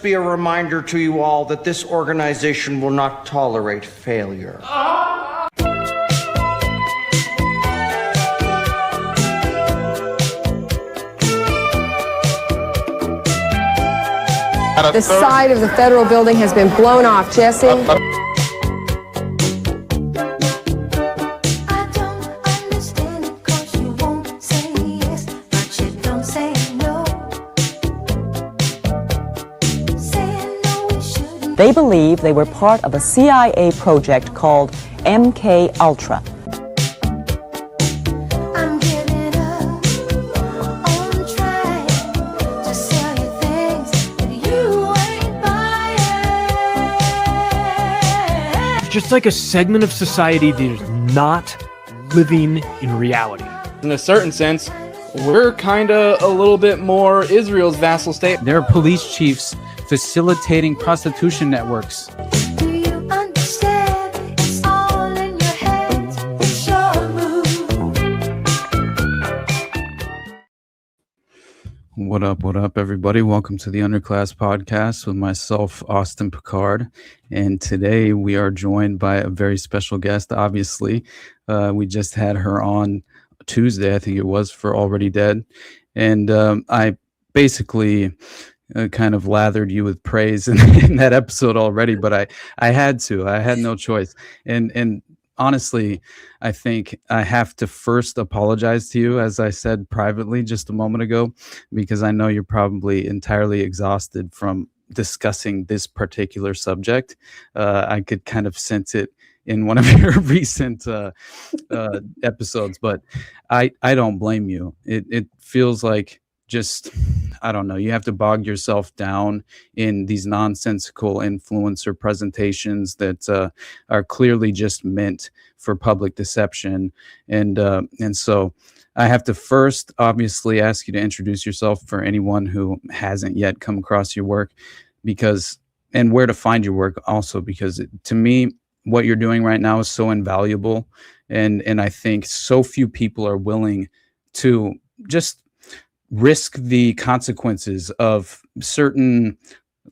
Be a reminder to you all that this organization will not tolerate failure. The side of the federal building has been blown off. Jesse? They believe they were part of a CIA project called MK Ultra. Just like a segment of society that is not living in reality. In a certain sense, we're kind of a little bit more Israel's vassal state. There are police chiefs facilitating prostitution networks. Do you understand? It's all in your head. It's your move. What up, everybody? Welcome to the Underclass Podcast with myself, Austin Picard. And today we are joined by a very special guest, obviously. We just had her on Tuesday, I think it was, for Already Dead. And I basically kind of lathered you with praise in that episode already, but I had no choice. And honestly, I think I have to first apologize to you, as I said privately just a moment ago, because I know you're probably entirely exhausted from discussing this particular subject. I could kind of sense it in one of your recent episodes, but I don't blame you. It feels like just, I don't know, you have to bog yourself down in these nonsensical influencer presentations that are clearly just meant for public deception. And so I have to first obviously ask you to introduce yourself for anyone who hasn't yet come across your work, and where to find your work also, because to me, what you're doing right now is so invaluable. And I think so few people are willing to just risk the consequences of certain,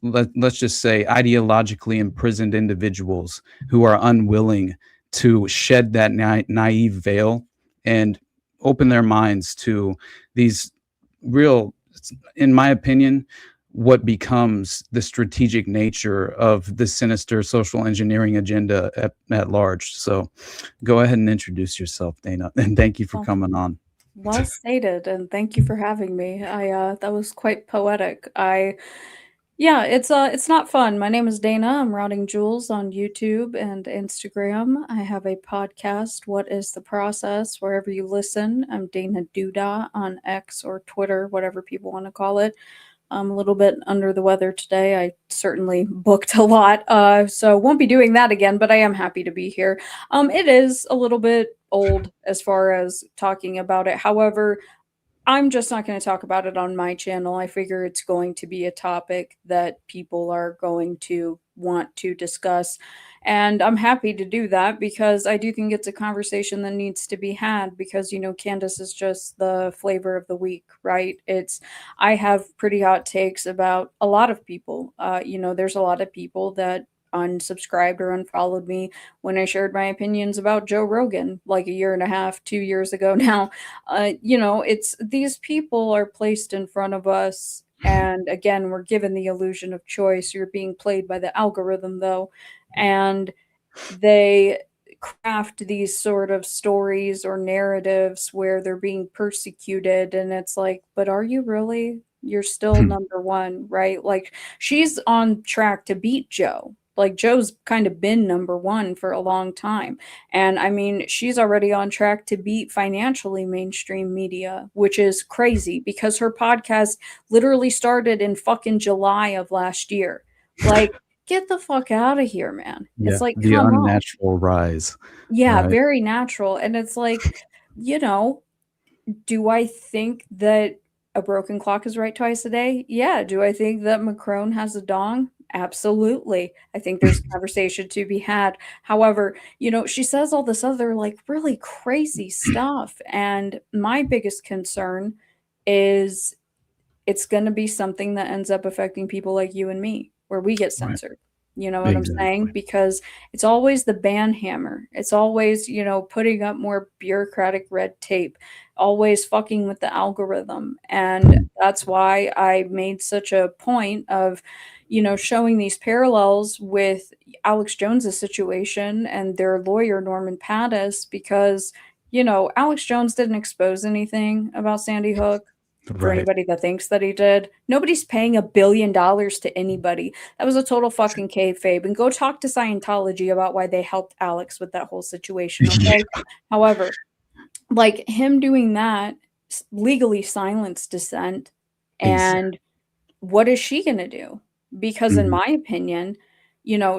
let's just say, ideologically imprisoned individuals who are unwilling to shed that naive veil and open their minds to these real, in my opinion, what becomes the strategic nature of the sinister social engineering agenda at large. So go ahead and introduce yourself, Dana, and thank you for coming on. Well stated, and thank you for having me. That was quite poetic. It's not fun. My name is Dana. I'm routing jewels on YouTube and Instagram. I have a podcast, What is the Process, wherever you listen. I'm Dana DooDah on X or Twitter, whatever people want to call it. I'm a little bit under the weather today. I certainly booked a lot, so won't be doing that again, but I am happy to be here. It is a little bit old as far as talking about it. However, I'm just not going to talk about it on my channel. I figure it's going to be a topic that people are going to want to discuss. And I'm happy to do that because I do think it's a conversation that needs to be had because, Candace is just the flavor of the week, right? I have pretty hot takes about a lot of people. There's a lot of people that unsubscribed or unfollowed me when I shared my opinions about Joe Rogan like a year and a half, 2 years ago now. It's these people are placed in front of us. And again, we're given the illusion of choice. You're being played by the algorithm, though. And they craft these sort of stories or narratives where they're being persecuted. And it's like, but are you really? You're still number one, right? Like, she's on track to beat Joe. Like, Joe's kind of been number one for a long time. And I mean, she's already on track to beat financially mainstream media, which is crazy because her podcast literally started in fucking July of last year. Like, get the fuck out of here, man. Yeah, it's like the unnatural rise. Yeah, right? Very natural. And it's like, do I think that a broken clock is right twice a day? Yeah. Do I think that Macron has a dong? Absolutely. I think there's a conversation to be had. However, she says all this other like really crazy stuff. And my biggest concern is it's going to be something that ends up affecting people like you and me, where we get Right. censored. You know what I'm saying? Exactly. Because it's always the ban hammer. It's always, putting up more bureaucratic red tape, always fucking with the algorithm. And that's why I made such a point of, showing these parallels with Alex Jones's situation and their lawyer, Norman Pattis, because, Alex Jones didn't expose anything about Sandy Hook. For Right. anybody that thinks that he did, nobody's paying $1 billion to anybody. That was a total fucking kayfabe. And go talk to Scientology about why they helped Alex with that whole situation. Okay. Yeah. However, like him doing that legally silenced dissent. Exactly. And what is she going to do? Because, in my opinion,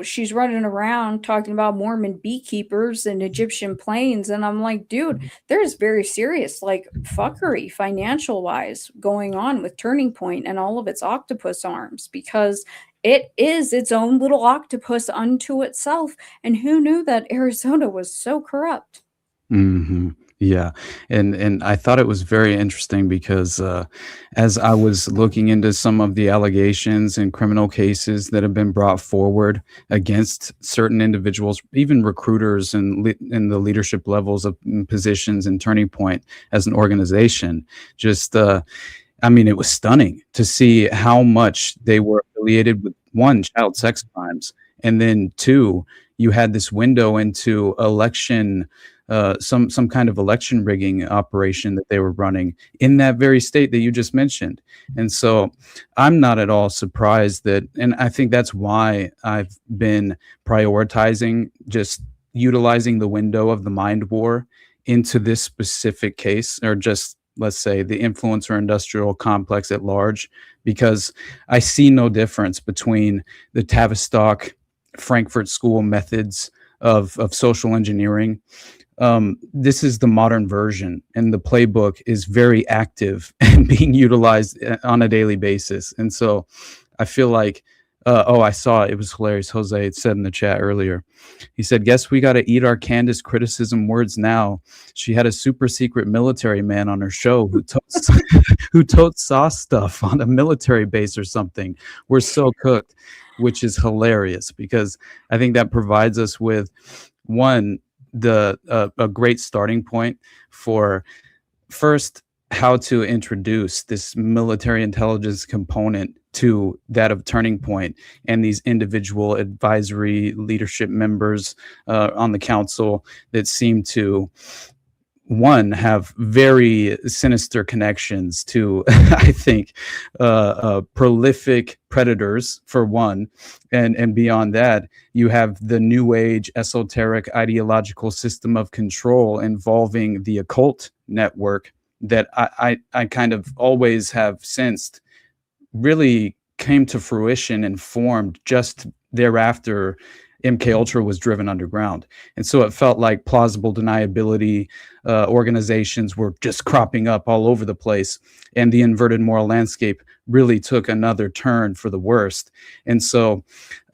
she's running around talking about Mormon beekeepers and Egyptian planes. And I'm like, dude, there's very serious, like, fuckery financial wise going on with Turning Point and all of its octopus arms, because it is its own little octopus unto itself. And who knew that Arizona was so corrupt? Hmm. Yeah, and I thought it was very interesting because as I was looking into some of the allegations and criminal cases that have been brought forward against certain individuals, even recruiters and in the leadership levels of positions and Turning Point as an organization, just I mean, it was stunning to see how much they were affiliated with, one, child sex crimes, and then two, you had this window into election, some kind of election rigging operation that they were running in that very state that you just mentioned. And so I'm not at all surprised that, and I think that's why I've been prioritizing just utilizing the window of the MindWar into this specific case, or just, let's say, the influencer industrial complex at large, because I see no difference between the Tavistock Frankfurt School methods of social engineering. This is the modern version, and the playbook is very active and being utilized on a daily basis. And so I feel like, I saw it was hilarious. Jose said in the chat earlier, he said, "Guess we got to eat our Candace criticism words now. She had a super secret military man on her show who totes, who totes sauce stuff on a military base or something. We're so cooked," which is hilarious because I think that provides us with, one, a great starting point for, first, how to introduce this military intelligence component to that of Turning Point and these individual advisory leadership members on the council that seem to, one, have very sinister connections to, I think, prolific predators, for one. And beyond that, you have the new age esoteric ideological system of control involving the occult network that I kind of always have sensed really came to fruition and formed just thereafter MK Ultra was driven underground. And so it felt like plausible deniability organizations were just cropping up all over the place, and the inverted moral landscape really took another turn for the worst. And so,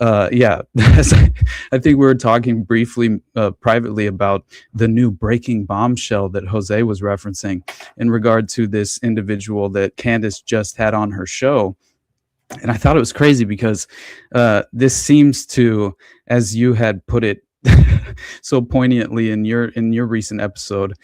yeah, I think we were talking briefly privately about the new breaking bombshell that Jose was referencing in regard to this individual that Candace just had on her show. And I thought it was crazy because this seems to, as you had put it so poignantly in your recent episode,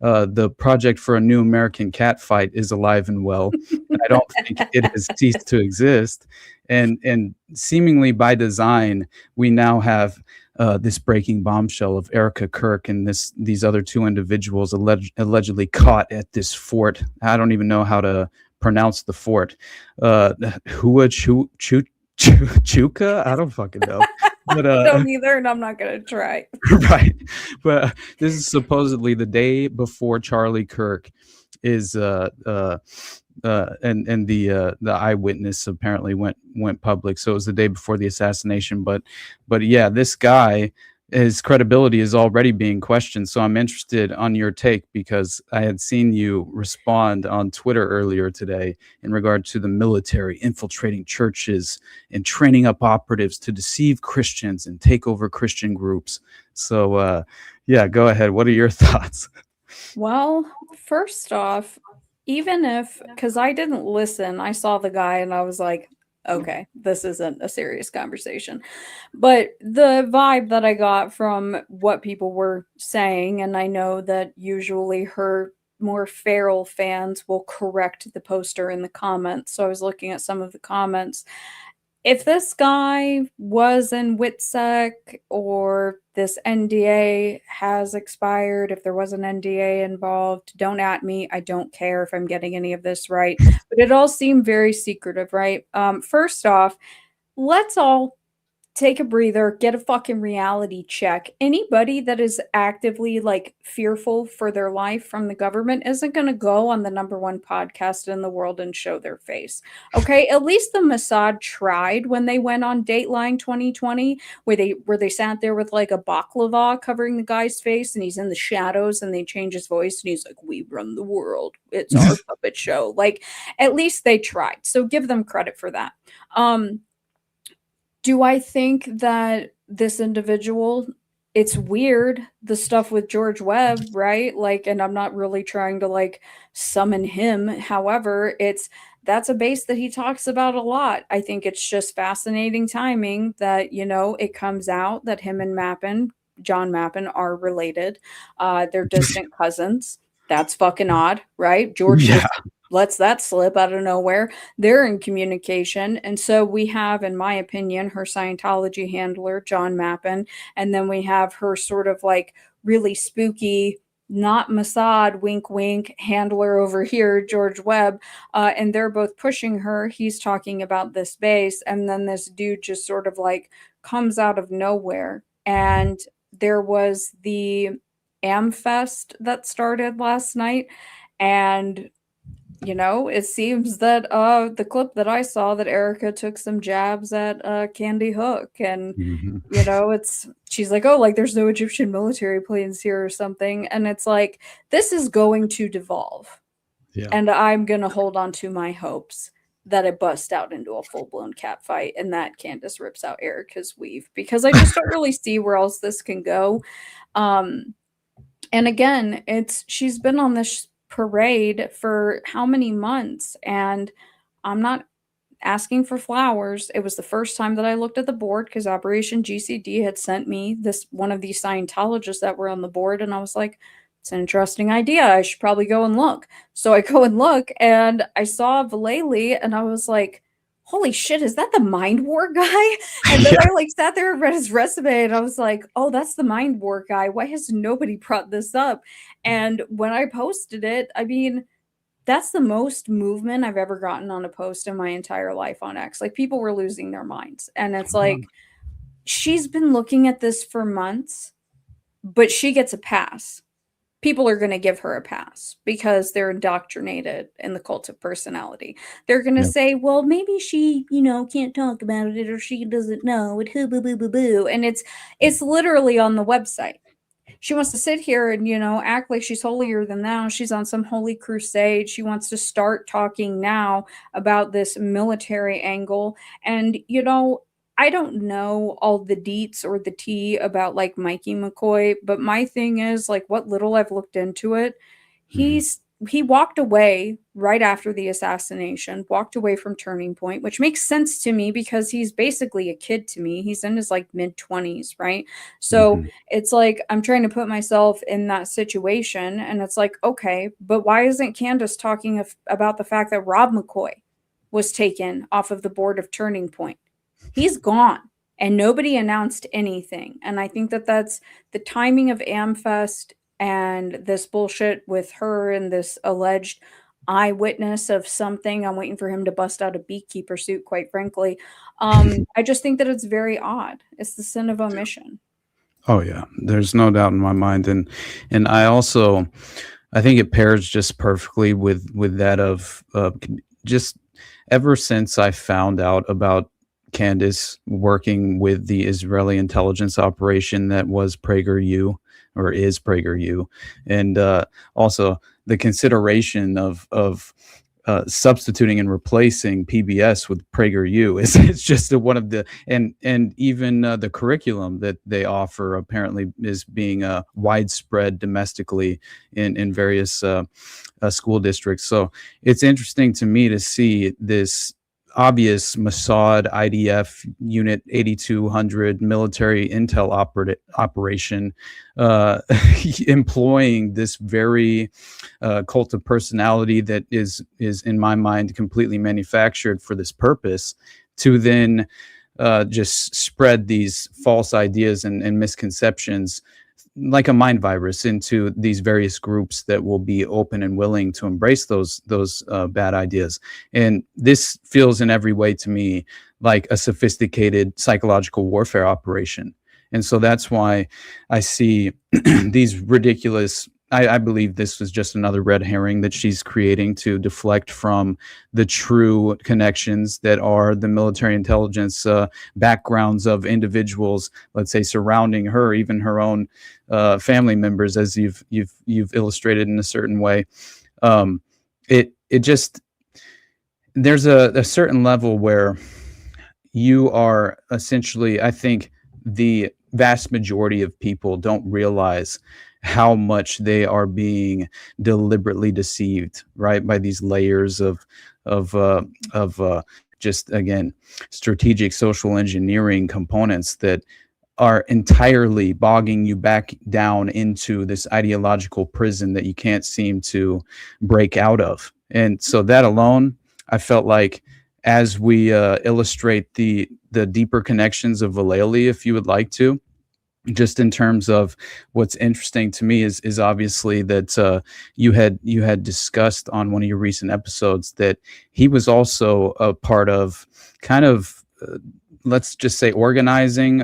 the project for a new American cat fight is alive and well. And I don't think it has ceased to exist. And seemingly by design, we now have this breaking bombshell of Erica Kirk and these other two individuals allegedly caught at this fort. I don't even know how to pronounce the fort. Chuka? I don't fucking know. But, I don't either, and I'm not going to try. Right. But this is supposedly the day before Charlie Kirk is and the eyewitness apparently went public. So it was the day before the assassination. But yeah, this guy, his credibility is already being questioned. So I'm interested on your take, because I had seen you respond on Twitter earlier today in regard to the military infiltrating churches and training up operatives to deceive Christians and take over Christian groups. So yeah, go ahead. What are your thoughts? Well, first off, even if, because I didn't listen, I saw the guy and I was like, okay, this isn't a serious conversation. But the vibe that I got from what people were saying, and I know that usually her more feral fans will correct the poster in the comments. So I was looking at some of the comments. If this guy was in WITSEC or this NDA has expired, if there was an NDA involved, don't at me. I don't care if I'm getting any of this right. But it all seemed very secretive, right? First off, let's all take a breather, get a fucking reality check. Anybody that is actively like fearful for their life from the government isn't going to go on the #1 podcast in the world and show their face. Okay, at least the Mossad tried when they went on Dateline 2020, where they sat there with like a baklava covering the guy's face, and he's in the shadows, and they change his voice, and he's like, "We run the world. It's our puppet show." Like, at least they tried. So give them credit for that. Do I think that this individual, it's weird, the stuff with George Webb, right? Like, and I'm not really trying to like summon him. However, that's a base that he talks about a lot. I think it's just fascinating timing that, you know, it comes out that him and John Mappin are related. They're distant cousins. That's fucking odd, right? George just lets that slip out of nowhere. They're in communication. And so we have, in my opinion, her Scientology handler, John Mappin. And then we have her sort of like really spooky, not Mossad, wink, wink, handler over here, George Webb. And they're both pushing her. He's talking about this base. And then this dude just sort of like comes out of nowhere. And there was the AmFest that started last night. And you know, it seems that the clip that I saw that Erica took some jabs at Candy Hook, and you know, she's like, oh, like there's no Egyptian military planes here or something, and it's like this is going to devolve, and I'm gonna hold on to my hopes that it busts out into a full-blown cat fight and that Candace rips out Erica's weave, because I just don't really see where else this can go. And again, she's been on this parade for how many months, and I'm not asking for flowers. It was the first time that I looked at the board because Operation GCD had sent me one of these Scientologists that were on the board, and I was like, it's an interesting idea. I should probably go and look. So I go and look, and I saw Vallely, and I was like, holy shit, is that the MindWar guy? And then I like sat there and read his resume, and I was like, oh, that's the MindWar guy. Why has nobody brought this up? And when I posted it, I mean, that's the most movement I've ever gotten on a post in my entire life on X. Like, people were losing their minds. And it's like, she's been looking at this for months, but she gets a pass. People are going to give her a pass because they're indoctrinated in the cult of personality. They're going to say, well, maybe she, you know, can't talk about it, or she doesn't know it. Boo, boo, boo, boo. And it's literally on the website. She wants to sit here and, you know, act like she's holier than thou. She's on some holy crusade. She wants to start talking now about this military angle. And, you know, I don't know all the deets or the tea about like Mikey McCoy, but my thing is like what little I've looked into it, he walked away right after the assassination, walked away from Turning Point, which makes sense to me because he's basically a kid to me. He's in his like mid-20s, right? So it's like I'm trying to put myself in that situation, and it's like, okay, but why isn't Candace talking about the fact that Rob McCoy was taken off of the board of Turning Point? He's gone, and nobody announced anything. And I think that that's the timing of AmFest and this bullshit with her and this alleged eyewitness of something. I'm waiting for him to bust out a beekeeper suit, quite frankly. I just think that it's very odd. It's the sin of omission. Oh yeah, there's no doubt in my mind, and I think it pairs just perfectly with that of just ever since I found out about Candace working with the Israeli intelligence operation that was PragerU, or is PragerU, and also the consideration of substituting and replacing PBS with PragerU. It's just one of the, and even the curriculum that they offer apparently is being widespread domestically in various school districts. So it's interesting to me to see this obvious Mossad IDF Unit 8200 military intel operation employing this very cult of personality that is in my mind completely manufactured for this purpose, to then just spread these false ideas and misconceptions like a mind virus into these various groups that will be open and willing to embrace those bad ideas. And this feels in every way to me like a sophisticated psychological warfare operation. And so that's why I see these ridiculous, I believe this was just another red herring that she's creating to deflect from the true connections that are the military intelligence backgrounds of individuals, let's say, surrounding her, even her own family members, as you've illustrated in a certain way. It just, there's a certain level where you are essentially, I think the vast majority of people don't realize how much they are being deliberately deceived, right, by these layers of just, again, strategic social engineering components that are entirely bogging you back down into this ideological prison that you can't seem to break out of. And so that alone, I felt like, as we illustrate the deeper connections of Vallely, if you would like to, just in terms of what's interesting to me is obviously that you had discussed on one of your recent episodes that he was also a part of kind of let's just say organizing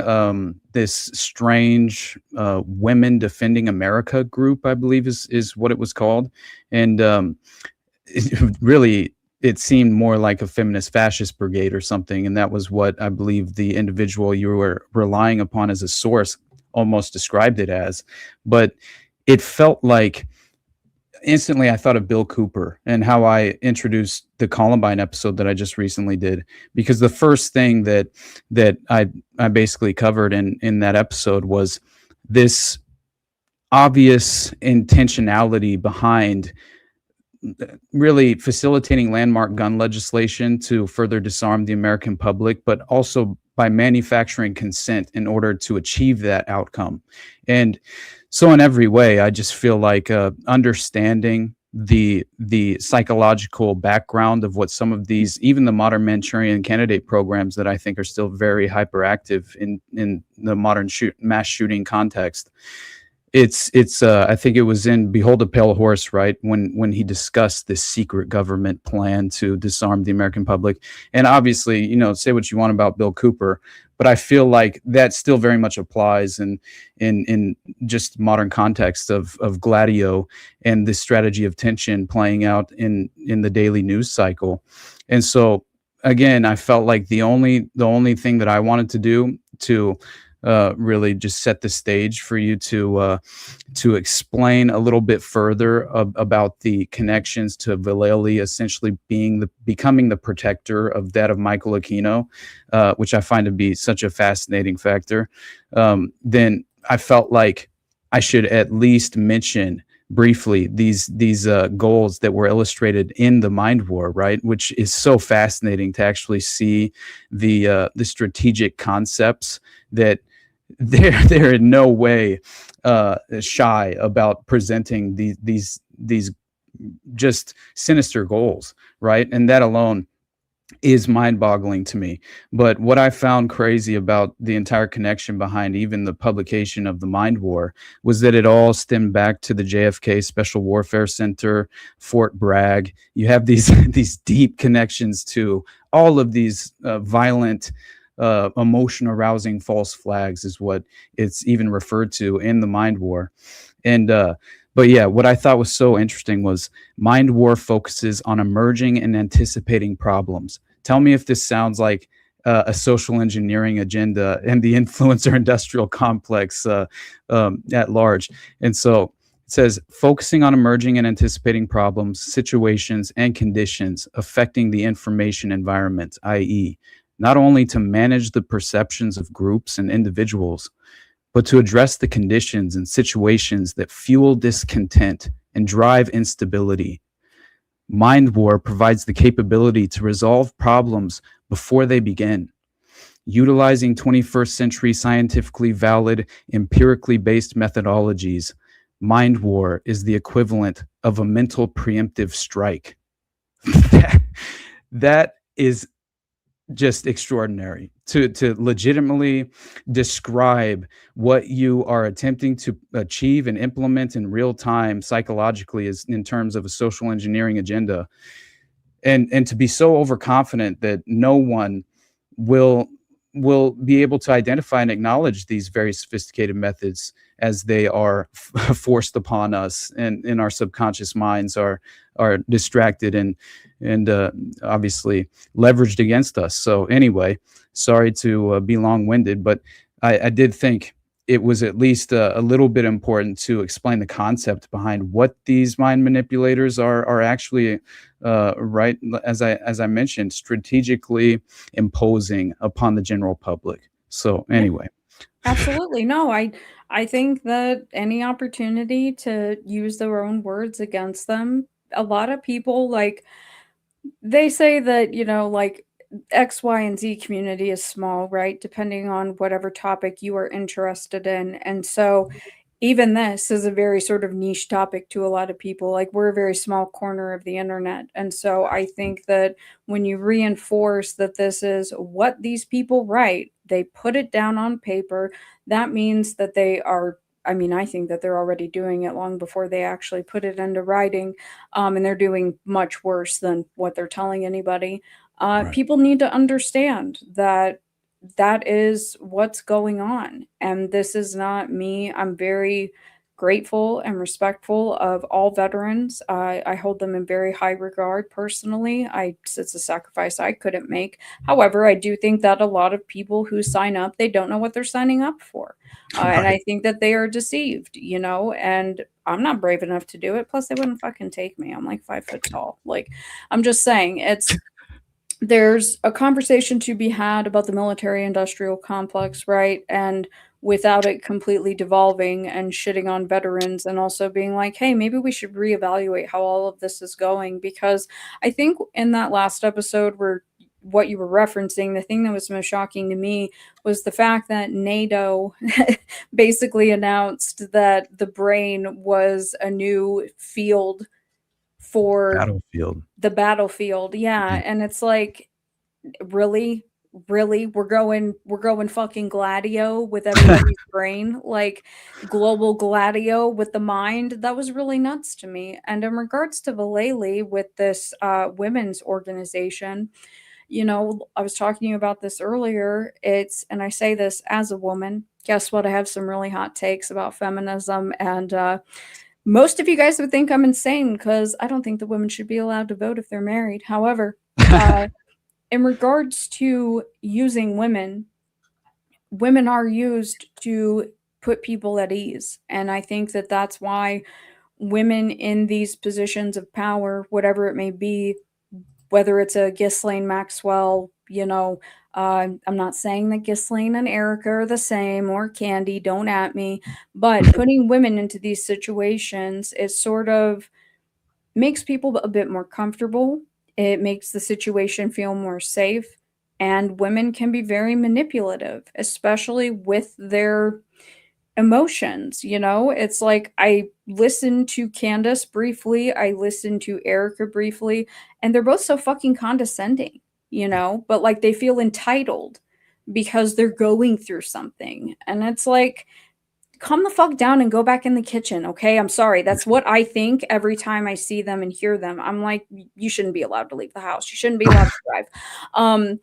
this strange Women Defending America group, I believe is what it was called. And it seemed more like a feminist fascist brigade or something. And that was what I believe the individual you were relying upon as a source almost described it as. But it felt like, instantly I thought of Bill Cooper and how I introduced the Columbine episode that I just recently did, because the first thing that I basically covered in that episode was this obvious intentionality behind really facilitating landmark gun legislation to further disarm the American public, but also by manufacturing consent in order to achieve that outcome. And so in every way, I just feel like understanding the psychological background of what some of these, even the modern Manchurian candidate programs that I think are still very hyperactive in the modern mass shooting context. It's I think it was in Behold a Pale Horse, right, when he discussed this secret government plan to disarm the American public. And obviously, say what you want about Bill Cooper, but I feel like that still very much applies in just modern context of Gladio and this strategy of tension playing out in the daily news cycle. And so again, I felt like the only thing that I wanted to do to really just set the stage for you to explain a little bit further about the connections to Vallely essentially becoming the protector of that of Michael Aquino, which I find to be such a fascinating factor. Then I felt like I should at least mention briefly these goals that were illustrated in the MindWar, right, which is so fascinating to actually see the strategic concepts that they're in no way shy about presenting these just sinister goals, right? And that alone is mind-boggling to me. But what I found crazy about the entire connection behind even the publication of the MindWar was that it all stemmed back to the JFK Special Warfare Center, Fort Bragg. You have these deep connections to all of these violent, emotion arousing false flags is what it's even referred to in the MindWar. And but yeah, what I thought was so interesting was MindWar focuses on emerging and anticipating problems. Tell me if this sounds like a social engineering agenda and the influencer industrial complex at large. And so It says, focusing on emerging and anticipating problems, situations, and conditions affecting the information environment, i.e., not only to manage the perceptions of groups and individuals, but to address the conditions and situations that fuel discontent and drive instability. MindWar provides the capability to resolve problems before they begin. Utilizing 21st century scientifically valid, empirically based methodologies, MindWar is the equivalent of a mental preemptive strike. That is just extraordinary to legitimately describe what you are attempting to achieve and implement in real time psychologically is in terms of a social engineering agenda, and to be so overconfident that no one will be able to identify and acknowledge these very sophisticated methods as they are forced upon us, and in our subconscious minds are distracted and obviously leveraged against us. So anyway, sorry to be long-winded, but I did think it was at least a little bit important to explain the concept behind what these mind manipulators are actually, right, as I mentioned, strategically imposing upon the general public. So anyway. Absolutely. No, I think that any opportunity to use their own words against them, a lot of people, like, they say that, like, X, Y, and Z community is small, right? Depending on whatever topic you are interested in. And so even this is a very sort of niche topic to a lot of people. Like, we're a very small corner of the internet. And so I think that when you reinforce that this is what these people write, they put it down on paper, that means that they are. I mean, I think that they're already doing it long before they actually put it into writing, and they're doing much worse than what they're telling anybody. Right. People need to understand that that is what's going on. And this is not me. I'm very grateful and respectful of all veterans. I hold them in very high regard personally. It's a sacrifice I couldn't make. However, I do think that a lot of people who sign up, they don't know what they're signing up for. And I think that they are deceived, and I'm not brave enough to do it. Plus, they wouldn't fucking take me. I'm like 5 foot tall. Like, I'm just saying, there's a conversation to be had about the military industrial complex, right? And without it completely devolving and shitting on veterans, and also being like, hey, maybe we should reevaluate how all of this is going. Because I think in that last episode where what you were referencing, the thing that was most shocking to me was the fact that NATO basically announced that the brain was a new field for Battlefield. the battlefield. Yeah. And it's like, really we're going fucking Gladio with everybody's brain, like global Gladio with the mind. That was really nuts to me. And in regards to Vallely with this women's organization, I was talking to you about this earlier. And I say this as a woman. Guess what? I have some really hot takes about feminism, and most of you guys would think I'm insane because I don't think that women should be allowed to vote if they're married. However, in regards to using women are used to put people at ease. And I think that that's why women in these positions of power, whatever it may be, whether it's a Ghislaine Maxwell, I'm not saying that Ghislaine and Erica are the same, or Candy, don't at me, but putting women into these situations, it sort of makes people a bit more comfortable. It makes the situation feel more safe. And women can be very manipulative, especially with their emotions. It's like, I listened to Candace briefly, I listened to Erica briefly, and they're both so fucking condescending, but like they feel entitled because they're going through something. And it's like, calm the fuck down and go back in the kitchen, okay? I'm sorry. That's what I think every time I see them and hear them. I'm like, you shouldn't be allowed to leave the house. You shouldn't be allowed to drive.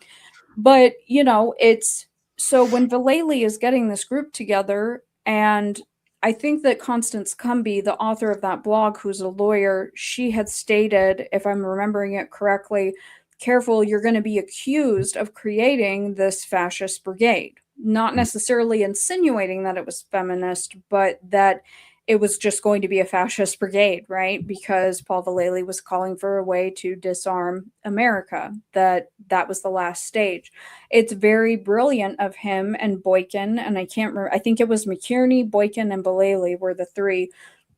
But, it's so when Vallely is getting this group together, and I think that Constance Cumby, the author of that blog, who's a lawyer, she had stated, if I'm remembering it correctly, careful, you're going to be accused of creating this fascist brigade. Not necessarily insinuating that it was feminist, but that it was just going to be a fascist brigade, right? Because Paul Vallely was calling for a way to disarm America, that was the last stage. It's very brilliant of him and Boykin, and I can't remember, I think it was McKierney, Boykin, and Vallely were the three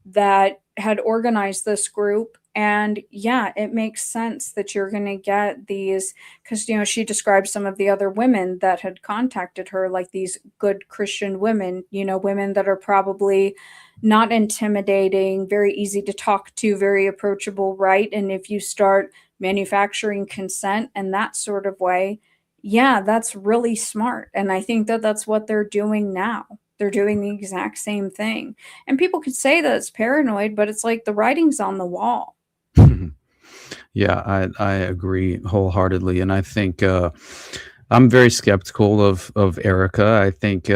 that had organized this group. And yeah, it makes sense that you're going to get these, because, you know, she described some of the other women that had contacted her, like these good Christian women, you know, women that are probably not intimidating, very easy to talk to, very approachable, right? And if you start manufacturing consent in that sort of way, yeah, that's really smart. And I think that that's what they're doing now. They're doing the exact same thing. And people could say that it's paranoid, but it's like the writing's on the wall. Yeah, I agree wholeheartedly, and I think I'm very skeptical of Erica. I think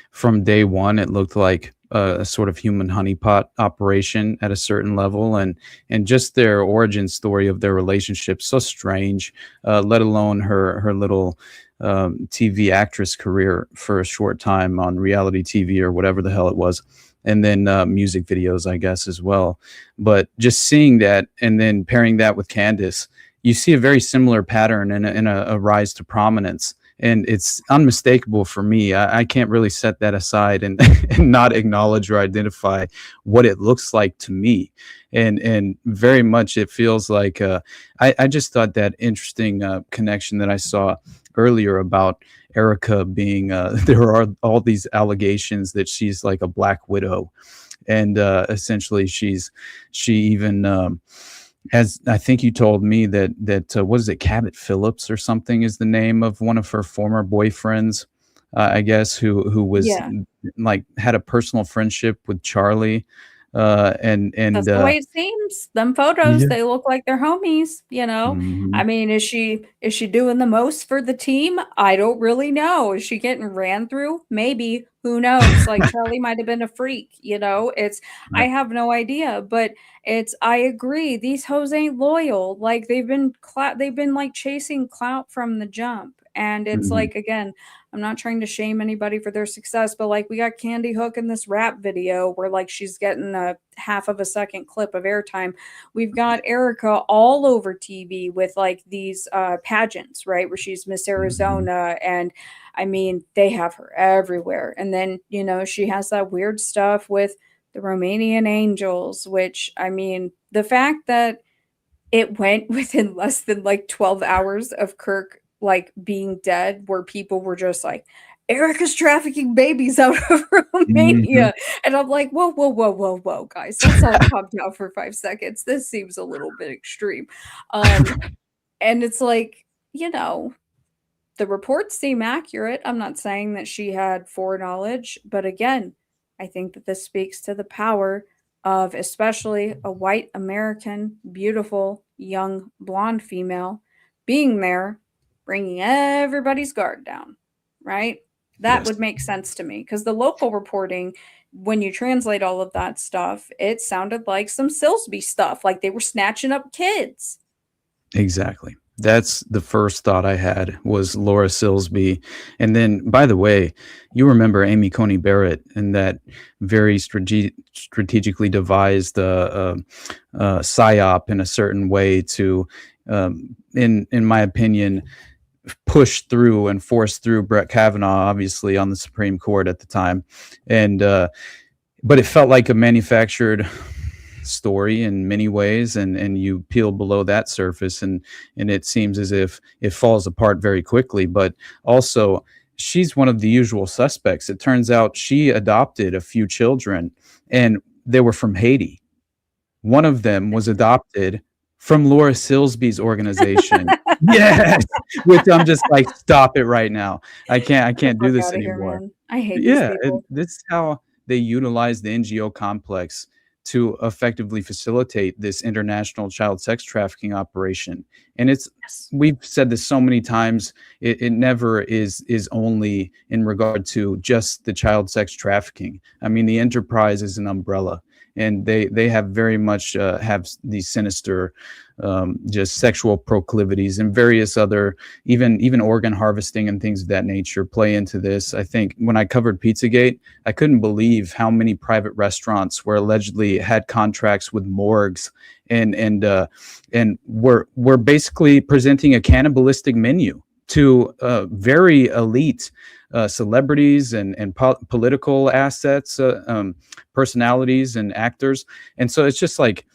from day one it looked like a sort of human honeypot operation at a certain level, and just their origin story of their relationship so strange. Let alone her little TV actress career for a short time on reality TV or whatever the hell it was. And then music videos, I guess, as well. But just seeing that and then pairing that with Candace, you see a very similar pattern and a rise to prominence. And it's unmistakable for me. I can't really set that aside and, and not acknowledge or identify what it looks like to me. And very much it feels like I just thought that interesting connection that I saw earlier about Erica being there are all these allegations that she's like a Black Widow, and essentially she even as I think you told me that what is it, Cabot Phillips or something is the name of one of her former boyfriends, I guess, who was like had a personal friendship with Charlie. And that's the way it seems. Them photos, they look like they're homies, you know. Mhm. I mean, is she doing the most for the team? I don't really know. Is she getting ran through? Maybe. Who knows? Like Charlie might have been a freak, you know. I have no idea, but I agree. These hoes ain't loyal. Like they've been like chasing clout from the jump. And it's Mhm. like, again, I'm not trying to shame anybody for their success, but like we got Candy Hook in this rap video where like she's getting a half of a second clip of airtime. We've got Erica all over TV with like these pageants, right? Where she's Miss Arizona. And I mean, they have her everywhere. And then, you know, she has that weird stuff with the Romanian Angels, which I mean, the fact that it went within less than like 12 hours of Kirk like being dead, where people were just like, Erica's trafficking babies out of Romania. And I'm like, whoa, whoa, whoa, whoa, whoa, guys. Let's all calm down for 5 seconds. This seems a little bit extreme. And it's like, you know, the reports seem accurate. I'm not saying that she had foreknowledge, but again, I think that this speaks to the power of especially a white American, beautiful, young, blonde female being there, bringing everybody's guard down, right? That Yes. would make sense to me because the local reporting, when you translate all of that stuff, it sounded like some Silsby stuff, like they were snatching up kids. Exactly. That's the first thought I had was Laura Silsby. And then, by the way, you remember Amy Coney Barrett and that very strategically devised PSYOP in a certain way to, in my opinion, push through and force through Brett Kavanaugh, obviously on the Supreme Court at the time. And but it felt like a manufactured story in many ways, and you peel below that surface and it seems as if it falls apart very quickly. But also she's one of the usual suspects. It turns out she adopted a few children and they were from Haiti. One of them was adopted from Laura Silsby's organization. Yes, which I'm just like, stop it right now. I can't do this anymore. Man. I hate Yeah, these people. this is how they utilize the NGO complex to effectively facilitate this international child sex trafficking operation. And we've said this so many times, it never is only in regard to just the child sex trafficking. I mean, the enterprise is an umbrella, and they have very much have these sinister just sexual proclivities, and various other, even organ harvesting and things of that nature play into this. I think when I covered Pizzagate, I couldn't believe how many private restaurants were allegedly had contracts with morgues and were basically presenting a cannibalistic menu to very elite celebrities and political assets, personalities and actors. And so it's just like,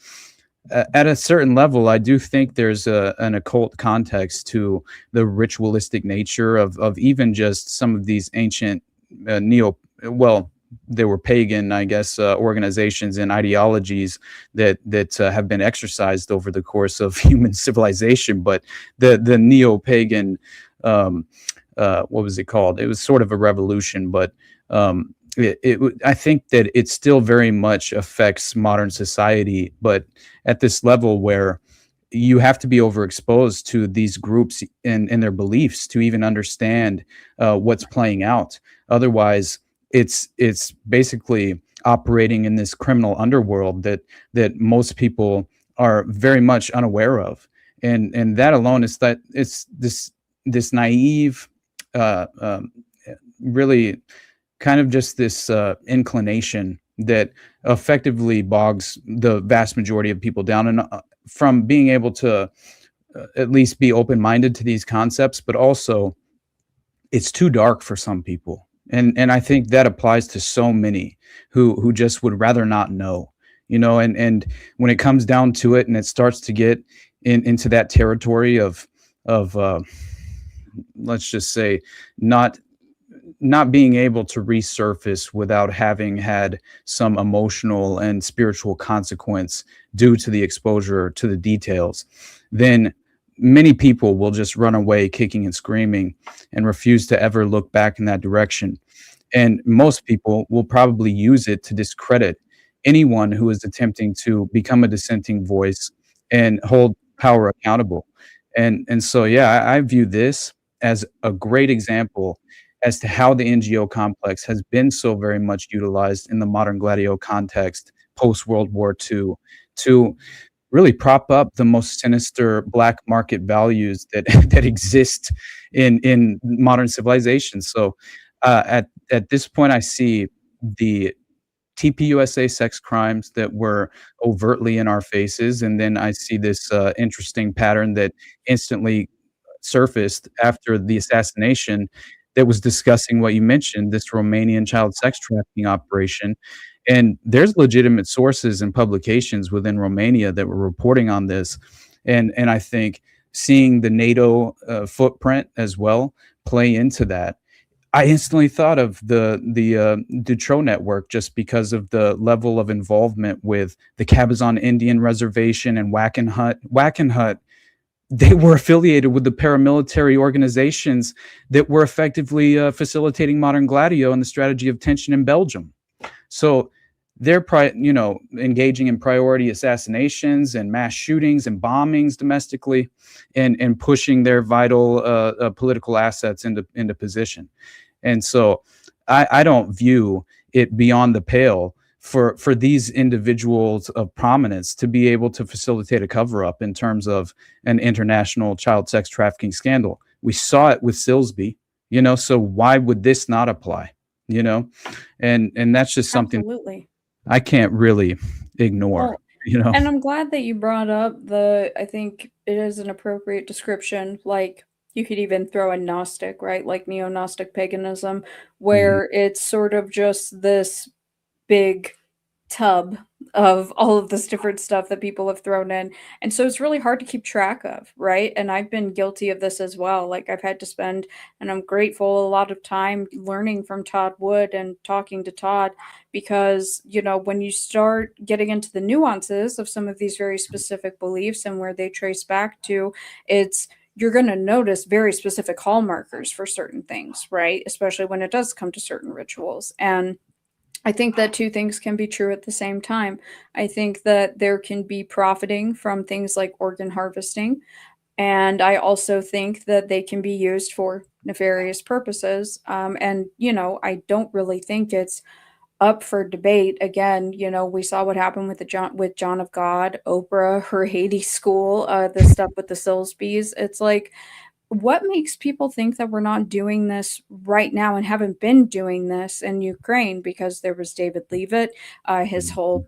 at a certain level, I do think there's an occult context to the ritualistic nature of even just some of these ancient they were pagan, I guess, organizations and ideologies that have been exercised over the course of human civilization. But the neo-pagan, what was it called? It was sort of a revolution, but I think that it still very much affects modern society, but at this level where you have to be overexposed to these groups and their beliefs to even understand what's playing out. Otherwise, it's basically operating in this criminal underworld that most people are very much unaware of, and that alone is that it's this naive, really kind of just this inclination that effectively bogs the vast majority of people down, and from being able to at least be open-minded to these concepts, but also it's too dark for some people. And I think that applies to so many who just would rather not know, and when it comes down to it and it starts to get into that territory of let's just say not being able to resurface without having had some emotional and spiritual consequence due to the exposure to the details, then many people will just run away kicking and screaming and refuse to ever look back in that direction. And most people will probably use it to discredit anyone who is attempting to become a dissenting voice and hold power accountable. And so, yeah, I view this as a great example as to how the NGO complex has been so very much utilized in the modern gladio context post World War II to really prop up the most sinister black market values that that exist in modern civilization. So at this point, I see the TPUSA sex crimes that were overtly in our faces, and then I see this interesting pattern that instantly surfaced after the assassination that was discussing what you mentioned, this Romanian child sex trafficking operation. And there's legitimate sources and publications within Romania that were reporting on this. And I think seeing the NATO footprint as well play into that, I instantly thought of the Dutroux network, just because of the level of involvement with the Cabazon Indian Reservation and Wackenhut. Wackenhut, they were affiliated with the paramilitary organizations that were effectively facilitating modern gladio and the strategy of tension in Belgium. So they're engaging in priority assassinations and mass shootings and bombings domestically, and pushing their vital political assets into position. And so I don't view it beyond the pale for these individuals of prominence to be able to facilitate a cover-up in terms of an international child sex trafficking scandal. We saw it with Silsby, so why would this not apply? And that's just something Absolutely. I can't really ignore. Well, and I'm glad that you brought up I think it is an appropriate description. Like, you could even throw in Gnostic, right? Like neo-Gnostic paganism, where it's sort of just this big tub of all of this different stuff that people have thrown in. And so it's really hard to keep track of, right? And I've been guilty of this as well. Like, I've had to spend, and I'm grateful, a lot of time learning from Todd Wood and talking to Todd, because, when you start getting into the nuances of some of these very specific beliefs and where they trace back to, you're going to notice very specific hallmarkers for certain things, right? Especially when it does come to certain rituals. And I think that two things can be true at the same time. I think that there can be profiting from things like organ harvesting. And I also think that they can be used for nefarious purposes. And I don't really think it's up for debate. Again, you know, we saw what happened with John of God, Oprah, her Haiti school, the stuff with the Silsbys. It's like, what makes people think that we're not doing this right now and haven't been doing this in Ukraine? Because there was David Leavitt, his whole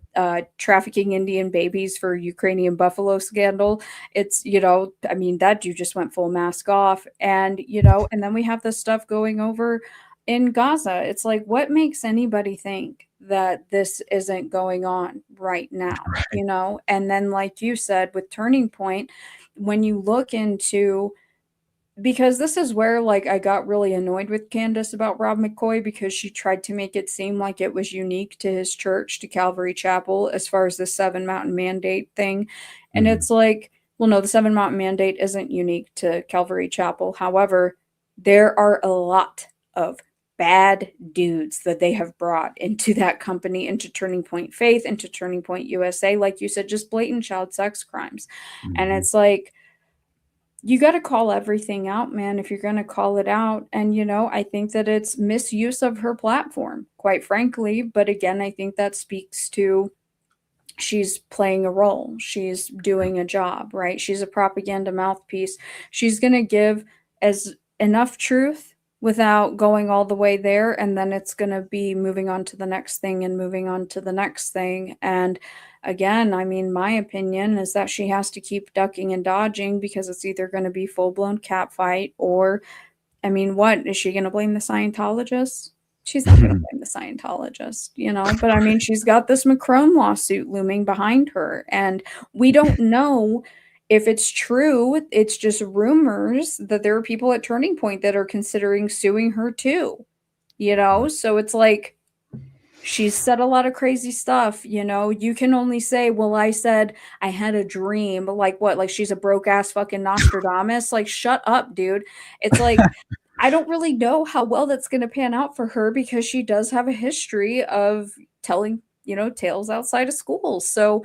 trafficking Indian babies for Ukrainian buffalo scandal. It's, you know, I mean, that dude just went full mask off. And, you know, and then we have this stuff going over in Gaza. It's like, what makes anybody think that this isn't going on right now? You know? And then, like you said, with Turning Point, when you look into, because this is where, like, I got really annoyed with Candace about Rob McCoy, because she tried to make it seem like it was unique to his church, to Calvary Chapel, as far as the Seven Mountain Mandate thing. And it's like, well, no, the Seven Mountain Mandate isn't unique to Calvary Chapel. However, there are a lot of bad dudes that they have brought into that company, into Turning Point Faith, into Turning Point USA, like you said, just blatant child sex crimes. And it's like, you got to call everything out, man, if you're going to call it out. And, you know, I think that it's misuse of her platform, quite frankly. But again, I think that speaks to, she's playing a role. She's doing a job, right? She's a propaganda mouthpiece. She's going to give as enough truth without going all the way there. And then it's going to be moving on to the next thing and moving on to the next thing. And again, I mean, my opinion is that she has to keep ducking and dodging, because it's either going to be full-blown catfight, or, I mean, what is she going to blame the Scientologists? She's not going to blame the Scientologist, you know, but I mean, she's got this Macron lawsuit looming behind her, and we don't know if it's true. It's just rumors that there are people at Turning Point that are considering suing her too, you know? So it's like, she's said a lot of crazy stuff, you know. You can only say, well, I said I had a dream. Like what? Like she's a broke ass fucking Nostradamus? Like, shut up, dude. It's like, I don't really know how well that's going to pan out for her, because she does have a history of telling, you know, tales outside of school. So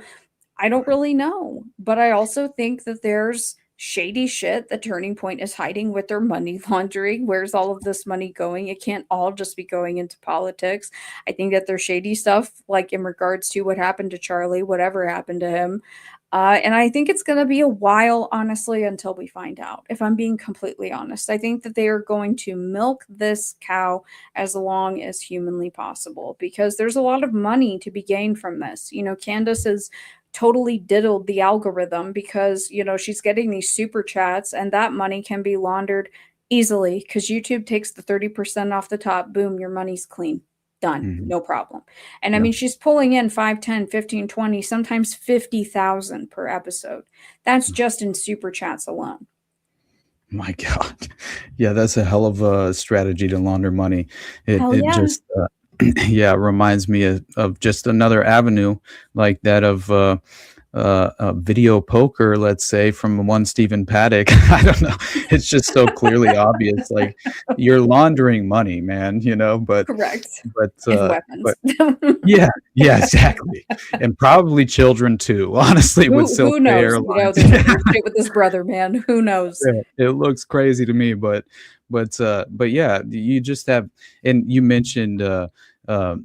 I don't really know. But I also think that there's shady shit that Turning Point is hiding with their money laundering. Where's all of this money going? It can't all just be going into politics. I think that there's shady stuff, like in regards to what happened to Charlie, whatever happened to him. And I think it's going to be a while, honestly, until we find out, if I'm being completely honest. I think that they are going to milk this cow as long as humanly possible, because there's a lot of money to be gained from this. You know, Candace is totally diddled the algorithm, because, you know, she's getting these super chats, and that money can be laundered easily, because YouTube takes the 30% off the top. Boom, your money's clean. Done. No problem. And I mean, she's pulling in 5, 10, 15, 20, sometimes 50,000 per episode. That's just in super chats alone. My God. Yeah, that's a hell of a strategy to launder money. It just yeah, reminds me of just another avenue like that of video poker, let's say, from one Stephen Paddock. I don't know. It's just so clearly obvious. Like, you're laundering money, man, you know, but Correct. But weapons. yeah, exactly. And probably children too, honestly, with who knows? You know, airlines. there's weird shit with his brother, man. Who knows? Yeah, it looks crazy to me, but yeah, you just have, and you mentioned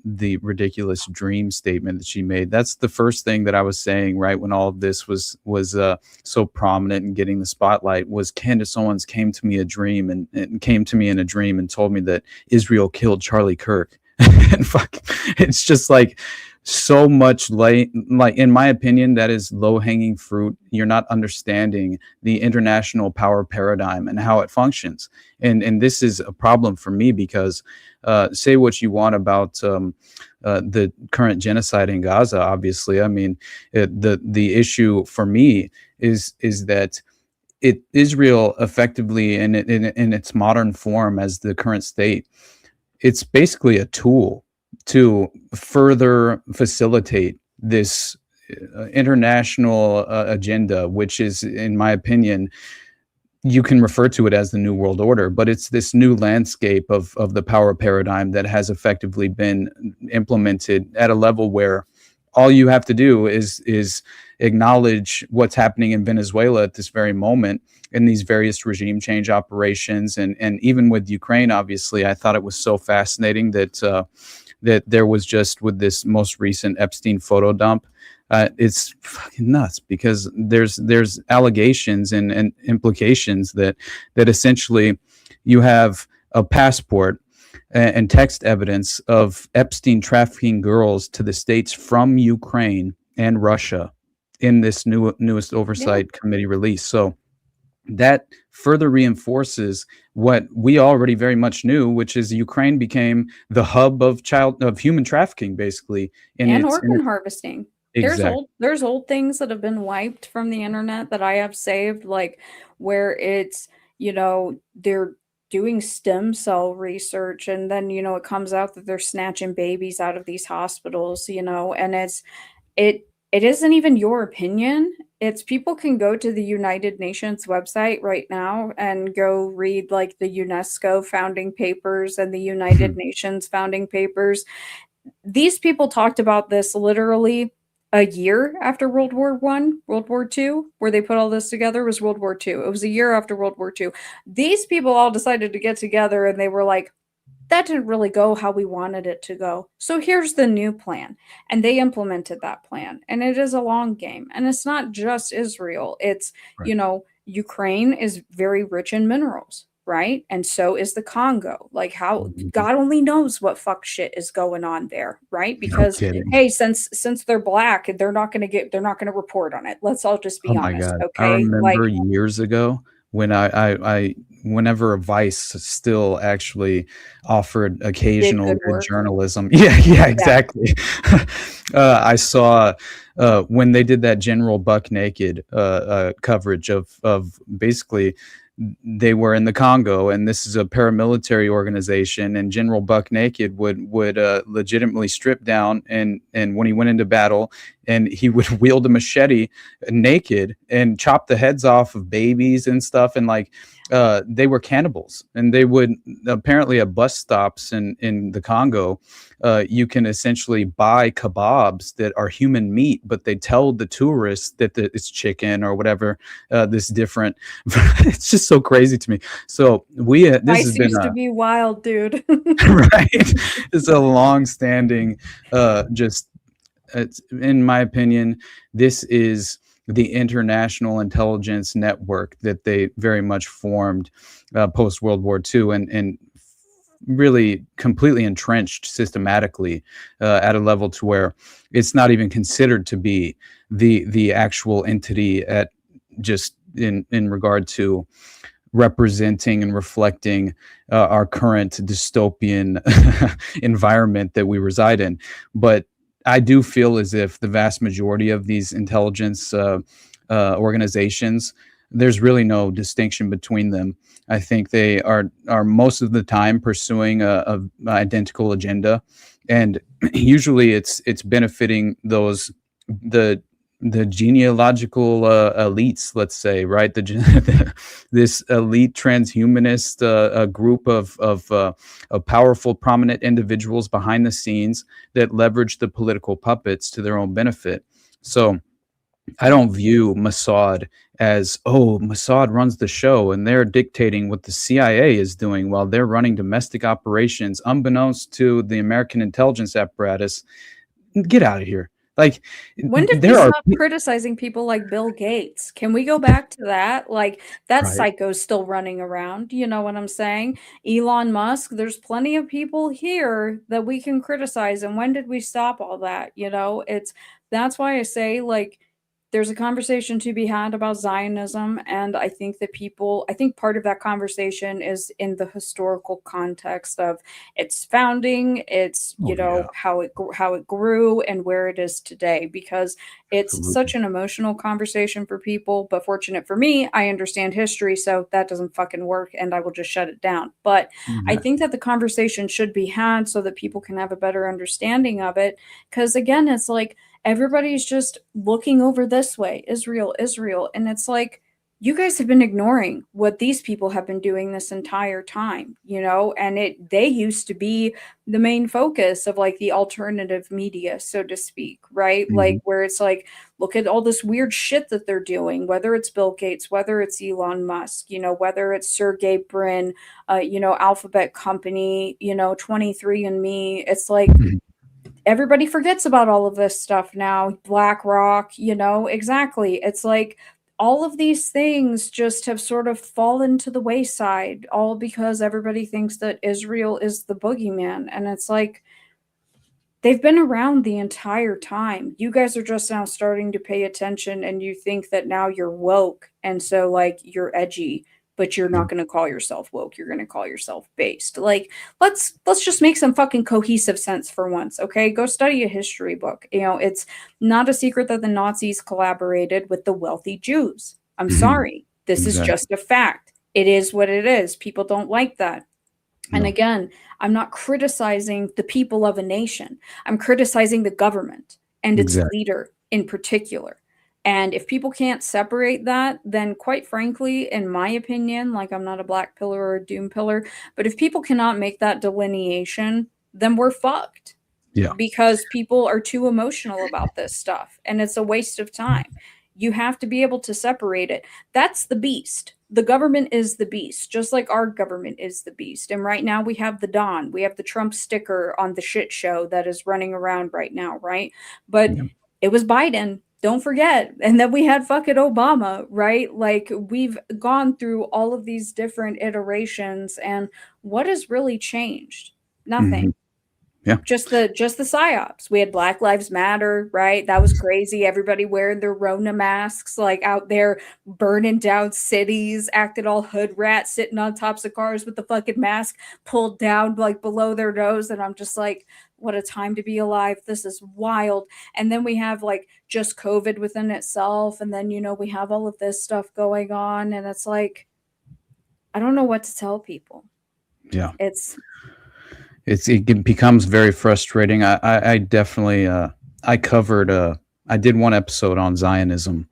the ridiculous dream statement that she made. That's the first thing that I was saying, right, when all of this was so prominent and getting the spotlight, was Candace Owens came to me in a dream and told me that Israel killed Charlie Kirk. And fuck, it's just like so much like, in my opinion, that is low-hanging fruit. You're not understanding the international power paradigm and how it functions. And this is a problem for me, because say what you want about the current genocide in Gaza. Obviously, I mean, the issue for me is that Israel effectively in its modern form as the current state, it's basically a tool to further facilitate this international agenda, which is, in my opinion, you can refer to it as the New World Order, but it's this new landscape of the power paradigm that has effectively been implemented at a level where all you have to do is acknowledge what's happening in Venezuela at this very moment in these various regime change operations. And even with Ukraine, obviously, I thought it was so fascinating that that there was just with this most recent Epstein photo dump. It's fucking nuts because there's allegations and implications that essentially you have a passport and text evidence of Epstein trafficking girls to the States from Ukraine and Russia in this newest oversight committee release. So that further reinforces what we already very much knew, which is Ukraine became the hub of human trafficking, basically. And organ harvesting. Exactly. There's old things that have been wiped from the internet that I have saved, like where it's, they're doing stem cell research, and then, it comes out that they're snatching babies out of these hospitals, and it isn't even your opinion. It's people can go to the United Nations website right now and go read like the UNESCO founding papers and the United Nations founding papers. These people talked about this literally a year after World War One, World War Two, where they put all this together was World War Two. It was a year after World War Two. These people all decided to get together and they were like, that didn't really go how we wanted it to go. So here's the new plan. And they implemented that plan. And it is a long game. And it's not just Israel. It's, Ukraine is very rich in minerals, right? And so is the Congo. Like how God only knows what fuck shit is going on there, right? Because hey, since they're black, they're not going to report on it. Let's all just be honest. God. Okay. I remember years ago when whenever Vice still actually offered occasional good journalism. Yeah, exactly. I saw when they did that General Buck Naked coverage of basically they were in the Congo, and this is a paramilitary organization, and General Buck Naked would legitimately strip down, and when he went into battle, and he would wield a machete naked and chop the heads off of babies and stuff, and like they were cannibals, and they would apparently at bus stops in the Congo, you can essentially buy kebabs that are human meat, but they tell the tourists that it's chicken or whatever. This different. It's just so crazy to me. So this has been used to be wild, dude. Right. It's a long-standing, it's, in my opinion, this is the international intelligence network that they very much formed post World War II and really completely entrenched systematically at a level to where it's not even considered to be the actual entity at just in regard to representing and reflecting our current dystopian environment that we reside in. But I do feel as if the vast majority of these intelligence organizations, there's really no distinction between them. I think they are most of the time pursuing a identical agenda, and usually it's benefiting the genealogical elites, let's say, right? This elite transhumanist group of powerful, prominent individuals behind the scenes that leverage the political puppets to their own benefit. So I don't view Mossad as, Mossad runs the show and they're dictating what the CIA is doing while they're running domestic operations, unbeknownst to the American intelligence apparatus. Get out of here. Like, when did we stop criticizing people like Bill Gates? Can we go back to that? Like, that psycho's still running around. You know what I'm saying? Elon Musk, there's plenty of people here that we can criticize. And when did we stop all that? That's why I say, like, there's a conversation to be had about Zionism, and I think part of that conversation is in the historical context of its founding, its how it grew and where it is today, because it's such an emotional conversation for people. But fortunate for me, I understand history, so that doesn't fucking work, and I will just shut it down. But I think that the conversation should be had so that people can have a better understanding of it, because again, it's like everybody's just looking over this way, Israel. And it's like, you guys have been ignoring what these people have been doing this entire time, and they used to be the main focus of like the alternative media, so to speak, right? Like where it's like, look at all this weird shit that they're doing, whether it's Bill Gates, whether it's Elon Musk, whether it's Sergey Brin, Alphabet Company, 23andMe. It's like everybody forgets about all of this stuff now. BlackRock, exactly. It's like all of these things just have sort of fallen to the wayside, all because everybody thinks that Israel is the boogeyman. And it's like, they've been around the entire time. You guys are just now starting to pay attention, and you think that now you're woke. And so like you're edgy, but you're not going to call yourself woke. You're going to call yourself based. Like, let's just make some fucking cohesive sense for once. Okay. Go study a history book. It's not a secret that the Nazis collaborated with the wealthy Jews. I'm sorry. This is just a fact. It is what it is. People don't like that. And again, I'm not criticizing the people of a nation. I'm criticizing the government and its leader in particular. And if people can't separate that, then quite frankly, in my opinion, like I'm not a black pillar or a doom pillar, but if people cannot make that delineation, then we're fucked. Yeah. Because people are too emotional about this stuff, and it's a waste of time. You have to be able to separate it. That's the beast. The government is the beast, just like our government is the beast. And right now we have the Don. We have the Trump sticker on the shit show that is running around right now, right? But it was Biden. Don't forget. And then we had fucking Obama, right? Like we've gone through all of these different iterations, and what has really changed? Nothing. Yeah. Just the PSYOPs. We had Black Lives Matter, right? That was crazy. Everybody wearing their Rona masks, like out there burning down cities, acted all hood rat, sitting on tops of cars with the fucking mask pulled down like below their nose. And I'm just like, what a time to be alive. This is wild. And then we have like just COVID within itself. And then, we have all of this stuff going on. And it's like, I don't know what to tell people. Yeah. It becomes very frustrating. I definitely, I covered, I did one episode on Zionism,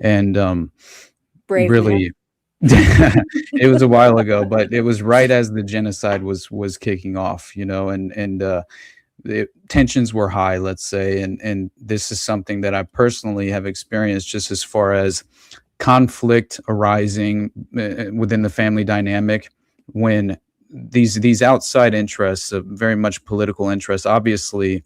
and Brave really, it was a while ago, but it was right as the genocide was kicking off, and the tensions were high, let's say, and this is something that I personally have experienced, just as far as conflict arising within the family dynamic when these outside interests, very much political interests. Obviously,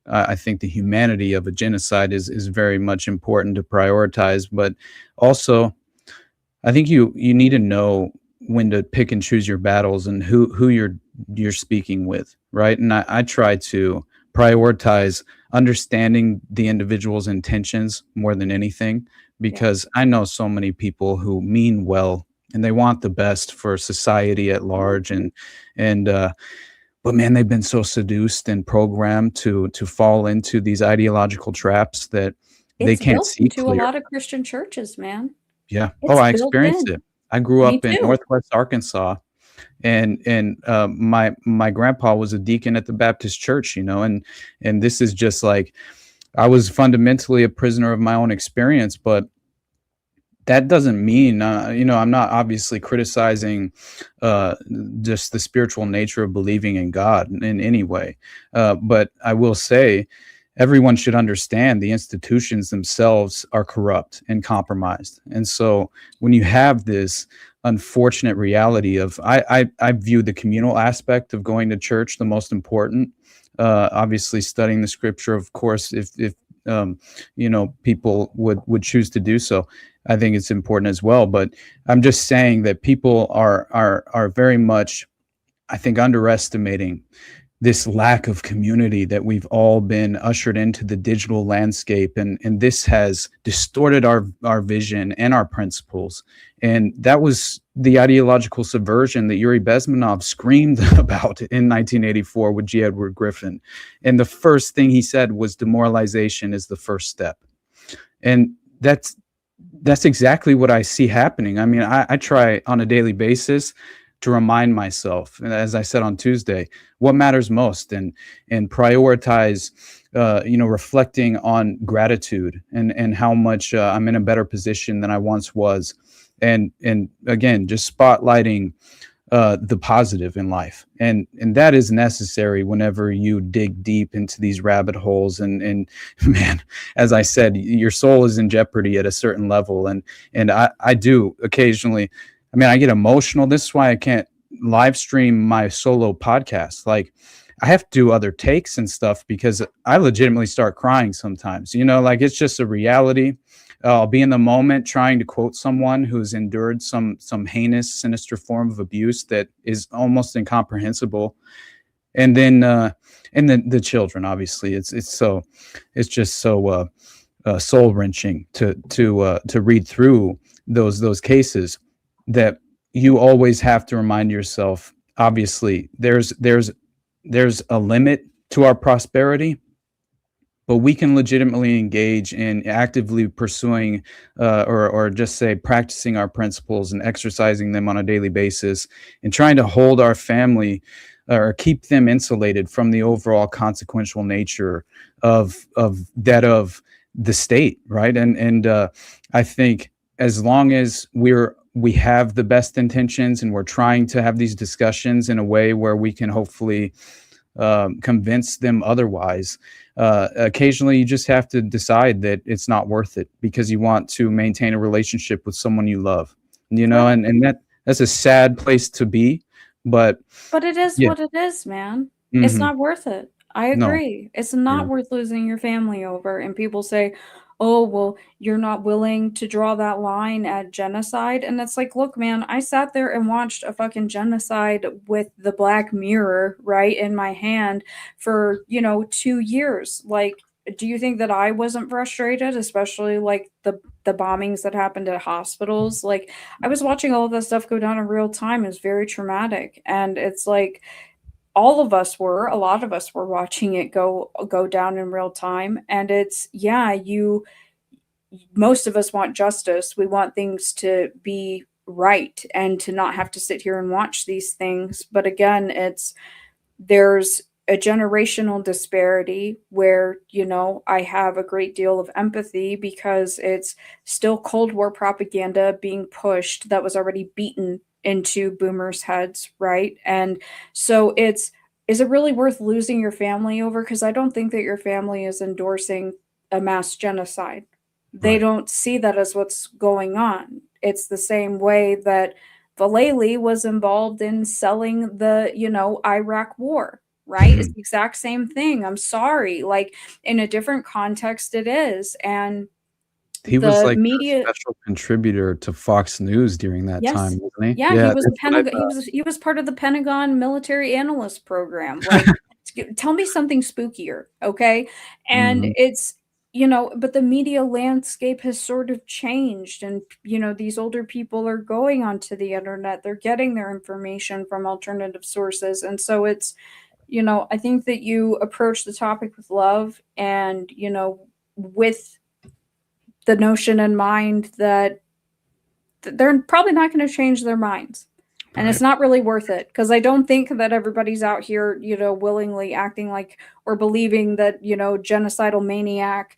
I think the humanity of a genocide is very much important to prioritize, but also I think you need to know when to pick and choose your battles and who you're speaking with, right? And I try to prioritize understanding the individual's intentions more than anything, because I know so many people who mean well and they want the best for society at large, but man, they've been so seduced and programmed to fall into these ideological traps that they can't see clear. A lot of Christian churches, man. Yeah. I experienced it. I grew up in Northwest Arkansas, and my grandpa was a deacon at the Baptist church, and this is just like, I was fundamentally a prisoner of my own experience, but that doesn't mean, I'm not obviously criticizing just the spiritual nature of believing in God in any way. But I will say everyone should understand the institutions themselves are corrupt and compromised. And so when you have this unfortunate reality of, I view the communal aspect of going to church the most important. Obviously studying the scripture, of course, if people would choose to do so, I think it's important as well. But I'm just saying that people are very much, I think, underestimating this lack of community that we've all been ushered into the digital landscape. And this has distorted our vision and our principles. And that was the ideological subversion that Yuri Bezmenov screamed about in 1984 with G. Edward Griffin. And the first thing he said was demoralization is the first step. And that's exactly what I see happening. I mean, I try on a daily basis to remind myself, and as I said on Tuesday, what matters most, and prioritize, reflecting on gratitude and how much I'm in a better position than I once was, and again, just spotlighting the positive in life, and that is necessary whenever you dig deep into these rabbit holes, and man, as I said, your soul is in jeopardy at a certain level, and I do occasionally, I mean, I get emotional. This is why I can't live stream my solo podcast. Like, I have to do other takes and stuff because I legitimately start crying sometimes, like it's just a reality. I'll be in the moment trying to quote someone who's endured some heinous, sinister form of abuse that is almost incomprehensible, and then the children. Obviously, it's just so soul wrenching to read through those cases, that you always have to remind yourself. Obviously, there's a limit to our prosperity, but we can legitimately engage in actively pursuing or just say practicing our principles and exercising them on a daily basis, and trying to hold our family or keep them insulated from the overall consequential nature of the state, right? And I think as long as we have the best intentions and we're trying to have these discussions in a way where we can hopefully convince them otherwise, occasionally you just have to decide that it's not worth it because you want to maintain a relationship with someone you love, and that's a sad place to be, but it is what it is, man. It's not worth it. I agree. It's not worth losing your family over. And people say, oh, well, you're not willing to draw that line at genocide. And it's like, look, man, I sat there and watched a fucking genocide with the Black Mirror, right, in my hand for, 2 years. Like, do you think that I wasn't frustrated, especially like the bombings that happened at hospitals? Like, I was watching all of that stuff go down in real time. It was very traumatic. And it's like, a lot of us were watching it go down in real time. And it's, most of us want justice. We want things to be right and to not have to sit here and watch these things. But again, there's a generational disparity where, I have a great deal of empathy because it's still Cold War propaganda being pushed that was already beaten into boomers' heads, right? And so is it really worth losing your family over? Because I don't think that your family is endorsing a mass genocide. They don't see that as what's going on. It's the same way that Vallely was involved in selling the, Iraq war, right? It's the exact same thing. I'm sorry. Like, in a different context, it is. And he was like media a special contributor to Fox News during that time, wasn't he? Yeah, he was he was part of the Pentagon military analyst program. Like, tell me something spookier, okay? And it's, but the media landscape has sort of changed, and these older people are going onto the internet. They're getting their information from alternative sources, and so it's, I think that you approach the topic with love and, with the notion in mind that they're probably not going to change their minds. And it's not really worth it, because I don't think that everybody's out here, willingly acting like or believing that, genocidal maniac,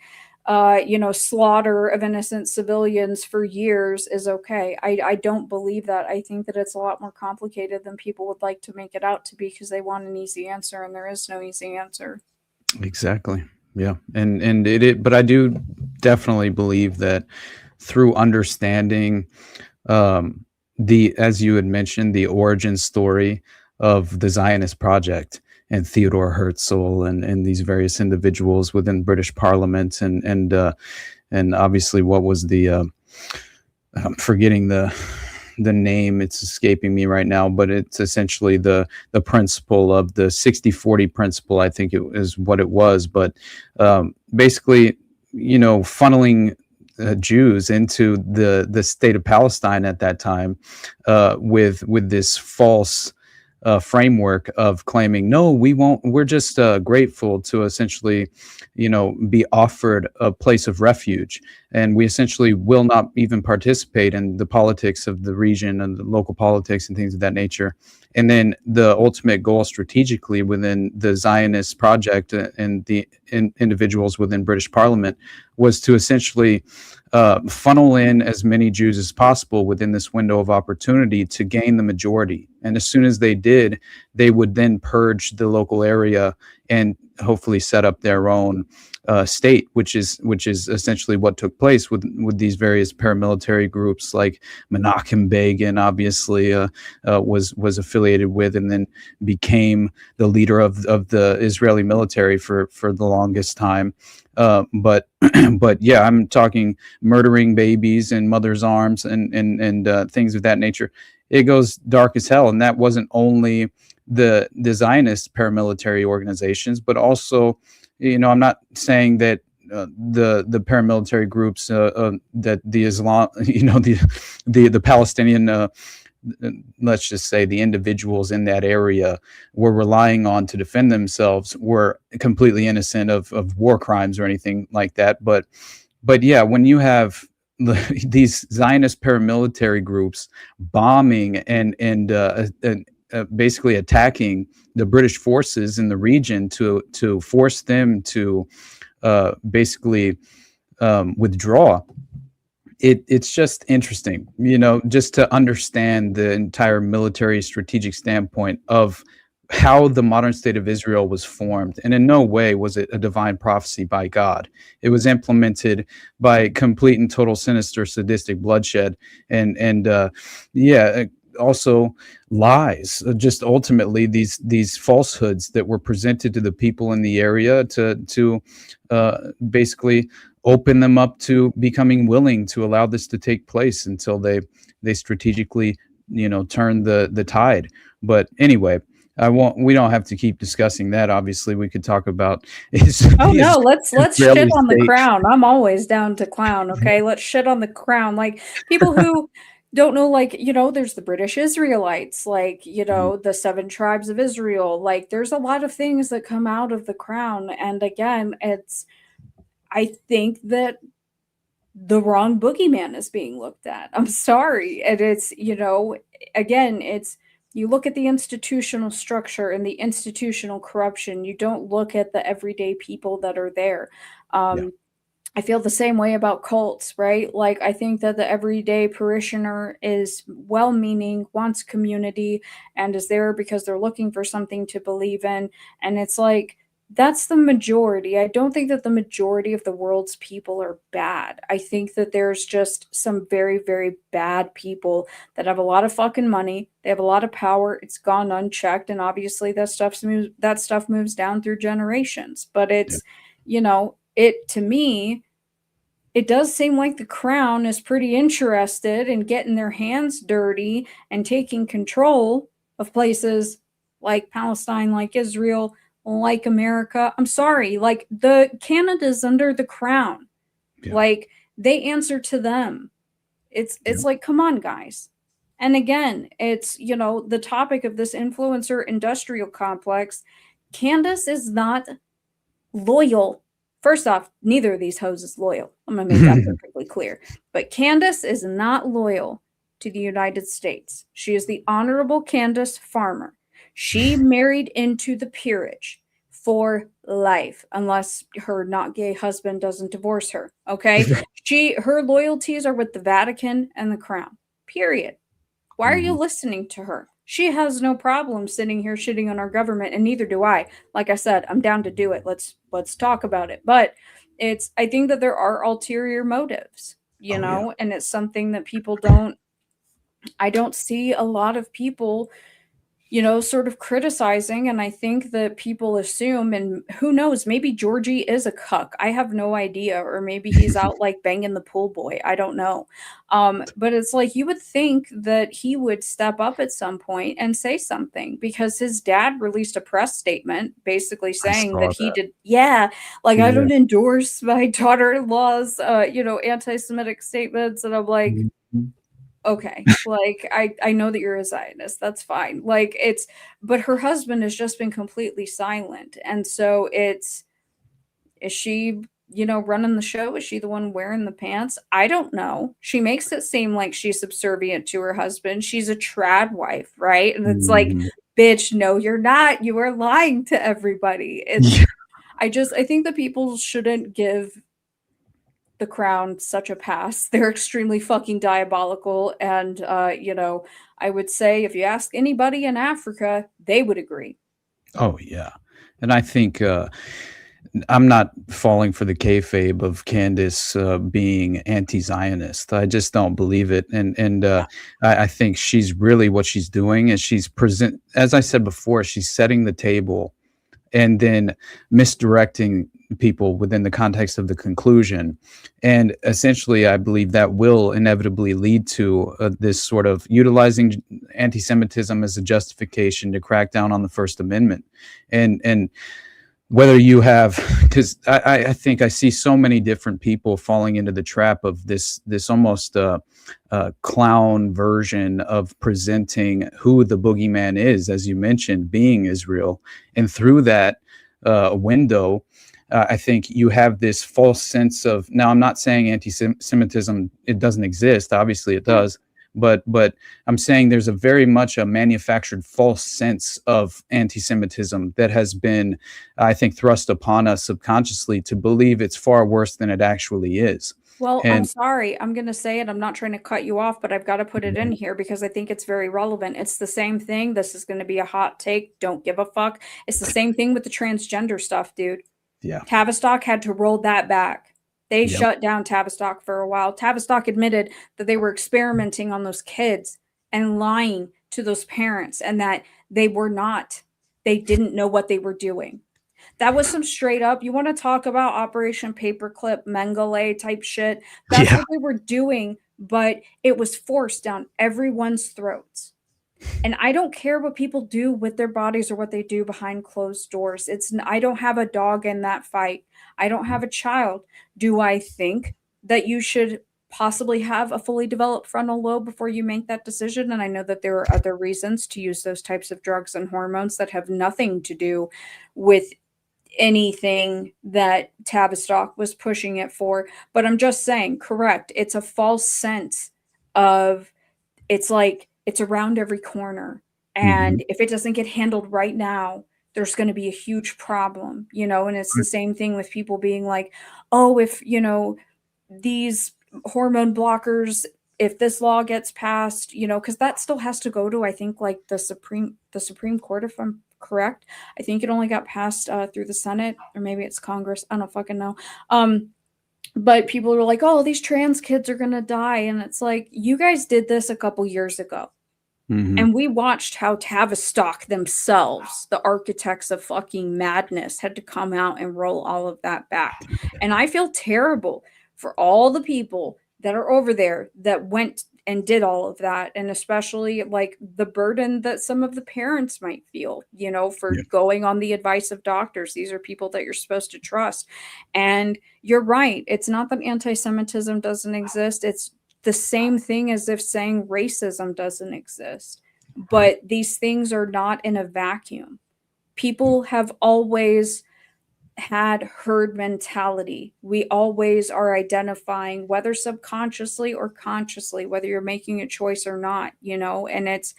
slaughter of innocent civilians for years is okay. I don't believe that. I think that it's a lot more complicated than people would like to make it out to be, because they want an easy answer, and there is no easy answer. Exactly. Yeah. And but I do definitely believe that through understanding as you had mentioned, the origin story of the Zionist project and Theodore Herzl and these various individuals within British Parliament and obviously what was the I'm forgetting the name, it's escaping me right now, but it's essentially the principle of the 60-40 principle, I think it is what it was. But basically, funneling Jews into the state of Palestine at that time with this false framework of claiming, no, we won't. We're just grateful to essentially, be offered a place of refuge, and we essentially will not even participate in the politics of the region and the local politics and things of that nature. And then the ultimate goal strategically within the Zionist project and the individuals within British Parliament was to essentially funnel in as many Jews as possible within this window of opportunity to gain the majority. And as soon as they did, they would then purge the local area and hopefully set up their own state, which is essentially what took place with these various paramilitary groups, like Menachem Begin obviously was affiliated with, and then became the leader of the Israeli military for the longest time. But yeah, I'm talking murdering babies in mothers' arms and things of that nature. It goes dark as hell, and that wasn't only the Zionist paramilitary organizations, but also, I'm not saying that the paramilitary groups that the Islam, the Palestinian, let's just say the individuals in that area were relying on to defend themselves were completely innocent of war crimes or anything like that. But yeah, when you have these Zionist paramilitary groups bombing and basically attacking the British forces in the region to force them to basically withdraw. It's just interesting, just to understand the entire military strategic standpoint of how the modern state of Israel was formed. And in no way was it a divine prophecy by God. It was implemented by complete and total sinister, sadistic bloodshed and also lies. Just ultimately these falsehoods that were presented to the people in the area to basically open them up to becoming willing to allow this to take place until they strategically turn the tide. But anyway, we don't have to keep discussing that. Obviously we could talk about let's shit on the crown. I'm always down to clown. Okay, let's shit on the crown. Like, people who don't know, like, there's the British Israelites, like, the 7 tribes of Israel. Like, there's a lot of things that come out of the crown. And again, I think that the wrong boogeyman is being looked at. I'm sorry. And it's, again, you look at the institutional structure and the institutional corruption. You don't look at the everyday people that are there. I feel the same way about cults, right? Like, I think that the everyday parishioner is well-meaning, wants community, and is there because they're looking for something to believe in. And it's like, that's the majority. I don't think that the majority of the world's people are bad. I think that there's just some very, very bad people that have a lot of fucking money. They have a lot of power. It's gone unchecked. And obviously that stuff moves down through generations. But it's, to me, it does seem like the crown is pretty interested in getting their hands dirty and taking control of places like Palestine, like Israel, like America. I'm sorry, like, the Canada's under the crown. Yeah. Like, they answer to them. It's like, come on, guys. And again, it's, the topic of this influencer industrial complex. Candace is not loyal. First off, neither of these hoes is loyal. I'm going to make that perfectly clear. But Candace is not loyal to the United States. She is the Honorable Candace Farmer. She married into the peerage for life, unless her not gay husband doesn't divorce her. Okay? Her loyalties are with the Vatican and the crown. Period. Why are you listening to her? She has no problem sitting here shitting on our government, and neither do I. Like I said, I'm down to do it. Let's talk about it. But I think that there are ulterior motives, and it's something that I don't see a lot of people, sort of criticizing. And I think that people assume, and who knows, maybe Georgie is a cuck. I have no idea. Or maybe he's out like banging the pool boy. I don't know. But it's like, you would think that he would step up at some point and say something, because his dad released a press statement basically saying that he did. Yeah. Like, I don't endorse my daughter-in-law's, anti-Semitic statements. And I'm like, okay, like I know that you're a Zionist. That's fine. Like but her husband has just been completely silent, and so is she, running the show? Is she the one wearing the pants? I don't know. She makes it seem like she's subservient to her husband. She's a trad wife, right? And it's like, Mhm. bitch, no, you're not. You are lying to everybody. Yeah. I think that people shouldn't give the crown such a pass. They're extremely fucking diabolical. And, I would say if you ask anybody in Africa, they would agree. Oh yeah, and I think I'm not falling for the kayfabe of Candace being anti-Zionist. I just don't believe it, and I think she's really what she's doing is she's present. As I said before, she's setting the table and then misdirecting people within the context of the conclusion. And essentially, I believe that will inevitably lead to this sort of utilizing anti-Semitism as a justification to crack down on the First Amendment. And whether you have, because I think I see so many different people falling into the trap of this almost clown version of presenting who the boogeyman is, as you mentioned, being Israel. And through that window, I think you have this false sense of, now I'm not saying anti-Semitism, it doesn't exist. Obviously it does. But I'm saying there's a very much a manufactured false sense of anti-Semitism that has been, I think, thrust upon us subconsciously to believe it's far worse than it actually is. Well, I'm And sorry. I'm going to say it. I'm not trying to cut you off, but I've got to put it in here because I think it's very relevant. It's the same thing. This is going to be a hot take. Don't give a fuck. It's the same thing with the transgender stuff, dude. yeah, Tavistock had to roll that back. They Yep. shut down Tavistock for a while. Tavistock admitted that they were experimenting on those kids and lying to those parents and that they didn't know what they were doing. That was some straight up, you want to talk about Operation Paperclip, Mengele type shit. That's Yeah. what they were doing, but it was forced down everyone's throats. And I don't care what people do with their bodies or what they do behind closed doors. I don't have a dog in that fight. I don't have a child. Do I think that you should possibly have a fully developed frontal lobe before you make that decision? And I know that there are other reasons to use those types of drugs and hormones that have nothing to do with anything that Tavistock was pushing it for. But I'm just saying, correct. It's a false sense of, it's like, it's around every corner. And if it doesn't get handled right now, there's going to be a huge problem, and it's the same thing with people being like, oh, if, these hormone blockers, if this law gets passed, because that still has to go to, I think, like the Supreme Court, if I'm correct. I think it only got passed through the Senate, or maybe it's Congress. I don't fucking know. But people are like, oh, these trans kids are going to die. And it's like, you guys did this a couple years ago. And we watched how Tavistock themselves, the architects of fucking madness, had to come out and roll all of that back. And I feel terrible for all the people that are over there that went and did all of that. And especially like the burden that some of the parents might feel, for going on the advice of doctors. These are people that you're supposed to trust. And you're right. It's not that anti-Semitism doesn't exist. It's the same thing as if saying racism doesn't exist. But these things are not in a vacuum. People have always had herd mentality. We always are identifying, whether subconsciously or consciously, whether you're making a choice or not, and it's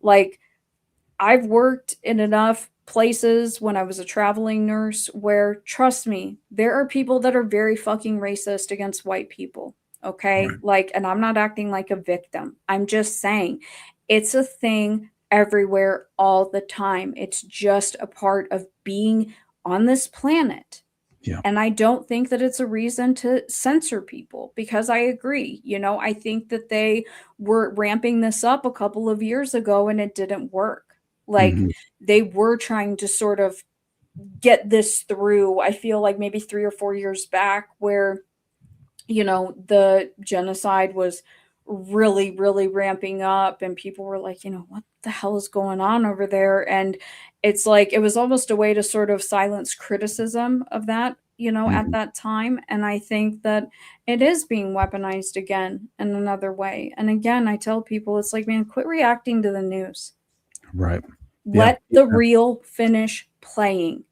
like, I've worked in enough places when I was a traveling nurse where, trust me, there are people that are very fucking racist against white people. Okay. Right. And I'm not acting like a victim. I'm just saying it's a thing everywhere all the time. It's just a part of being on this planet. Yeah. And I don't think that it's a reason to censor people, because I agree. I think that they were ramping this up a couple of years ago and it didn't work. They were trying to sort of get this through. I feel like maybe 3 or 4 years back where, the genocide was really, really ramping up and people were like, what the hell is going on over there? And it's like, it was almost a way to sort of silence criticism of that at that time. And I think that it is being weaponized again in another way. And again, I tell people, it's like, man, quit reacting to the news. Right. Let the real finish playing.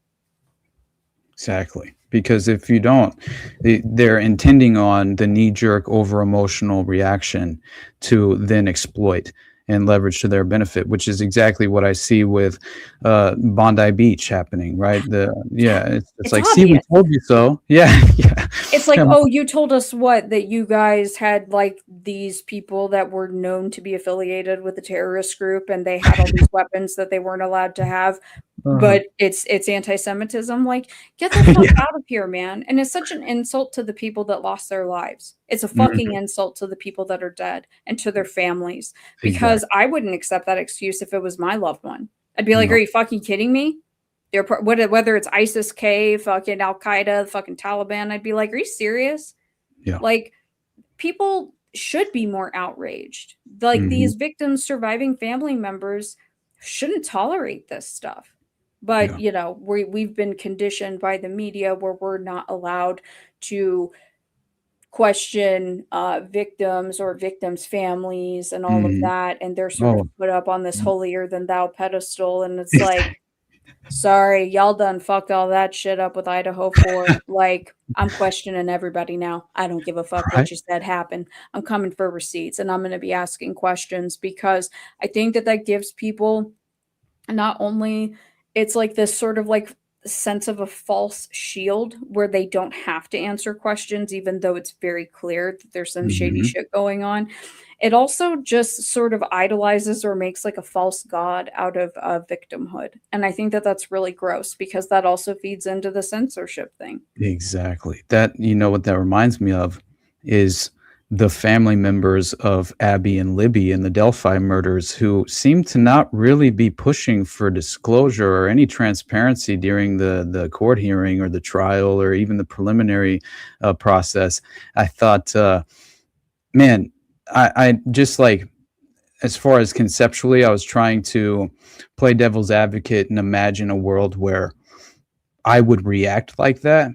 Exactly. Because if you don't, they're intending on the knee-jerk over-emotional reaction to then exploit and leverage to their benefit, which is exactly what I see with Bondi Beach happening, right? It's like, see, we told you so. Yeah. It's like, oh, you told us that you guys had like these people that were known to be affiliated with the terrorist group, and they had all these weapons that they weren't allowed to have. But it's anti-Semitism. Like, get the fuck out of here, man. And it's such an insult to the people that lost their lives. It's a fucking insult to the people that are dead and to their families. Because I wouldn't accept that excuse if it was my loved one. I'd be like, are you fucking kidding me? Whether it's ISIS-K, fucking Al-Qaeda, fucking Taliban, I'd be like, are you serious? Yeah. Like, people should be more outraged. Like, these victims' surviving family members shouldn't tolerate this stuff. But, we've been conditioned by the media where we're not allowed to question victims or victims' families and all of that. And they're sort of put up on this holier than thou pedestal. And it's like, sorry, y'all done fucked all that shit up with Idaho 4. Like, I'm questioning everybody now. I don't give a fuck what you said happened. I'm coming for receipts, and I'm going to be asking questions, because I think that gives people not only, it's like this sort of like sense of a false shield where they don't have to answer questions, even though it's very clear that there's some shady shit going on. It also just sort of idolizes or makes like a false god out of victimhood. And I think that that's really gross, because that also feeds into the censorship thing. Exactly. That, what that reminds me of is the family members of Abby and Libby in the Delphi murders, who seem to not really be pushing for disclosure or any transparency during the court hearing or the trial or even the preliminary process. I thought, man, I just, like, as far as conceptually, I was trying to play devil's advocate and imagine a world where I would react like that.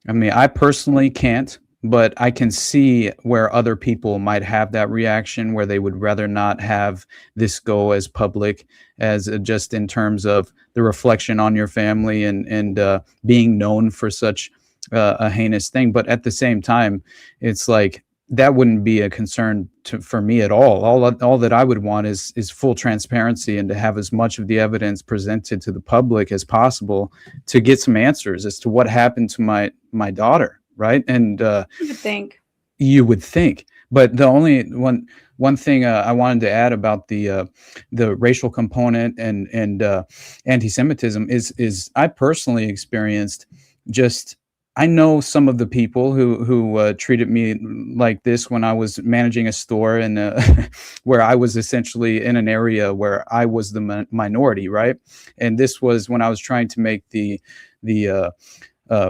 I mean, I personally can't, but I can see where other people might have that reaction, where they would rather not have this go as public as just in terms of the reflection on your family and being known for such a heinous thing. But at the same time, it's like, that wouldn't be a concern for me at all. All that I would want is full transparency, and to have as much of the evidence presented to the public as possible to get some answers as to what happened to my daughter. Right. And you would think. But the only one thing I wanted to add about the racial component and anti-Semitism is I personally experienced I know some of the people who treated me like this when I was managing a store, and where I was essentially in an area where I was the minority. Right. And this was when I was trying to make the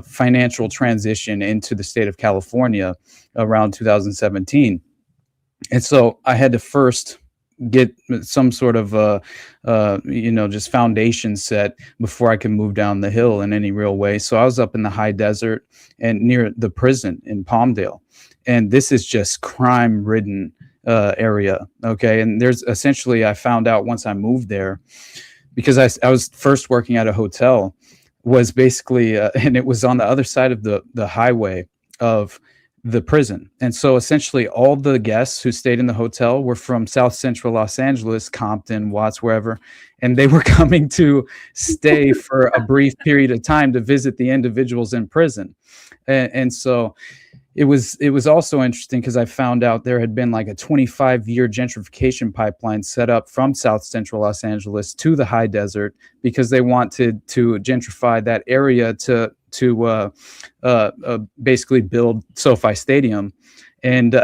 financial transition into the state of California around 2017. And so I had to first get some sort of just foundation set before I could move down the hill in any real way. So I was up in the high desert and near the prison in Palmdale. And this is just crime-ridden area. Okay. And there's essentially, I found out once I moved there, because I was first working at a hotel, was basically, and it was on the other side of the highway of the prison. And so essentially all the guests who stayed in the hotel were from South Central Los Angeles, Compton, Watts, wherever. And they were coming to stay for a brief period of time to visit the individuals in prison. And so it was also interesting, because I found out there had been like a 25-year gentrification pipeline set up from South Central Los Angeles to the high desert, because they wanted to gentrify that area to basically build SoFi Stadium. And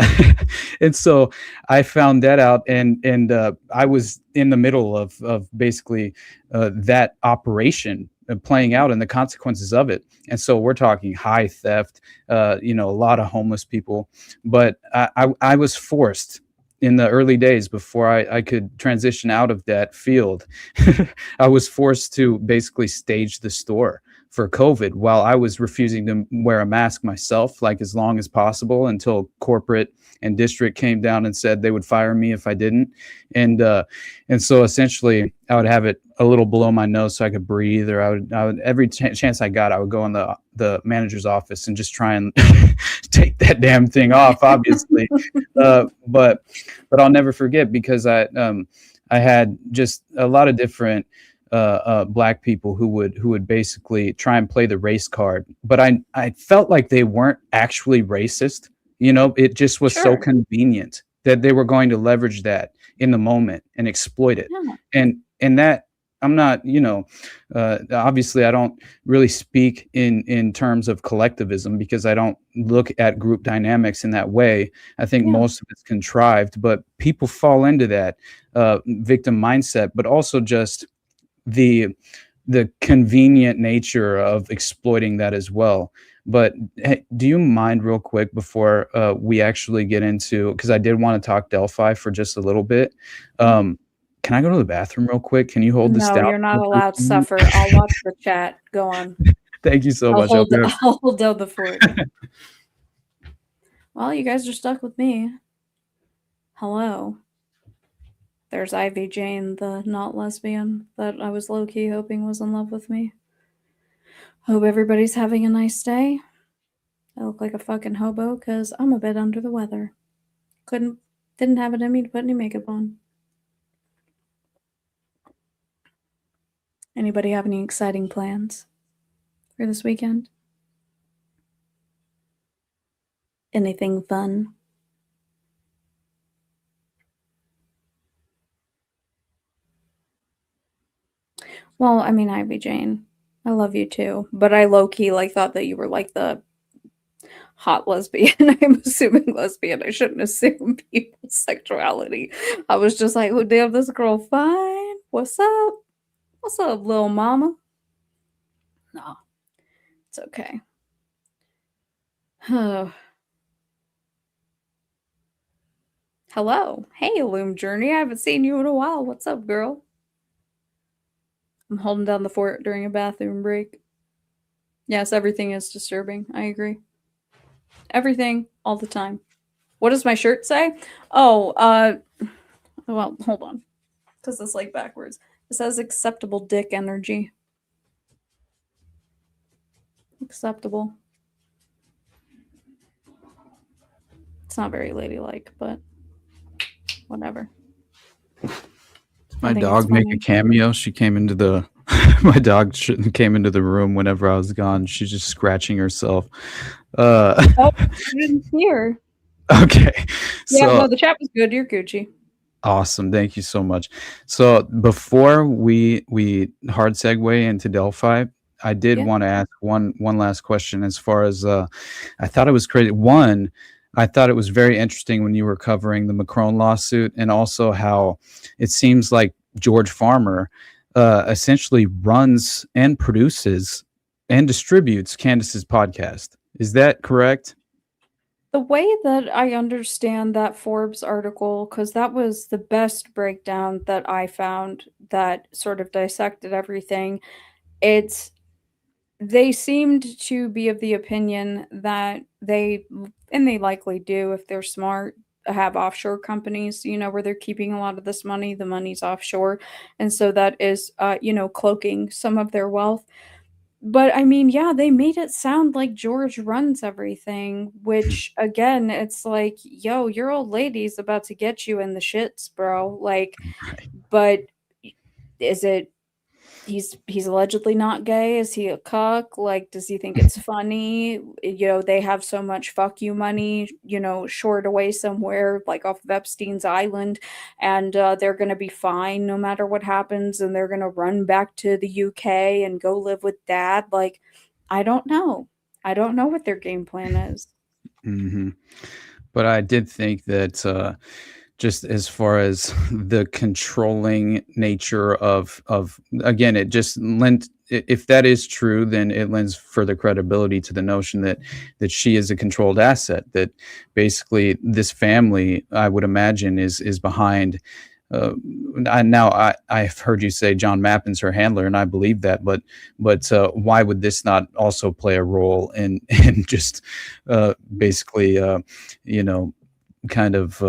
and so I found that out, and I was in the middle of basically that operation playing out and the consequences of it. And so we're talking high theft, a lot of homeless people. But I was forced in the early days, before I could transition out of that field, I was forced to basically stage the store for COVID, while I was refusing to wear a mask myself, like as long as possible, until corporate and district came down and said they would fire me if I didn't. And so essentially I would have it a little below my nose so I could breathe, or I would every chance I got, I would go in the manager's office and just try and take that damn thing off, obviously. But I'll never forget, because I had just a lot of different Black people who would basically try and play the race card, but I felt like they weren't actually racist. You know, it just was so convenient that they were going to leverage that in the moment and exploit it. Yeah. And that, I'm not, you know, obviously I don't really speak in terms of collectivism, because I don't look at group dynamics in that way. I think most of it's contrived, but people fall into that victim mindset, but also just the convenient nature of exploiting that as well. But hey, do you mind real quick before we actually get into, because I did want to talk Delphi for just a little bit. Can I go to the bathroom real quick? Can you hold this down? No, you're not allowed to suffer. I'll watch the chat. Go on. Thank you so much. I'll hold down the fort. Well, you guys are stuck with me. Hello. There's Ivy Jane, the not lesbian that I was low-key hoping was in love with me. Hope everybody's having a nice day. I look like a fucking hobo because I'm a bit under the weather. Didn't have it in me to put any makeup on. Anybody have any exciting plans for this weekend? Anything fun? Well, I mean, Ivy Jane, I love you too, but I low-key thought that you were like the hot lesbian. I'm assuming lesbian. I shouldn't assume people's sexuality. I was just like, oh damn, this girl fine. What's up? What's up, little mama? No, it's okay. Hello. Hey, Loom Journey. I haven't seen you in a while. What's up, girl? I'm holding down the fort during a bathroom break. Yes, everything is disturbing. I agree. Everything, all the time. What does my shirt say? Oh, well, hold on. Because it's like backwards. It says acceptable dick energy. Acceptable. It's not very ladylike, but whatever. My dog make a cameo. She came into the my dog came into the room whenever I was gone. She's just scratching herself. Oh, I didn't hear. Okay. Yeah, no, the chat was good. You're Gucci. Awesome. Thank you so much. So before we hard segue into Delphi, I did want to ask one last question. As far as I thought it was crazy. One, I thought it was very interesting when you were covering the Macron lawsuit, and also how it seems like George Farmer essentially runs and produces and distributes Candace's podcast. Is that correct? The way that I understand that Forbes article, because that was the best breakdown that I found that sort of dissected everything, they seemed to be of the opinion that they likely do if they're smart, have offshore companies, where they're keeping a lot of this money. The money's offshore. And so that is, cloaking some of their wealth. But I mean, yeah, they made it sound like George runs everything, which again, it's like, yo, your old lady's about to get you in the shits, bro. Like, but is it, he's allegedly not gay? Is he a cuck? Like, does he think it's funny? They have so much fuck you money, shored away somewhere, like off of Epstein's Island, and they're going to be fine no matter what happens, and they're going to run back to the UK and go live with dad. Like, I don't know. I don't know what their game plan is. Mm-hmm. But I did think that just as far as the controlling nature of again, it just lent, if that is true, then it lends further credibility to the notion that she is a controlled asset, that basically this family, I would imagine, is behind I've heard you say John Mappin's her handler, and I believe that, but why would this not also play a role in in just basically you know, kind of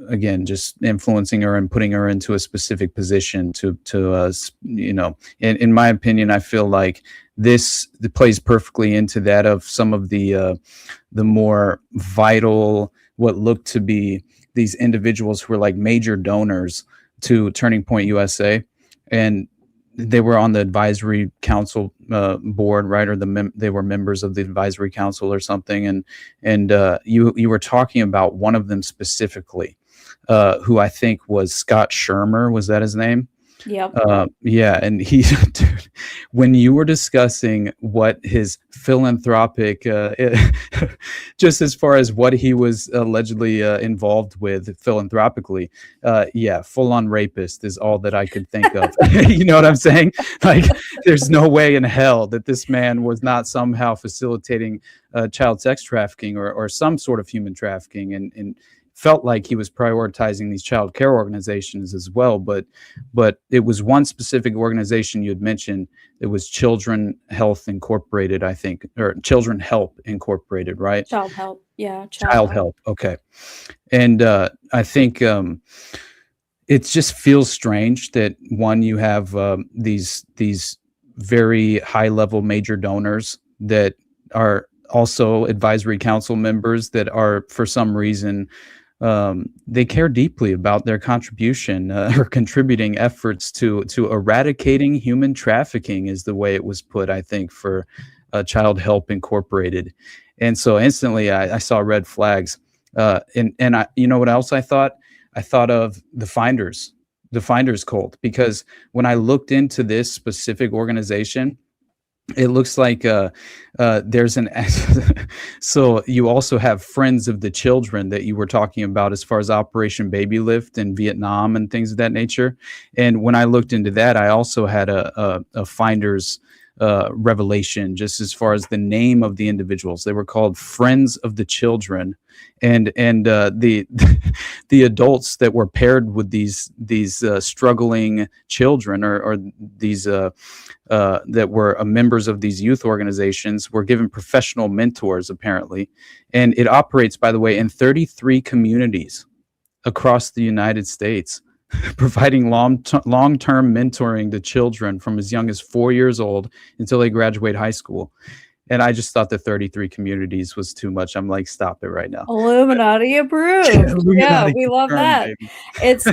again, just influencing her and putting her into a specific position to you know, in my opinion, I feel like this plays perfectly into that of some of the more vital, what looked to be these individuals who were like major donors to Turning Point USA, and they were on the advisory council board, right? Or they were members of the advisory council or something. And you were talking about one of them specifically, who I think was Scott Shermer. Was that his name? Yep. Yeah, and he, dude, when you were discussing what his philanthropic, just as far as what he was allegedly involved with philanthropically, yeah, full-on rapist is all that I could think of. You know what I'm saying? Like, there's no way in hell that this man was not somehow facilitating child sex trafficking or some sort of human trafficking, and felt like he was prioritizing these child care organizations as well, but it was one specific organization you had mentioned. It was Children Health Incorporated, I think, or Children Help Incorporated, right? Child help. Yeah. Child Help. Okay. And I think it just feels strange that one, you have these very high level major donors that are also advisory council members that are, for some reason, they care deeply about their contribution or contributing efforts to eradicating human trafficking, is the way it was put, I think, for Child Help Incorporated. And so instantly I saw red flags. And I, you know what else I thought? I thought of the Finders cult, because when I looked into this specific organization, it looks like there's an so you also have Friends of the Children that you were talking about as far as Operation Baby Lift in Vietnam and things of that nature. And when I looked into that, I also had a Finders revelation, just as far as the name of the individuals. They were called Friends of the Children, and the the adults that were paired with these struggling children, or these that were members of these youth organizations, were given professional mentors, apparently. And it operates, by the way, in 33 communities across the United States, providing long-term mentoring to children from as young as 4 years old until they graduate high school. And I just thought the 33 communities was too much. I'm like, stop it right now. Illuminati approved. Illuminati Yeah, we love confirmed, that. baby. It's,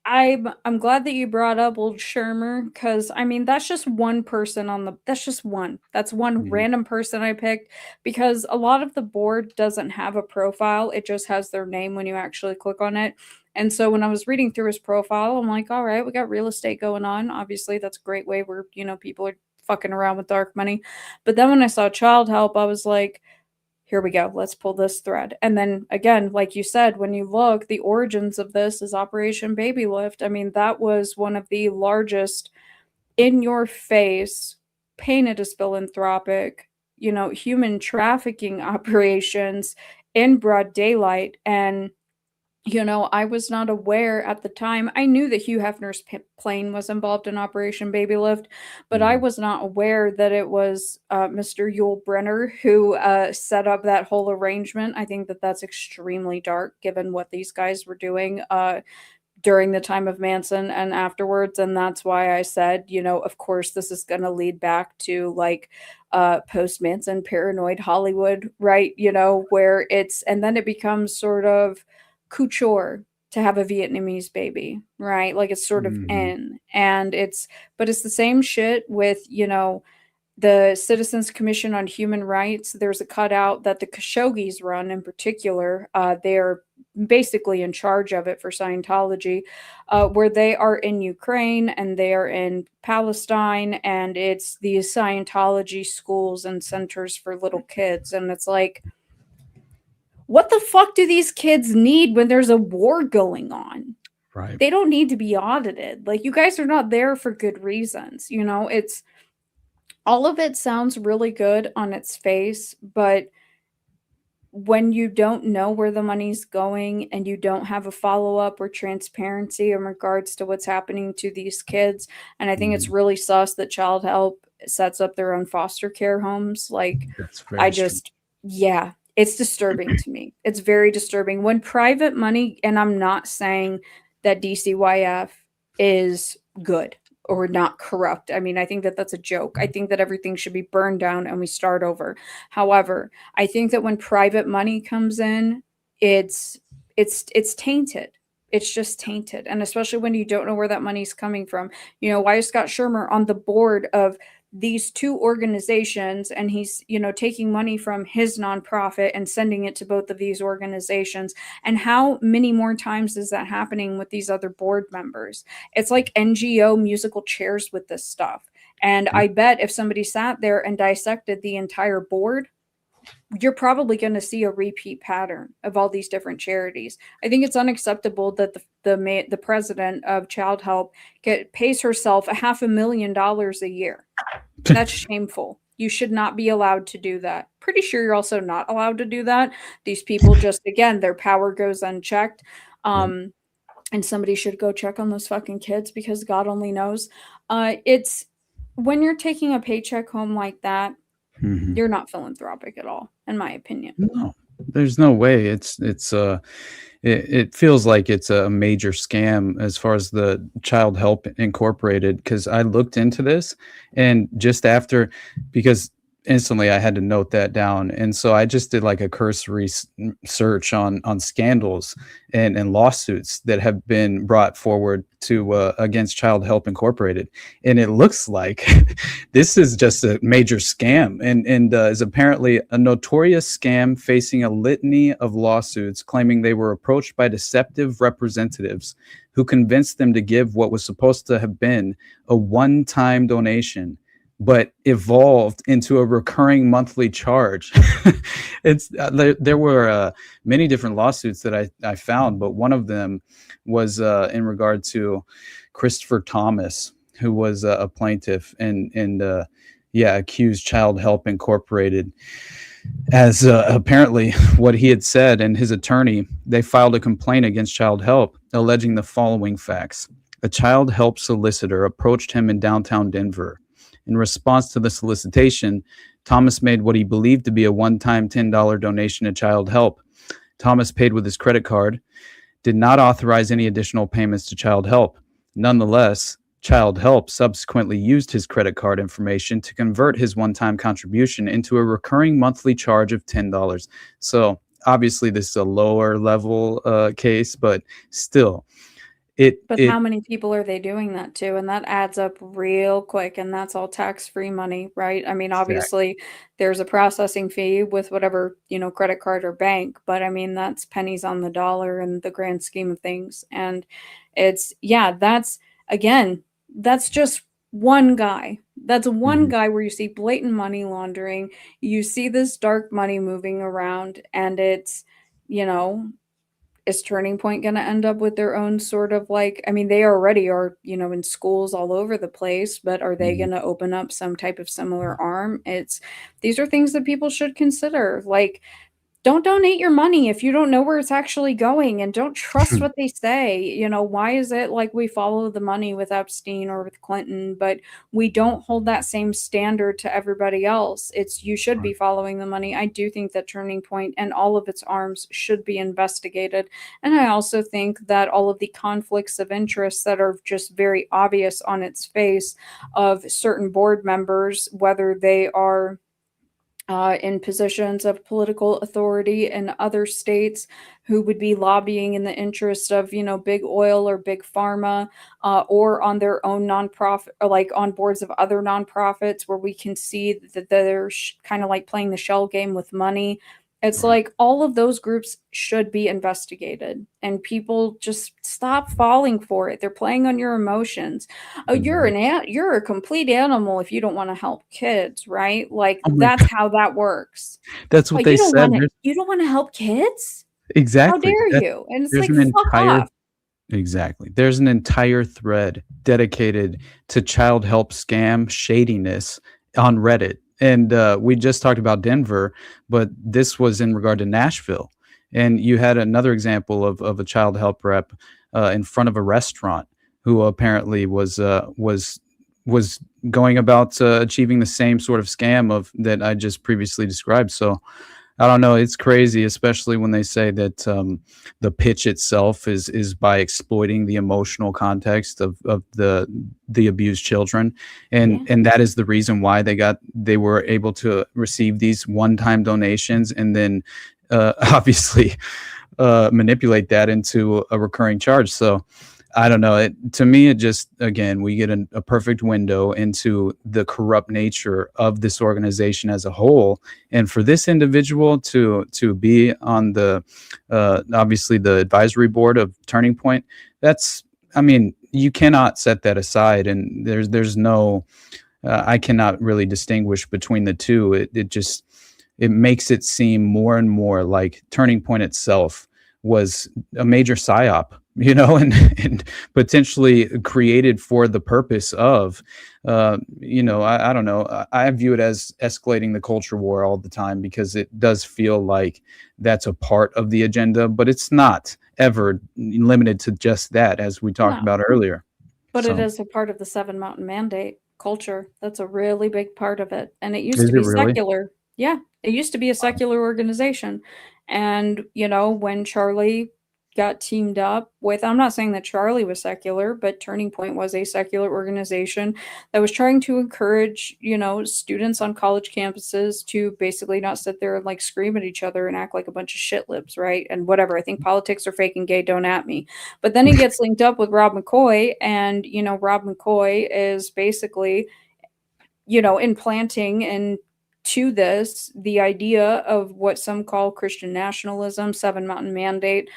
I'm glad that you brought up old Shermer, because I mean that's just one person that's one Mhm. random person I picked, because a lot of the board doesn't have a profile. It just has their name when you actually click on it. And so when I was reading through his profile, I'm like, all right, we got real estate going on. Obviously, that's a great way where, people are fucking around with dark money. But then when I saw child help, I was like, here we go. Let's pull this thread. And then again, like you said, when you look, the origins of this is Operation Baby Lift. I mean, that was one of the largest in your face, painted as philanthropic, human trafficking operations in broad daylight. And I was not aware at the time. I knew that Hugh Hefner's plane was involved in Operation Baby Lift, but I was not aware that it was Mr. Yul Brynner who set up that whole arrangement. I think that that's extremely dark, given what these guys were doing during the time of Manson and afterwards. And that's why I said, of course, this is going to lead back to like post-Manson paranoid Hollywood, right? Where and then it becomes sort of couture to have a Vietnamese baby, right? Like it's sort of in, and but it's the same shit with, the Citizens Commission on Human Rights. There's a cutout that the Khashoggis run in particular. They're basically in charge of it for Scientology, where they are in Ukraine and they are in Palestine, and it's these Scientology schools and centers for little kids. And it's like, what the fuck do these kids need when there's a war going on? Right. They don't need to be audited. Like, you guys are not there for good reasons. It's all of it sounds really good on its face, but when you don't know where the money's going and you don't have a follow-up or transparency in regards to what's happening to these kids, and I think it's Mhm. really sus that Child Help sets up their own foster care homes. Like, That's I very strange. just, yeah, it's disturbing to me. It's very disturbing when private money, and I'm not saying that DCYF is good or not corrupt. I mean, I think that that's a joke. I think that everything should be burned down and we start over. However, I think that when private money comes in, it's it's tainted. It's just tainted. And especially when you don't know where that money's coming from. You know, why is Scott Shermer on the board of these two organizations, and he's, you know, taking money from his nonprofit and sending it to both of these organizations? And how many more times is that happening with these other board members? It's like NGO musical chairs with this stuff. And I bet if somebody sat there and dissected the entire board, you're probably going to see a repeat pattern of all these different charities. I think it's unacceptable that the president of Child Help pays herself $500,000 a year. That's shameful. You should not be allowed to do that. Pretty sure you're also not allowed to do that. These people just, again, their power goes unchecked. And somebody should go check on those fucking kids, because God only knows. It's when you're taking a paycheck home like that, Mhm. you're not philanthropic at all, in my opinion. No, there's no way. It feels like it's a major scam as far as the Child Help Incorporated, because I looked into this and just after, because instantly I had to note that down. And so I just did like a cursory search on scandals and lawsuits that have been brought forward to against Child Help Incorporated. And it looks like this is just a major scam and is apparently a notorious scam facing a litany of lawsuits claiming they were approached by deceptive representatives who convinced them to give what was supposed to have been a one-time donation, but evolved into a recurring monthly charge. There were many different lawsuits that I found, but one of them was in regard to Christopher Thomas, who was a plaintiff and accused Child Help Incorporated, as apparently what he had said, and his attorney, they filed a complaint against Child Help alleging the following facts. A Child Help solicitor approached him in downtown Denver. In response to the solicitation, Thomas made what he believed to be a one-time $10 donation to Child Help. Thomas paid with his credit card, did not authorize any additional payments to Child Help. Nonetheless, Child Help subsequently used his credit card information to convert his one-time contribution into a recurring monthly charge of $10. So obviously this is a lower level case, but still, But how many people are they doing that to? And that adds up real quick, and that's all tax-free money, right? I mean, obviously there's a processing fee with whatever, you know, credit card or bank, but I mean, that's pennies on the dollar in the grand scheme of things. And it's, yeah, that's, again, that's just one guy. That's one guy where you see blatant money laundering. You see this dark money moving around, and it's, you know, is Turning Point going to end up with their own sort of like, I mean, they already are, you know, in schools all over the place, but are they going to open up some type of similar arm? These are things that people should consider. Like, don't donate your money if you don't know where it's actually going, and don't trust what they say. You know, why is it like we follow the money with Epstein or with Clinton, but we don't hold that same standard to everybody else? You should be following the money. I do think that Turning Point and all of its arms should be investigated. And I also think that all of the conflicts of interest that are just very obvious on its face of certain board members, whether they are in positions of political authority in other states, who would be lobbying in the interest of, you know, big oil or big pharma, or on their own nonprofit, or like on boards of other nonprofits, where we can see that they're kind of like playing the shell game with money. It's like all of those groups should be investigated, and people just stop falling for it. They're playing on your emotions. Oh, you're a complete animal if you don't want to help kids, right? Like, that's how that works. That's what Oh, they said. You don't want to help kids? Exactly. How dare you? And it's There's like, an fuck entire off. Exactly. There's an entire thread dedicated to Child Help scam shadiness on Reddit. And we just talked about Denver, but this was in regard to Nashville. And you had another example of a child help rep in front of a restaurant who apparently was going about achieving the same sort of scam of that I just previously described. So I don't know. It's crazy, especially when they say that the pitch itself is by exploiting the emotional context of the abused children, and that is the reason why they were able to receive these one-time donations, and then obviously manipulate that into a recurring charge. So I don't know. To me, it just, again, we get a perfect window into the corrupt nature of this organization as a whole. And for this individual to be on the, obviously the advisory board of Turning Point, I mean, you cannot set that aside. And there's no, I cannot really distinguish between the two. It makes it seem more and more like Turning Point itself was a major PSYOP, and potentially created for the purpose of, I don't know. I view it as escalating the culture war all the time, because it does feel like that's a part of the agenda, but it's not ever limited to just that, as we talked about earlier. But it is a part of the Seven Mountain Mandate culture. That's a really big part of it. And it used to be secular. Yeah, it used to be a secular organization. And, when Charlie got teamed up with, I'm not saying that Charlie was secular, but Turning Point was a secular organization that was trying to encourage, students on college campuses to basically not sit there and like scream at each other and act like a bunch of shit lips, right? And whatever. I think politics are fake and gay, don't at me. But then he gets linked up with Rob McCoy, and, Rob McCoy is basically, implanting and to this, the idea of what some call Christian nationalism, Seven Mountain Mandate.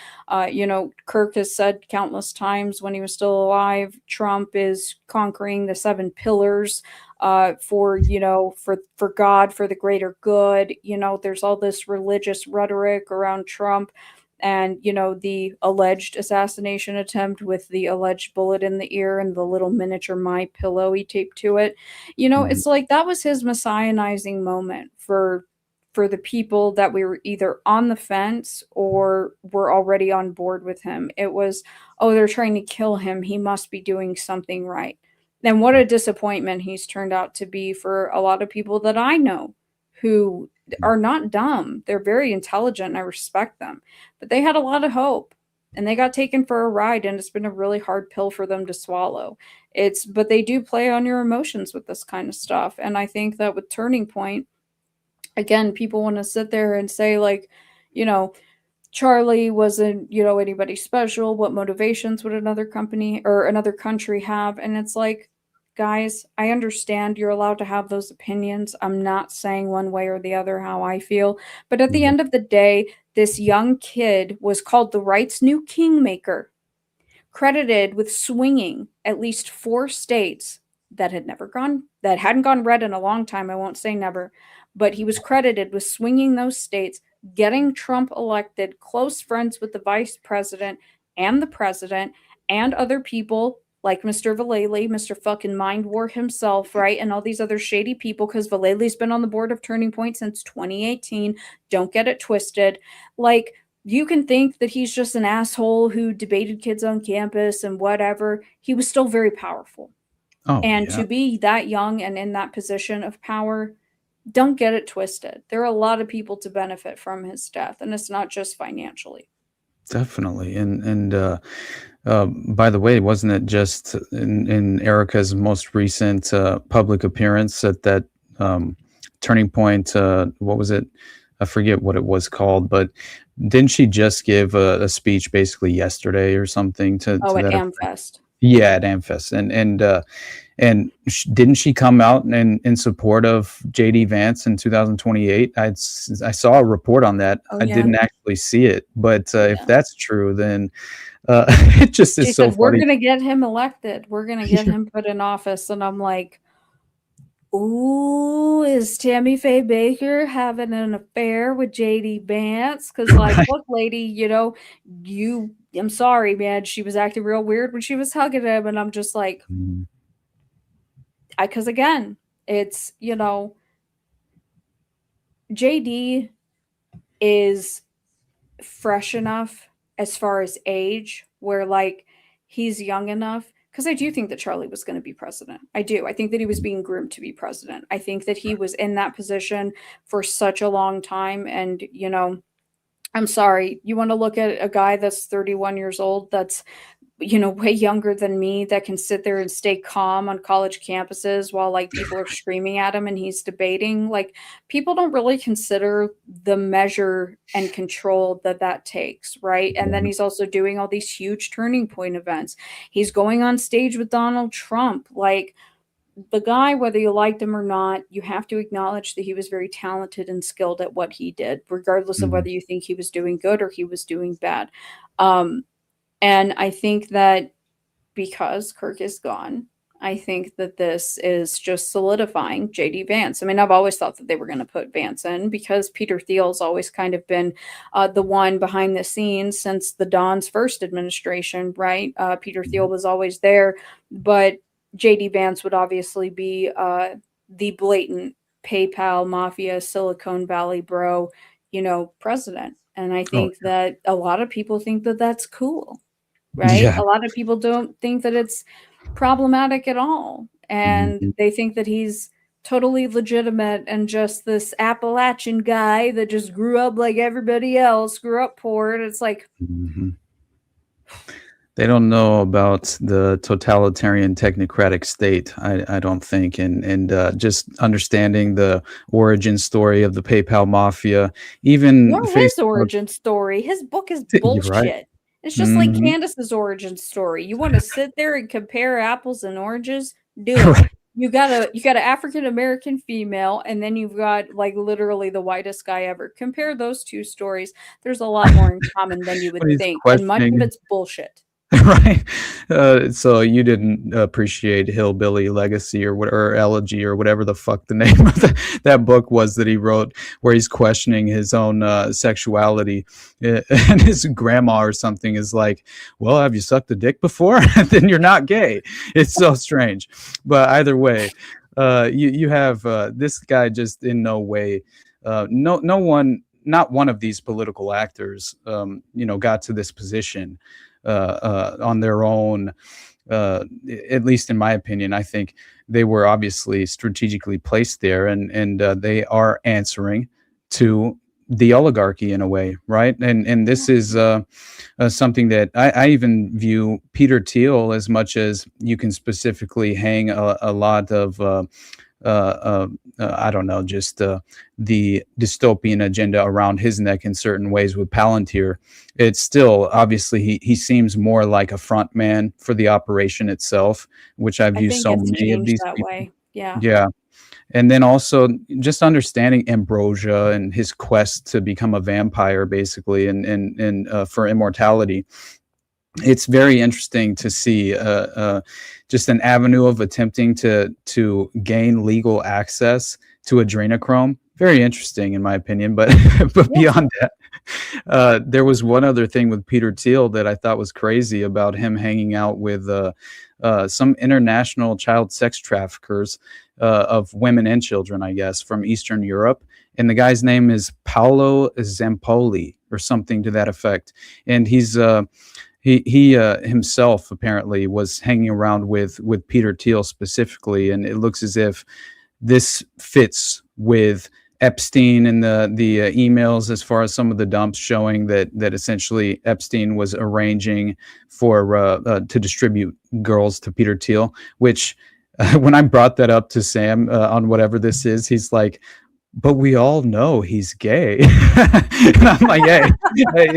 Kirk has said countless times when he was still alive, Trump is conquering the seven pillars for God, for the greater good. There's all this religious rhetoric around Trump. And, the alleged assassination attempt with the alleged bullet in the ear and the little miniature My Pillow he taped to it. It's like that was his messianizing moment for the people that we were either on the fence or were already on board with him. It was, oh, they're trying to kill him. He must be doing something right. And what a disappointment he's turned out to be for a lot of people that I know who are not dumb. They're very intelligent and I respect them. But they had a lot of hope and they got taken for a ride, and it's been a really hard pill for them to swallow. But they do play on your emotions with this kind of stuff. And I think that with Turning Point, again, people want to sit there and say like, Charlie wasn't, anybody special. What motivations would another company or another country have? And it's like, guys, I understand you're allowed to have those opinions. I'm not saying one way or the other how I feel. But at the end of the day, this young kid was called the right's new kingmaker, credited with swinging at least 4 states that hadn't gone red in a long time. I won't say never, but he was credited with swinging those states, getting Trump elected, close friends with the vice president and the president and other people like Mr. Vallely, Mr. fucking MindWar himself, right? And all these other shady people, because Vallely's been on the board of Turning Point since 2018. Don't get it twisted. Like, you can think that he's just an asshole who debated kids on campus and whatever. He was still very powerful. To be that young and in that position of power, don't get it twisted. There are a lot of people to benefit from his death, and it's not just financially. Definitely. And by the way, wasn't it just in Erica's most recent public appearance at that Turning Point, what was it? I forget what it was called, but didn't she just give a speech basically yesterday or something to at that AmFest? Yeah, at AmFest. And didn't she come out in support of JD Vance in 2028? I saw a report on that. I didn't actually see it, but if that's true, then it just is so funny. We're going to get him elected. We're going to get him put in office. And I'm like, ooh, is Tammy Faye Baker having an affair with JD Vance? Because, look, lady, I'm sorry, man. She was acting real weird when she was hugging him. And I'm just like, because again, it's, JD is fresh enough as far as age where like he's young enough, because I do think that Charlie was going to be president. I do. I think that he was being groomed to be president. I think that he was in that position for such a long time. And, you know, I'm sorry, you want to look at a guy that's 31 years old, that's, you know, way younger than me, that can sit there and stay calm on college campuses while like people are screaming at him and he's debating. Like, people don't really consider the measure and control that that takes, right? And then he's also doing all these huge turning point events. He's going on stage with Donald Trump. Like, the guy, whether you liked him or not, you have to acknowledge that he was very talented and skilled at what he did, regardless of Mhm. whether you think he was doing good or he was doing bad. And I think that because Kirk is gone, I think that this is just solidifying JD Vance. I mean, I've always thought that they were going to put Vance in because Peter Thiel's always kind of been the one behind the scenes since the Don's first administration, right? Peter Thiel was always there, but JD Vance would obviously be the blatant PayPal mafia, Silicon Valley bro, you know, president. And I Oh, think that a lot of people think that that's cool, right? yeah. A lot of people don't think that it's problematic at all. And Mhm. they think that he's totally legitimate and just this Appalachian guy that just grew up like everybody else, grew up poor. And it's like, Mhm. They don't know about the totalitarian technocratic state, I don't think, and just understanding the origin story of the PayPal mafia, even nor his Facebook. origin story. His book is You're right. bullshit. It's just like Mhm. Candace's origin story. You want to sit there and compare apples and oranges? Do it. Right. You got an African American female, and then you've got like literally the whitest guy ever. Compare those two stories. There's a lot more in common than you would When he's think, and much of questioning. it's bullshit. Right. So you didn't appreciate Hillbilly Legacy or what, or Elegy or whatever the fuck the name of that book was that he wrote, where he's questioning his own sexuality, and his grandma or something is like, "Well, have you sucked a dick before? Then you're not gay." It's so strange, but either way, you have this guy just in no way, no one. Not one of these political actors, got to this position on their own. At least in my opinion, I think they were obviously strategically placed there, and they are answering to the oligarchy in a way, right? And this is something that I even view Peter Thiel, as much as you can specifically hang a lot of I don't know, just the dystopian agenda around his neck in certain ways with Palantir. It's still obviously he seems more like a front man for the operation itself, which I I view think so it's many of changed these that people. way. Yeah. Yeah. And then also just understanding Ambrosia and his quest to become a vampire, basically, and for immortality. It's very interesting to see just an avenue of attempting to gain legal access to adrenochrome. Very interesting, in my opinion. But but Yeah. beyond that, there was one other thing with Peter Thiel that I thought was crazy about him hanging out with some international child sex traffickers of women and children, I guess, from Eastern Europe. And the guy's name is Paolo Zampoli or something to that effect. And he himself apparently was hanging around with Peter Thiel specifically, and it looks as if this fits with Epstein and the emails, as far as some of the dumps showing that essentially Epstein was arranging for to distribute girls to Peter Thiel. Which when I brought that up to Sam on whatever this is, he's like, "But we all know he's gay." And I'm like, hey,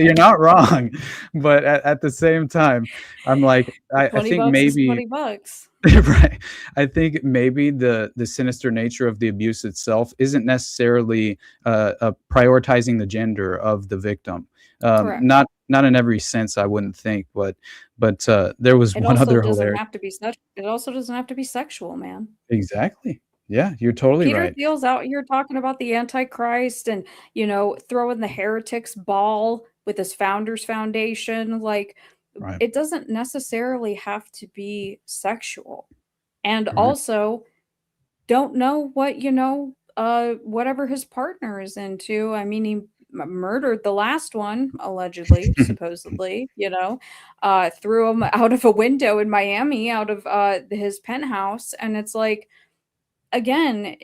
you're not wrong. But at the same time, I'm like, I 20 think bucks is maybe 20 bucks. right. I think maybe the sinister nature of the abuse itself isn't necessarily prioritizing the gender of the victim. Correct. Not in every sense, I wouldn't think, but there was It one also other doesn't hilarious. have to be it also doesn't have to be sexual, man. Exactly. Yeah, you're totally Peter right. Thiel's out here talking about the Antichrist and, you know, throwing the heretics ball with his Founders Foundation. Like, Right. it doesn't necessarily have to be sexual. And Right. also, don't know what, you know, whatever his partner is into. I mean, he murdered the last one, allegedly, supposedly, threw him out of a window in Miami, out of his penthouse. And it's like, again,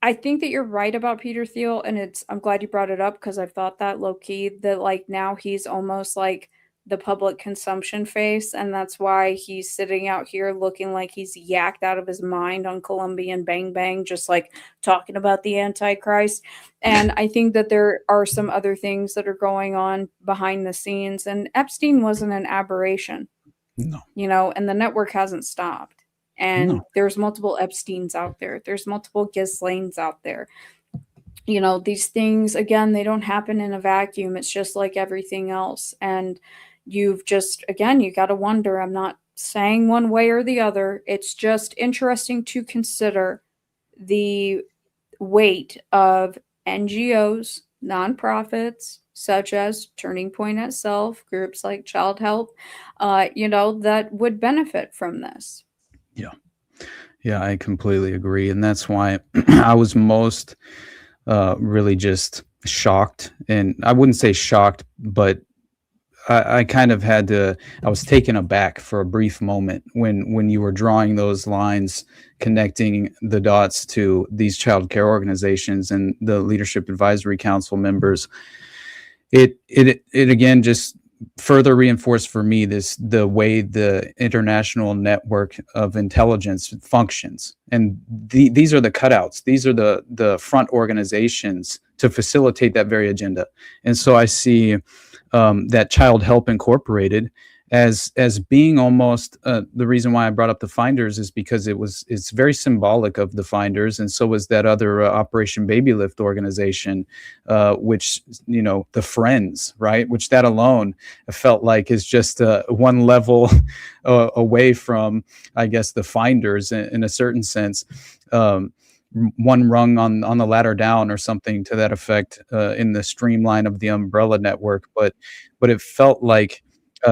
I think that you're right about Peter Thiel, and I'm glad you brought it up because I've thought that low key that like now he's almost like the public consumption face, and that's why he's sitting out here looking like he's yacked out of his mind on Colombian Bang Bang, just like talking about the Antichrist. And I think that there are some other things that are going on behind the scenes, and Epstein wasn't an aberration, No. and the network hasn't stopped. And No. there's multiple Epsteins out there. There's multiple Ghislaines out there. These things, again, they don't happen in a vacuum. It's just like everything else. And you got to wonder. I'm not saying one way or the other. It's just interesting to consider the weight of NGOs, nonprofits, such as Turning Point itself, groups like Child Help, that would benefit from this. Yeah, I completely agree. And that's why I was most really just shocked. And I wouldn't say shocked, but I kind of I was taken aback for a brief moment when you were drawing those lines, connecting the dots to these child care organizations and the Leadership Advisory Council members. It again just further reinforced for me the way the international network of intelligence functions. And these are the cutouts. These are the front organizations to facilitate that very agenda. And so I see that Child Help Incorporated as being almost the reason why I brought up the Finders is because it's very symbolic of the Finders, and so was that other Operation Baby Lift organization, which the Friends, right? Which that alone felt like is just one level away from, I guess, the Finders in a certain sense. One rung on the ladder down or something to that effect in the streamline of the umbrella network, but it felt like.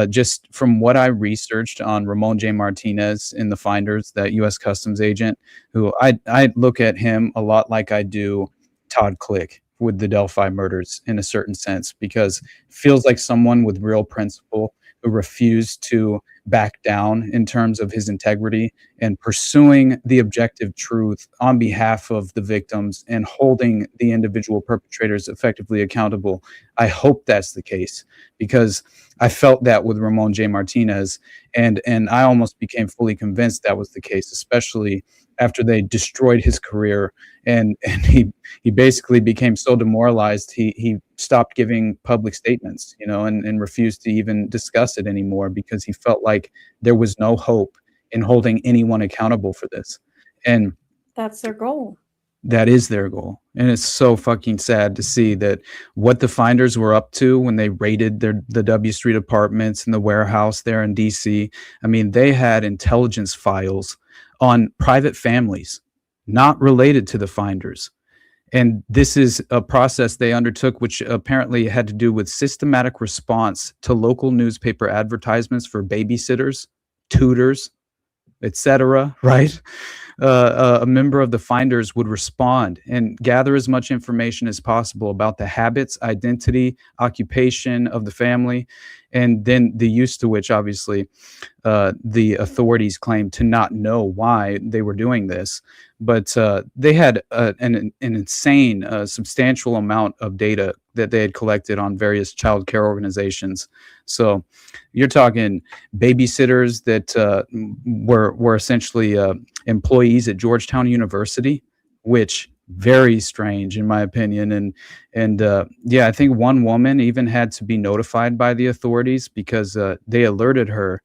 Just from what I researched on Ramon J. Martinez in the Finders, that U.S. Customs agent, who I look at him a lot like I do Todd Click with the Delphi murders in a certain sense, because it feels like someone with real principle who refused to back down in terms of his integrity and pursuing the objective truth on behalf of the victims and holding the individual perpetrators effectively accountable. I hope that's the case, because I felt that with Ramon J. Martinez, and I almost became fully convinced that was the case, especially after they destroyed his career and he basically became so demoralized he stopped giving public statements, and refused to even discuss it anymore because he felt like there was no hope in holding anyone accountable for this. And that's their goal. That is their goal. And it's so fucking sad to see that what the Finders were up to when they raided the W Street apartments and the warehouse there in DC. I mean, they had intelligence files on private families not related to the Finders. And this is a process they undertook, which apparently had to do with systematic response to local newspaper advertisements for babysitters, tutors, etc. Right? A member of the Finders would respond and gather as much information as possible about the habits, identity, occupation of the family, and then the use to which, obviously, the authorities claimed to not know why they were doing this. But they had an insane, substantial amount of data that they had collected on various child care organizations. So you're talking babysitters that were essentially employees at Georgetown University, which very strange in my opinion. And yeah, I think one woman even had to be notified by the authorities because they alerted her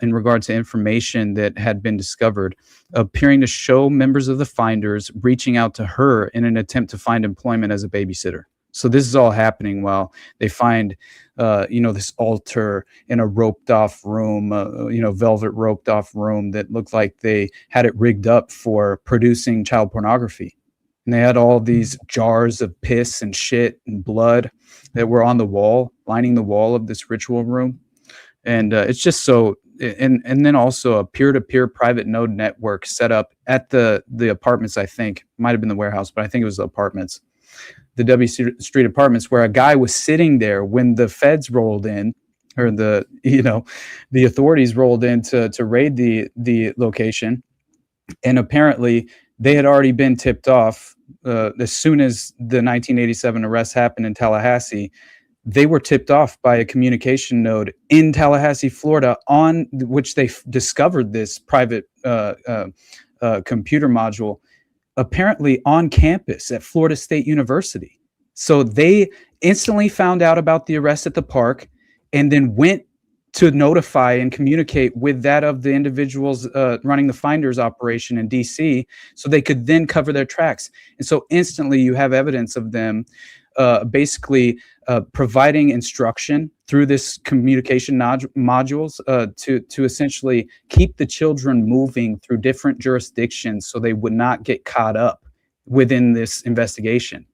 in regard to information that had been discovered, appearing to show members of the Finders reaching out to her in an attempt to find employment as a babysitter. So this is all happening while they find, this altar in a roped off room, velvet roped off room that looked like they had it rigged up for producing child pornography. And they had all these jars of piss and shit and blood that were on the wall, lining the wall of this ritual room. And it's just so and then also a peer-to-peer private node network set up at the apartments. I think might have been the warehouse, but I think it was the apartments, the W Street apartments, where a guy was sitting there when the feds rolled in, or the authorities rolled in to raid the location, and apparently they had already been tipped off as soon as the 1987 arrest happened in Tallahassee. They were tipped off by a communication node in Tallahassee, Florida, on which they discovered this private computer module, apparently on campus at Florida State University. So they instantly found out about the arrest at the park and then went to notify and communicate with that of the individuals running the finders operation in DC, so they could then cover their tracks. And so instantly you have evidence of them basically providing instruction through this communication modules to essentially keep the children moving through different jurisdictions so they would not get caught up within this investigation.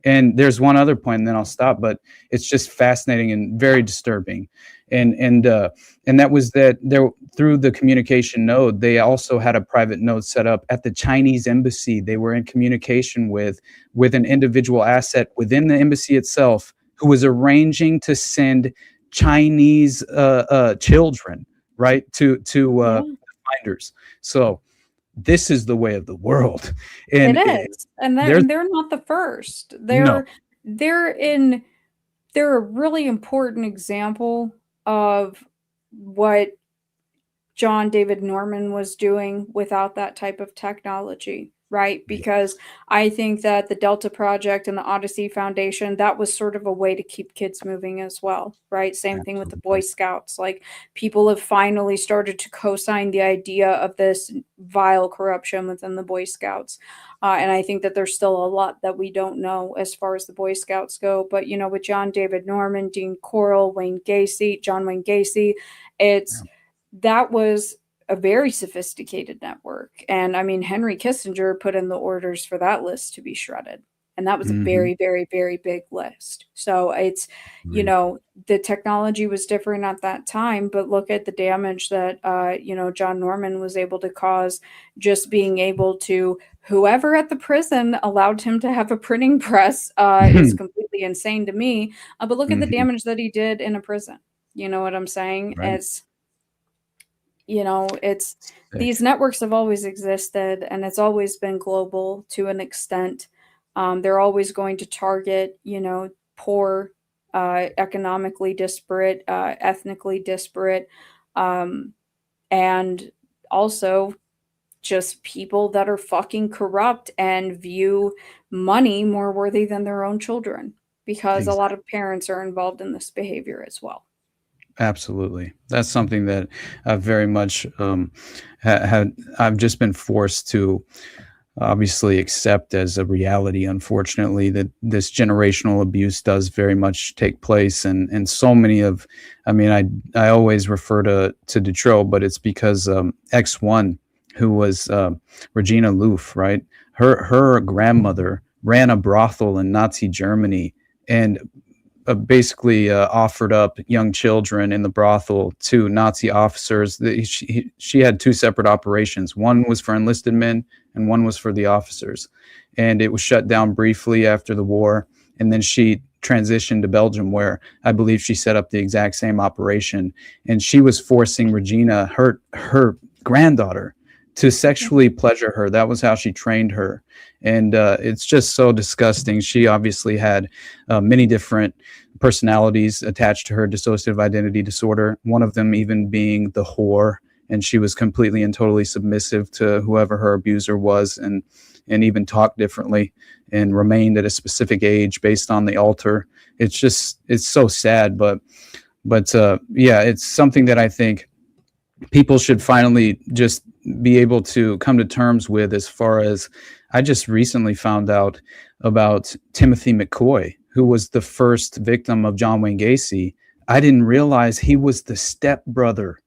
And there's one other point, and then I'll stop, but it's just fascinating and very disturbing. And that was that there, through the communication node, they also had a private node set up at the Chinese embassy. They were in communication with an individual asset within the embassy itself who was arranging to send Chinese children, right, to finders. So this is the way of the world. And it is. And they're not the first. They're a really important example of what John David Norman was doing without that type of technology, right? Because I think that the Delta Project and the Odyssey Foundation, that was sort of a way to keep kids moving as well, right? Same thing with the Boy Scouts. Like, people have finally started to co-sign the idea of this vile corruption within the Boy Scouts. And I think that there's still a lot that we don't know as far as the Boy Scouts go. But, you know, with John David Norman, Dean Corll, John Wayne Gacy, that was a very sophisticated network. And I mean, Henry Kissinger put in the orders for that list to be shredded. And that was a very, very, very big list. So it's, you know, the technology was different at that time, but look at the damage that, John Norman was able to cause, just being able to, whoever at the prison allowed him to have a printing press is completely insane to me. But look at the damage that he did in a prison. You know what I'm saying? Right. These networks have always existed, and it's always been global to an extent. They're always going to target, poor, economically disparate, ethnically disparate, and also just people that are fucking corrupt and view money more worthy than their own children, because a lot of parents are involved in this behavior as well. Absolutely. That's something that I've very much I've just been forced to obviously accept as a reality, unfortunately, that this generational abuse does very much take place. And so many of, I always refer to Detroit, but it's because X1, who was Regina Loof, right? Her grandmother ran a brothel in Nazi Germany and basically offered up young children in the brothel to Nazi officers. She had two separate operations. One was for enlisted men and one was for the officers. And it was shut down briefly after the war. And then she transitioned to Belgium, where I believe she set up the exact same operation. And she was forcing Regina, her granddaughter, to sexually pleasure her. That was how she trained her. And it's just so disgusting. She obviously had many different personalities attached to her dissociative identity disorder, one of them even being the whore. And she was completely and totally submissive to whoever her abuser was, and even talked differently and remained at a specific age based on the altar. It's so sad. But it's something that I think people should finally just be able to come to terms with. As far as, I just recently found out about Timothy McCoy, who was the first victim of John Wayne Gacy. I didn't realize he was the stepbrother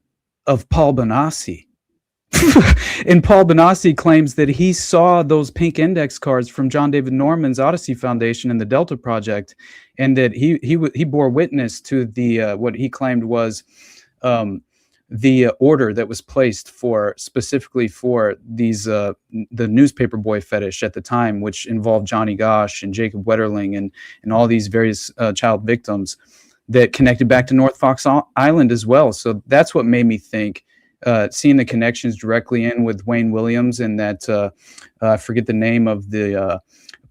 of Paul Benassi. And Paul Benassi claims that he saw those pink index cards from John David Norman's Odyssey Foundation and the Delta Project, and that he bore witness to the what he claimed was the order that was placed for specifically for these the newspaper boy fetish at the time, which involved Johnny Gosch and Jacob Wetterling and all these various child victims that connected back to North Fox Island as well. So that's what made me think, seeing the connections directly in with Wayne Williams and that I forget the name of the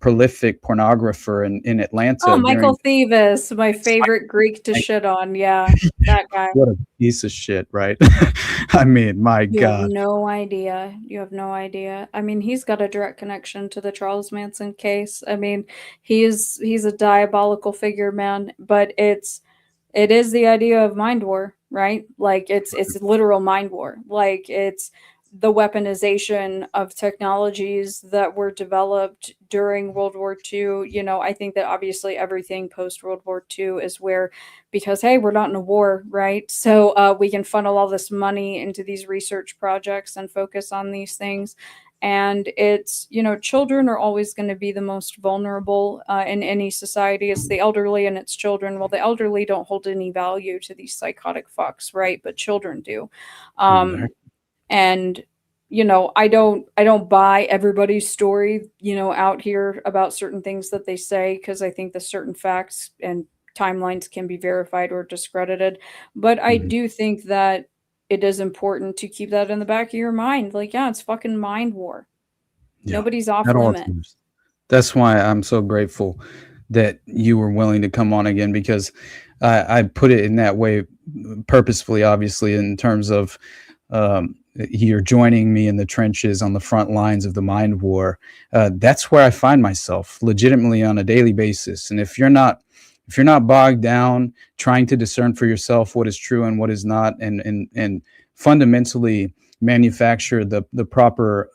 prolific pornographer in Atlanta. Oh, Michael Thevis, my favorite Greek to shit on. Yeah, that guy. What a piece of shit, right? I mean, my You God. have no idea. You have no idea. I mean, he's got a direct connection to the Charles Manson case. I mean, he's a diabolical figure, man. But it is the idea of mind war, right? Like it's literal mind war. Like it's the weaponization of technologies that were developed during World War II. You know, I think that obviously everything post World War II is where, because hey, we're not in a war, right? So we can funnel all this money into these research projects and focus on these things. And it's, you know, children are always going to be the most vulnerable in any society. It's the elderly and it's children. Well, the elderly don't hold any value to these psychotic fucks, right? But children do. And, you know, I don't buy everybody's story, you know, out here about certain things that they say, because I think that certain facts and timelines can be verified or discredited. But I do think that it is important to keep that in the back of your mind. Like, yeah, it's fucking mind war. Yeah, Nobody's off at all limit. times. That's why I'm so grateful that you were willing to come on again, because I put it in that way purposefully, obviously, in terms of you're joining me in the trenches on the front lines of the mind war. That's where I find myself legitimately on a daily basis. And if you're not bogged down trying to discern for yourself what is true and what is not, and fundamentally manufacture the proper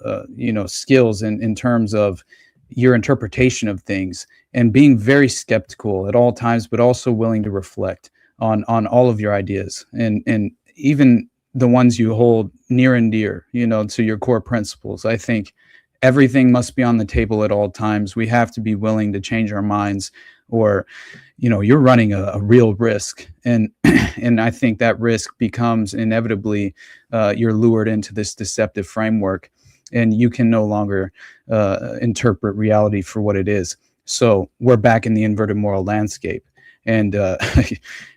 skills in terms of your interpretation of things, and being very skeptical at all times, but also willing to reflect on all of your ideas, and even the ones you hold near and dear, you know, to your core principles. I think everything must be on the table at all times. We have to be willing to change our minds, or, you know, you're running a real risk. And I think that risk becomes inevitably, you're lured into this deceptive framework, and you can no longer interpret reality for what it is. So we're back in the inverted moral landscape. And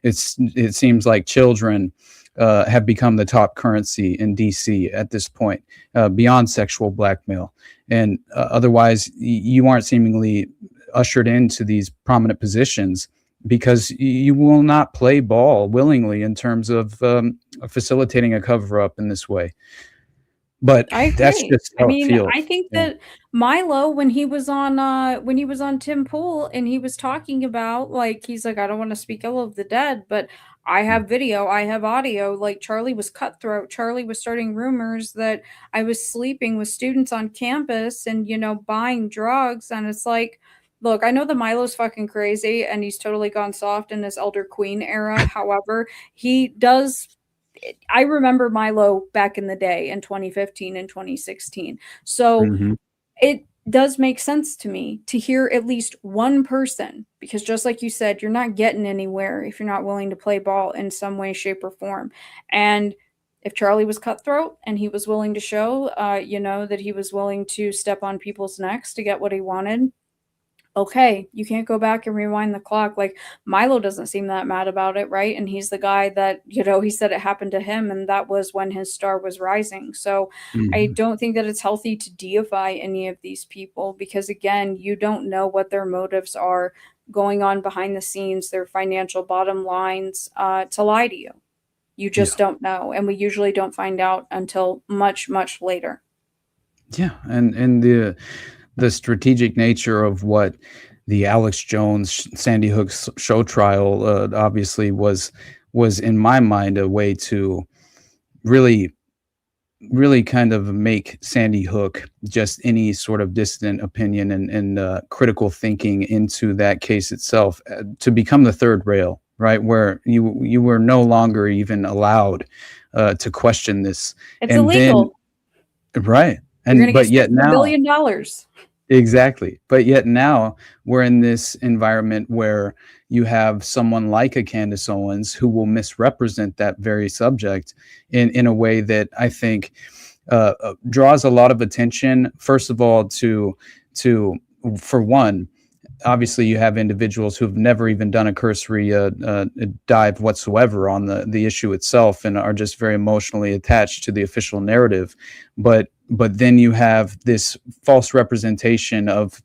it seems like children have become the top currency in DC at this point, beyond sexual blackmail. And otherwise, you aren't seemingly ushered into these prominent positions because you will not play ball willingly in terms of facilitating a cover up in this way. But that's just how it feels. I think that Milo, when he was on Tim Pool and he was talking about, like, he's like, I don't want to speak ill of the dead, but I have video, I have audio. Like, Charlie was cutthroat. Charlie was starting rumors that I was sleeping with students on campus and, you know, buying drugs. And it's like, look, I know that Milo's fucking crazy and he's totally gone soft in his Elder Queen era. However, he does. I remember Milo back in the day in 2015 and 2016. So it does make sense to me to hear at least one person, because just like you said, you're not getting anywhere if you're not willing to play ball in some way, shape, or form. And if Charlie was cutthroat and he was willing to show, that he was willing to step on people's necks to get what he wanted, okay, you can't go back and rewind the clock. Like, Milo doesn't seem that mad about it, right? And he's the guy that, you know, he said it happened to him, and that was when his star was rising. So I don't think that it's healthy to deify any of these people, because again, you don't know what their motives are going on behind the scenes, their financial bottom lines, to lie to you. You just don't know. And we usually don't find out until much, much later. Yeah. And the strategic nature of what the Alex Jones Sandy Hook show trial obviously was in my mind a way to really kind of make Sandy Hook just any sort of dissident opinion and critical thinking into that case itself to become the third rail, right? Where you were no longer even allowed to question this. It's illegal. Then, right. And but yet now $1 billion. Exactly. But yet now we're in this environment where you have someone like a Candace Owens who will misrepresent that very subject in a way that I think draws a lot of attention. First of all, to for one, obviously you have individuals who've never even done a cursory dive whatsoever on the issue itself and are just very emotionally attached to the official narrative. But then you have this false representation of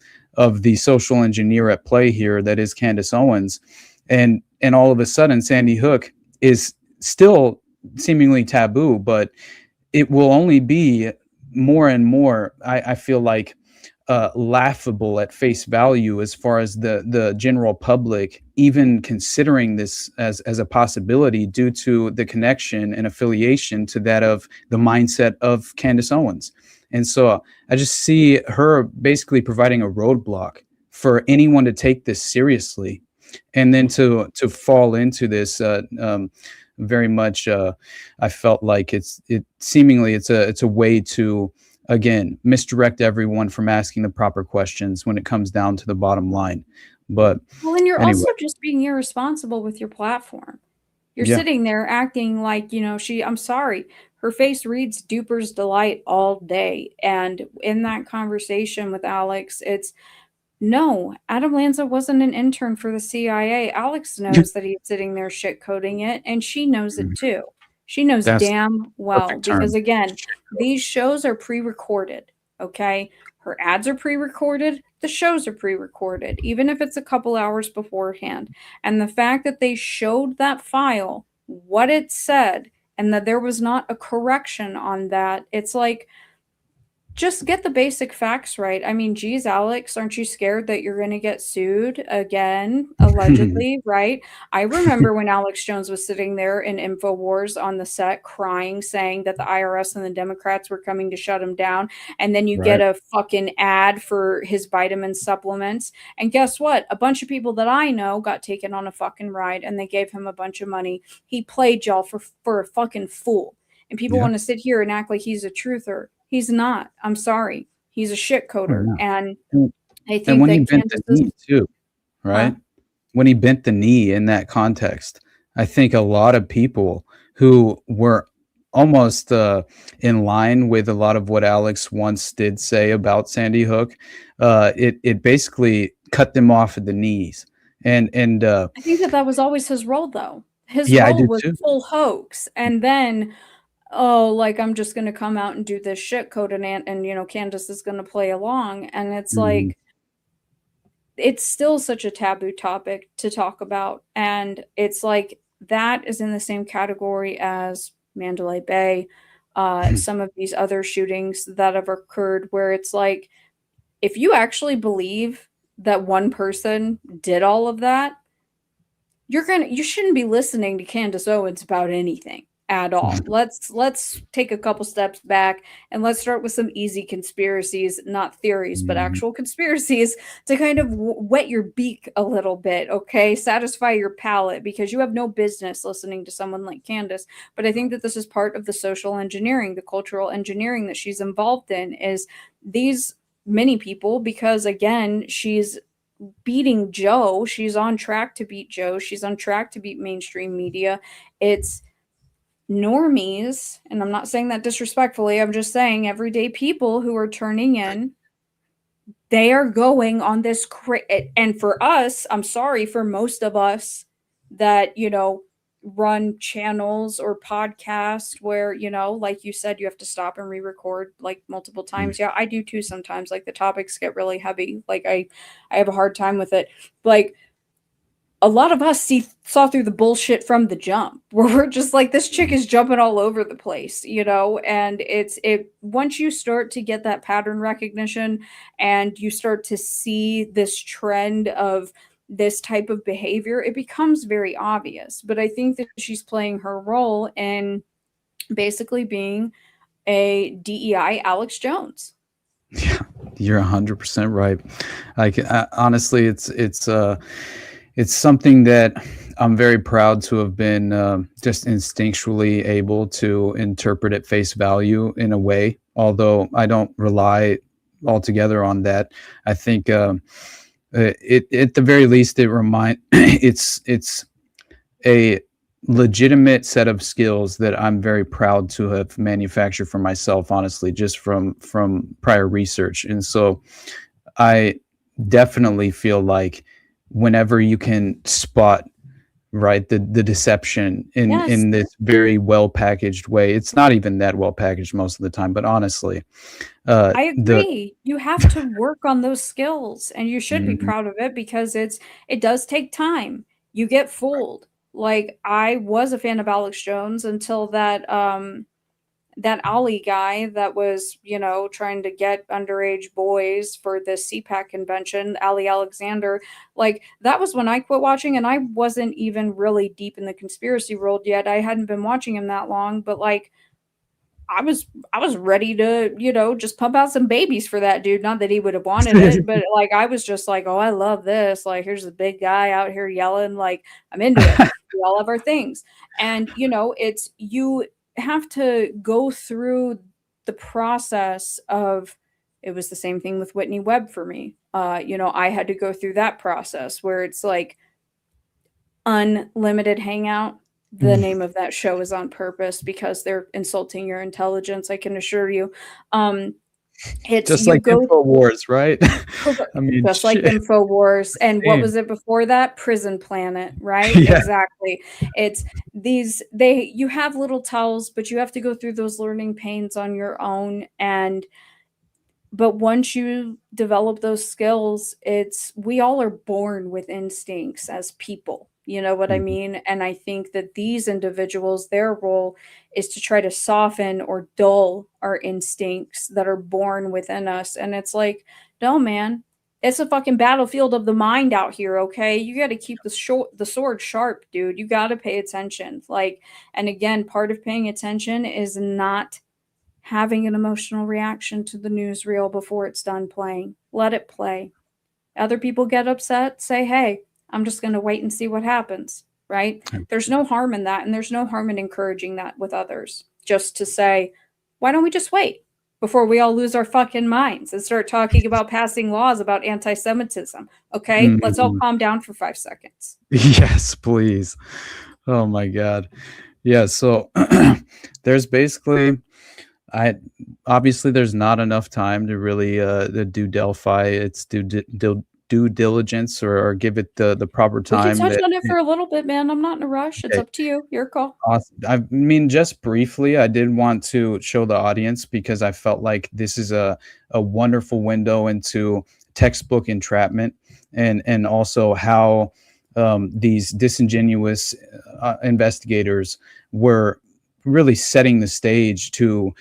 the social engineer at play here that is Candace Owens. And all of a sudden Sandy Hook is still seemingly taboo, but it will only be more and more, I feel like, laughable at face value as far as the general public even considering this as a possibility due to the connection and affiliation to that of the mindset of Candace Owens. And so I just see her basically providing a roadblock for anyone to take this seriously, and then to fall into this very much. I felt like it's a way to, again, misdirect everyone from asking the proper questions when it comes down to the bottom line. But Well, and you're anyway. also just being irresponsible with your platform. You're Yeah. sitting there acting like, I'm sorry, her face reads Duper's Delight all day. And in that conversation with Alex, it's no, Adam Lanza wasn't an intern for the CIA. Alex knows that he's sitting there shit coding it, and she knows it too. She knows That's damn well, perfect term. because again, these shows are pre-recorded, okay? Her ads are pre-recorded, the shows are pre-recorded, even if it's a couple hours beforehand. And the fact that they showed that file, what it said, and that there was not a correction on that, it's like, just get the basic facts right. I mean, geez, Alex, aren't you scared that you're going to get sued again, allegedly, right? I remember when Alex Jones was sitting there in InfoWars on the set crying, saying that the IRS and the Democrats were coming to shut him down. And then you get a fucking ad for his vitamin supplements. And guess what? A bunch of people that I know got taken on a fucking ride and they gave him a bunch of money. He played y'all for a fucking fool. And people want to sit here and act like he's a truther. He's not. I'm sorry. He's a shit coder. And I think when he that bent the knee too, right? Huh? When he bent the knee in that context, I think a lot of people who were almost in line with a lot of what Alex once did say about Sandy Hook, it basically cut them off at the knees. And I think that was always his role, though. His I role do was too. full hoax. And then, like, I'm just going to come out and do this shit code and Candace is going to play along. And it's like, it's still such a taboo topic to talk about. And it's like, that is in the same category as Mandalay Bay, some of these other shootings that have occurred, where it's like, if you actually believe that one person did all of that, you shouldn't be listening to Candace Owens about anything at all. Let's take a couple steps back and let's start with some easy conspiracies, not theories, but actual conspiracies, to kind of wet your beak a little bit, okay? Satisfy your palate, because you have no business listening to someone like Candace. But I think that this is part of the social engineering, the cultural engineering that she's involved in, is these many people, because again, she's beating Joe. She's on track to beat Joe. She's on track to beat mainstream media. It's normies, and I'm not saying that disrespectfully, I'm just saying everyday people who are turning in, they are going on this and for us, I'm sorry, for most of us that run channels or podcasts where like you said, you have to stop and re-record like multiple times. Yeah, I do too sometimes. Like the topics get really heavy, like I have a hard time with it. Like a lot of us saw through the bullshit from the jump, where we're just like, this chick is jumping all over the place, and once you start to get that pattern recognition and you start to see this trend of this type of behavior, it becomes very obvious. But I think that she's playing her role in basically being a DEI Alex Jones. Yeah, you're 100% right. Like honestly, it's something that I'm very proud to have been just instinctually able to interpret at face value in a way, although I don't rely altogether on that. I think it at the very least it's a legitimate set of skills that I'm very proud to have manufactured for myself, honestly, just from prior research. And so I definitely feel like whenever you can spot right the deception Yes. in this very well packaged way, it's not even that well packaged most of the time, but honestly, I the agree. You have to work on those skills and you should be Mhm. proud of it because it does take time. You get fooled. Like I was a fan of Alex Jones until that Ali guy that was, trying to get underage boys for the CPAC convention, Ali Alexander, like that was when I quit watching and I wasn't even really deep in the conspiracy world yet. I hadn't been watching him that long, but like I was ready to, just pump out some babies for that dude. Not that he would have wanted it, but like I was just like, oh, I love this. Like here's a big guy out here yelling, like I'm into it. We all have our things. And it's you have to go through the process of it was the same thing with Whitney Webb for me. I had to go through that process where it's like unlimited hangout. The name of that show is on purpose because they're insulting your intelligence, I can assure you. It's just you like go InfoWars, right? I mean, just like shit. InfoWars. And what Same. was it before that? Prison Planet, right? Yeah. Exactly. It's you have little tells, but you have to go through those learning pains on your own. But once you develop those skills, we all are born with instincts as people. You know what I Mhm. mean? And I think that these individuals, their role is to try to soften or dull our instincts that are born within us. And it's like, no, man, it's a fucking battlefield of the mind out here, okay? You got to keep the sword sharp, dude. You got to pay attention. Like, and again, part of paying attention is not having an emotional reaction to the newsreel before it's done playing. Let it play. Other people get upset, say, hey, I'm just going to wait and see what happens, right? There's no harm in that. And there's no harm in encouraging that with others. Just to say, why don't we just wait before we all lose our fucking minds and start talking about passing laws about anti Semitism? Okay, let's all Mhm. calm down for 5 seconds. Yes, please. Oh my God. Yeah, so there's basically I obviously there's not enough time to really to do Delphi its due diligence or give it the proper We can time touch that on it for a little bit, man. I'm not in a rush. It's okay, up to you. Your call. awesome. I mean, just briefly, I did want to show the audience because I felt like this is a wonderful window into textbook entrapment and also how these disingenuous investigators were really setting the stage to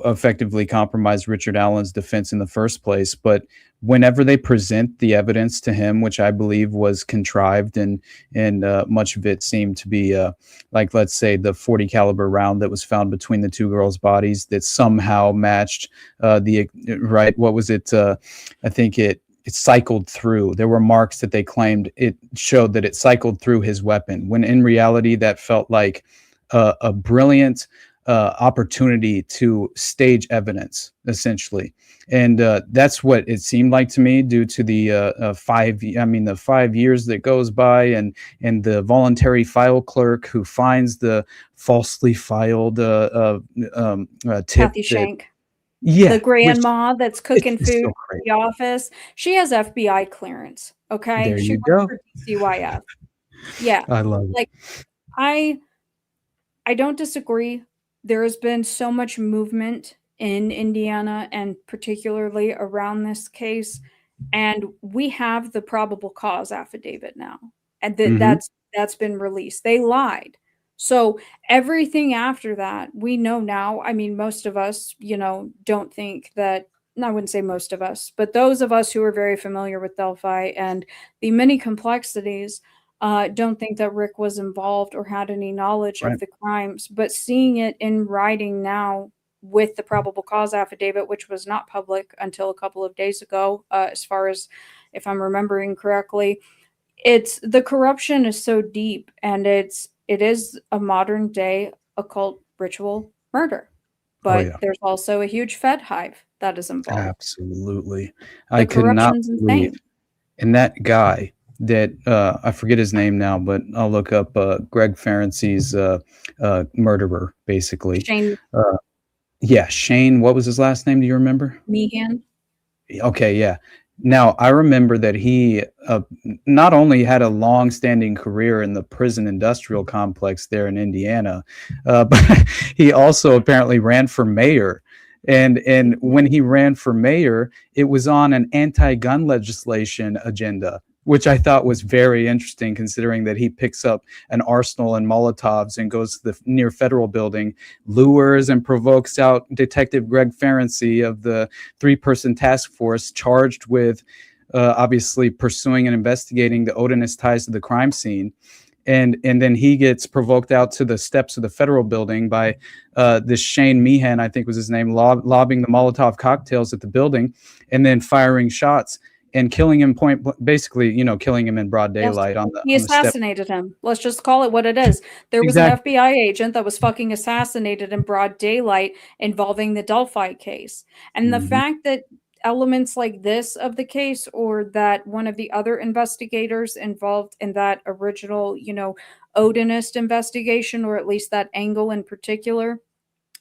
effectively compromise Richard Allen's defense in the first place. But whenever they present the evidence to him, which I believe was contrived and much of it seemed to be like, let's say, the 40 caliber round that was found between the two girls' bodies that somehow matched the right. What was it? I think it cycled through. There were marks that they claimed it showed that it cycled through his weapon, when in reality that felt like a brilliant opportunity to stage evidence, essentially. And that's what it seemed like to me, due to the the 5 years that goes by, and the voluntary file clerk who finds the falsely filed tip Kathy that, Shank. yeah, The which grandma that's it's cooking just food so in crazy. the office, she has FBI clearance, okay? There She you works go. for DCYF. Yeah. I love it. Like, I I don't disagree. There has been so much movement in Indiana and particularly around this case, and we have the probable cause affidavit now. And Hmm. that's been released. They lied. So everything after that, we know now. I mean, most of us, don't think that, no, I wouldn't say most of us, but those of us who are very familiar with Delphi and the many complexities, don't think that Rick was involved or had any knowledge of Right. the crimes. But seeing it in writing now with the probable cause affidavit, which was not public until a couple of days ago, as far as if I'm remembering correctly, it's the corruption is so deep, and it is a modern day occult ritual murder. but yeah. there's also a huge Fed hive that is involved. Absolutely. The I could not corruption's believe. insane. And that guy that I forget his name now, but I'll look up Greg Ferenczi's murderer, basically. Shane Uh, yeah, Shane. What was his last name? Do you remember? Meehan. Okay, yeah. Now I remember that he not only had a long-standing career in the prison industrial complex there in Indiana, but he also apparently ran for mayor. And when he ran for mayor, it was on an anti-gun legislation agenda, which I thought was very interesting, considering that he picks up an arsenal and Molotovs and goes to the near federal building, lures and provokes out Detective Greg Ferenczi of the 3-person task force charged with obviously pursuing and investigating the Odinist ties to the crime scene. And then he gets provoked out to the steps of the federal building by this Shane Meehan, I think was his name, lobbing the Molotov cocktails at the building and then firing shots and killing him basically, killing him in broad Yes. daylight He on the step. assassinated him. Let's just call it what it is. There was Exactly. an FBI agent that was fucking assassinated in broad daylight involving the Delphi case. And the Mhm. fact that elements like this of the case, or that one of the other investigators involved in that original, Odinist investigation, or at least that angle in particular,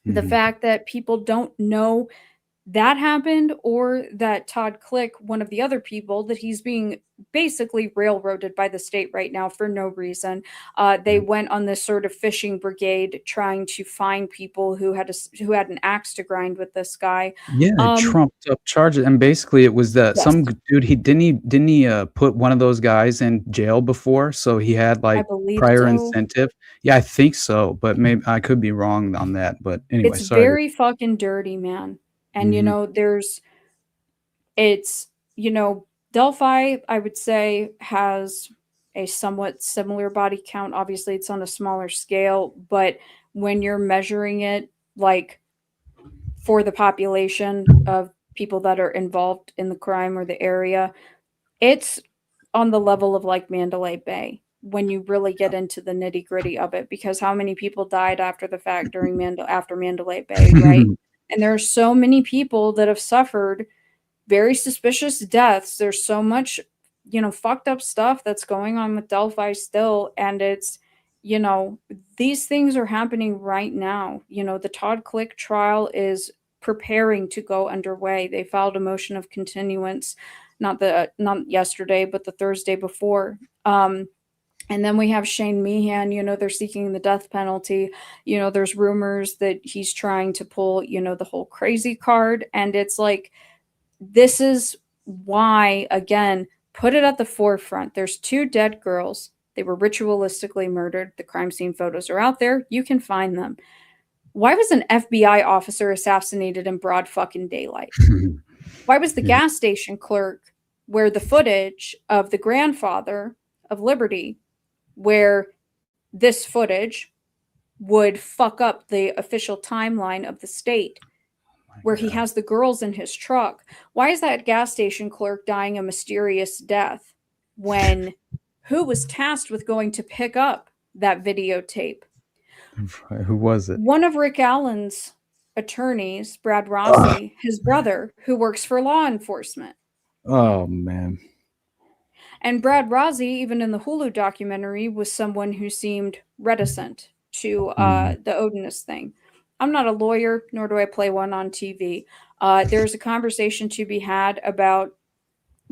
the Mhm. fact that people don't know that happened, or that Todd Click, one of the other people, that he's being basically railroaded by the state right now for no reason. They went on this sort of fishing brigade trying to find people who had an axe to grind with this guy. Yeah, Um, trumped up charges, and basically it was that yes, dude. He didn't put one of those guys in jail before, so he had I like believe prior so. incentive. Yeah, I think so, but maybe I could be wrong on that. But anyway, It's sorry. very fucking dirty, man. And Mhm. it's, Delphi, I would say, has a somewhat similar body count. Obviously, it's on a smaller scale, but when you're measuring it, like, for the population of people that are involved in the crime or the area, it's on the level of like Mandalay Bay when you really get into the nitty gritty of it. Because how many people died after the fact after Mandalay Bay, right? And there are so many people that have suffered very suspicious deaths. There's so much, fucked up stuff that's going on with Delphi still. And it's, you know, these things are happening right now. The Todd Click trial is preparing to go underway. They filed a motion of continuance, not yesterday, but the Thursday before. And then we have Shane Meehan, they're seeking the death penalty. There's rumors that he's trying to pull, the whole crazy card. And it's like, this is why, again, put it at the forefront. There's 2 dead girls. They were ritualistically murdered. The crime scene photos are out there. You can find them. Why was an FBI officer assassinated in broad fucking daylight? Why was the Yeah. gas station clerk where the footage of the grandfather of Liberty, where this footage would fuck up the official timeline of the state, where he has the girls in his truck? Why is that gas station clerk dying a mysterious death when who was tasked with going to pick up that videotape? Who was it? One of Rick Allen's attorneys, Brad Rossi, his brother, who works for law enforcement. Oh man. And Brad Rossi, even in the Hulu documentary, was someone who seemed reticent to the Odinist thing. I'm not a lawyer, nor do I play one on TV. There's a conversation to be had about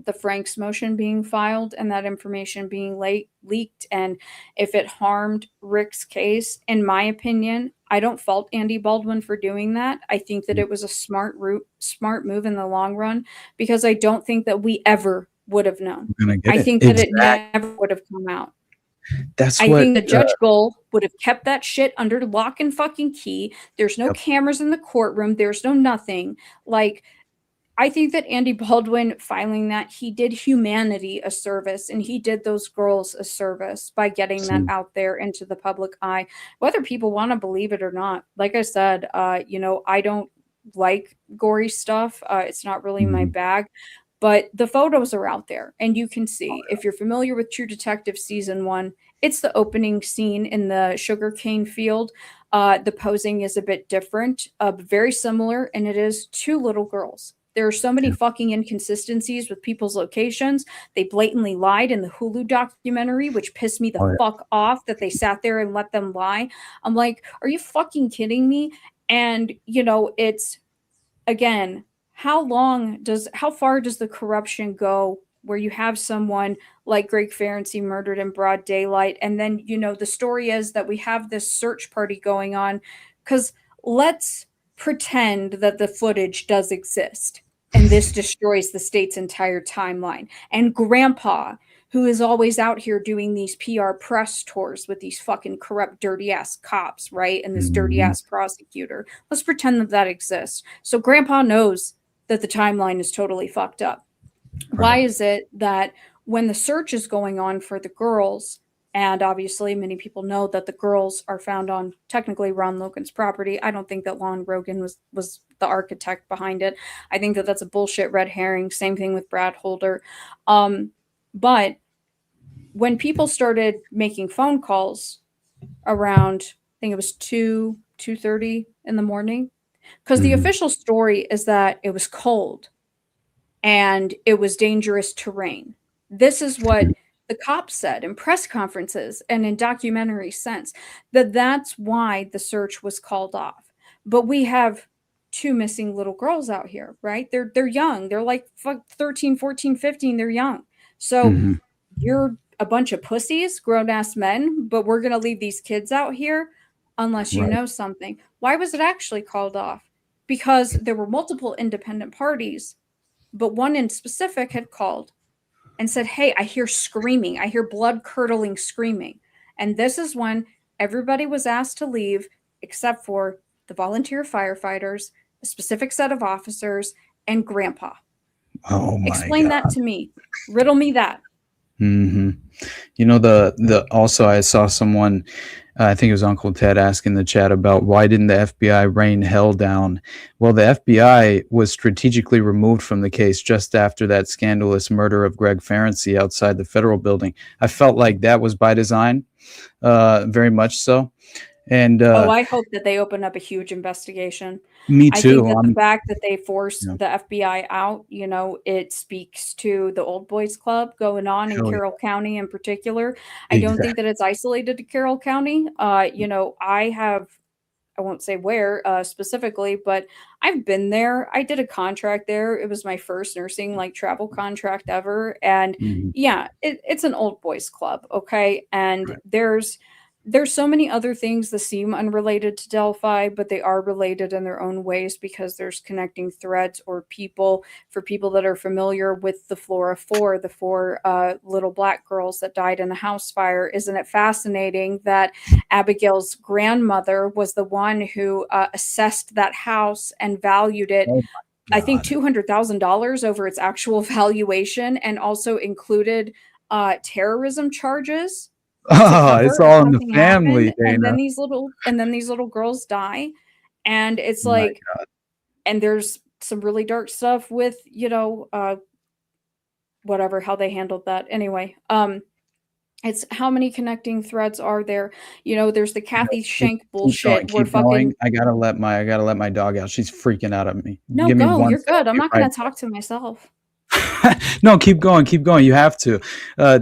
the Franks motion being filed and that information being leaked, and if it harmed Rick's case. In my opinion, I don't fault Andy Baldwin for doing that. I think that it was a smart move in the long run, because I don't think that we ever would have known. Gonna get I it. think that it Exactly. never would have come out. That's I what. think that Judge Gold would have kept that shit under lock and fucking key. There's no Yep. cameras in the courtroom. There's no nothing. Like, I think that Andy Baldwin filing that, he did humanity a service, and he did those girls a service by getting that out there into the public eye, whether people want to believe it or not. Like I said, I don't like gory stuff. It's not really my bag. But the photos are out there, and you can see. If you're familiar with True Detective season 1, it's the opening scene in the sugarcane field. The posing is a bit different, but very similar, and it is 2 little girls. There are so many fucking inconsistencies with people's locations. They blatantly lied in the Hulu documentary, which pissed me the fuck off that they sat there and let them lie. I'm like, are you fucking kidding me? And, you know, it's, again, how far does the corruption go where you have someone like Greg Ferenczi murdered in broad daylight? And then, you know, the story is that we have this search party going on, because let's pretend that the footage does exist and this destroys the state's entire timeline. And Grandpa, who is always out here doing these PR press tours with these fucking corrupt, dirty ass cops, right? And this dirty ass prosecutor. Let's pretend that that exists. So Grandpa knows that the timeline is totally fucked up. Right. Why is it that when the search is going on for the girls, and obviously many people know that the girls are found on technically Ron Logan's property. I don't think that Lon Rogan was the architect behind it. I think that that's a bullshit red herring. Same thing with Brad Holder. But when people started making phone calls around, I think it was 2:30 in the morning, because the official story is that it was cold and it was dangerous terrain. This is what the cops said in press conferences and in documentary sense, that's why the search was called off. But we have 2 missing little girls out here, right? They're young. They're like 13, 14, 15. They're young. So you're a bunch of pussies, grown-ass men, but we're going to leave these kids out here unless you know something. Why was it actually called off? Because there were multiple independent parties, but one in specific had called and said, hey, I hear screaming. I hear blood-curdling screaming. And this is when everybody was asked to leave except for the volunteer firefighters, a specific set of officers, and Grandpa. Oh my Explain God. that to me. Riddle me that. You know, also I saw someone, I think it was Uncle Ted, asking the chat about why didn't the FBI rain hell down? Well, the FBI was strategically removed from the case just after that scandalous murder of Greg Ferenczi outside the federal building. I felt like that was by design, very much so. And I hope that they open up a huge investigation. Me I too. think that the fact that they forced the FBI out, you know, it speaks to the Old Boys Club going on in Carroll County in particular. I don't think that it's isolated to Carroll County. You know, I won't say where specifically, but I've been there. I did a contract there. It was my first nursing like travel contract ever. And yeah, it's an Old Boys Club. Okay. And there's so many other things that seem unrelated to Delphi, but they are related in their own ways because there's connecting threads or people. For people that are familiar with the Flora 4, the 4 little black girls that died in a house fire, isn't it fascinating that Abigail's grandmother was the one who assessed that house and valued it, I think $200,000 over its actual valuation, and also included terrorism charges. It's all in the family, Dana. And then these little girls die, and it's like, and there's some really dark stuff with, you know, whatever, how they handled that. Anyway, it's how many connecting threads are there? You know, there's the Kathy Shank bullshit. Keep going. I gotta let my dog out. She's freaking out at me. No, Give me go. one You're good. I'm not going right to talk to myself. No, keep going. You have to.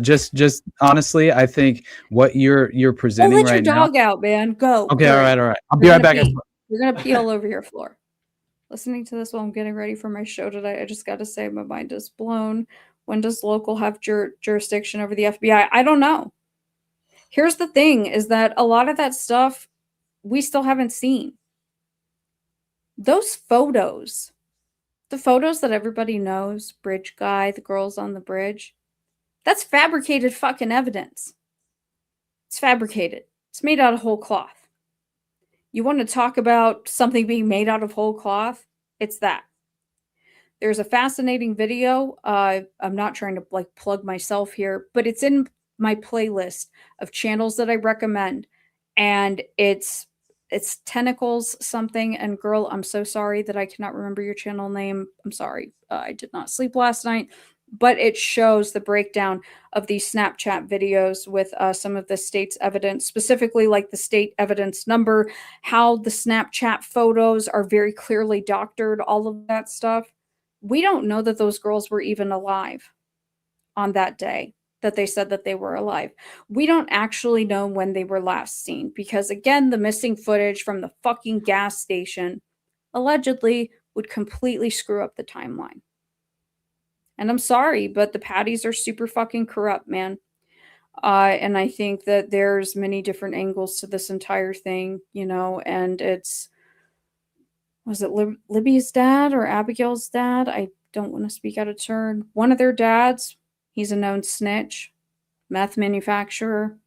Just honestly, I think what you're presenting let right your dog out, man. Go. Okay, Go. all right. I'll be right back. You're gonna pee all over your floor. Listening to this while I'm getting ready for my show today, I just got to say my mind is blown. When does local have jurisdiction over the FBI? I don't know. Here's the thing: is that a lot of that stuff we still haven't seen. Those photos. The photos that everybody knows, bridge guy, the girls on the bridge, that's fabricated fucking evidence. It's fabricated. It's made out of whole cloth. You want to talk about something being made out of whole cloth? It's that. There's a fascinating video. I'm not trying to like plug myself here, but it's in my playlist of channels that I recommend. And it's it's Tentacles something. And girl, I'm so sorry that I cannot remember your channel name. I'm sorry. I did not sleep last night. But it shows the breakdown of these Snapchat videos with some of the state's evidence, specifically like the state evidence number, how the Snapchat photos are very clearly doctored, all of that stuff. We don't know that those girls were even alive on that day that they said that they were alive. We don't actually know when they were last seen because, again, the missing footage from the fucking gas station allegedly would completely screw up the timeline. And I'm sorry, but the Patties are super fucking corrupt, man. And I think that there's many different angles to this entire thing, you know, and it's, was it Libby's dad or Abigail's dad? I don't want to speak out of turn. One of their dads, he's a known snitch, meth manufacturer.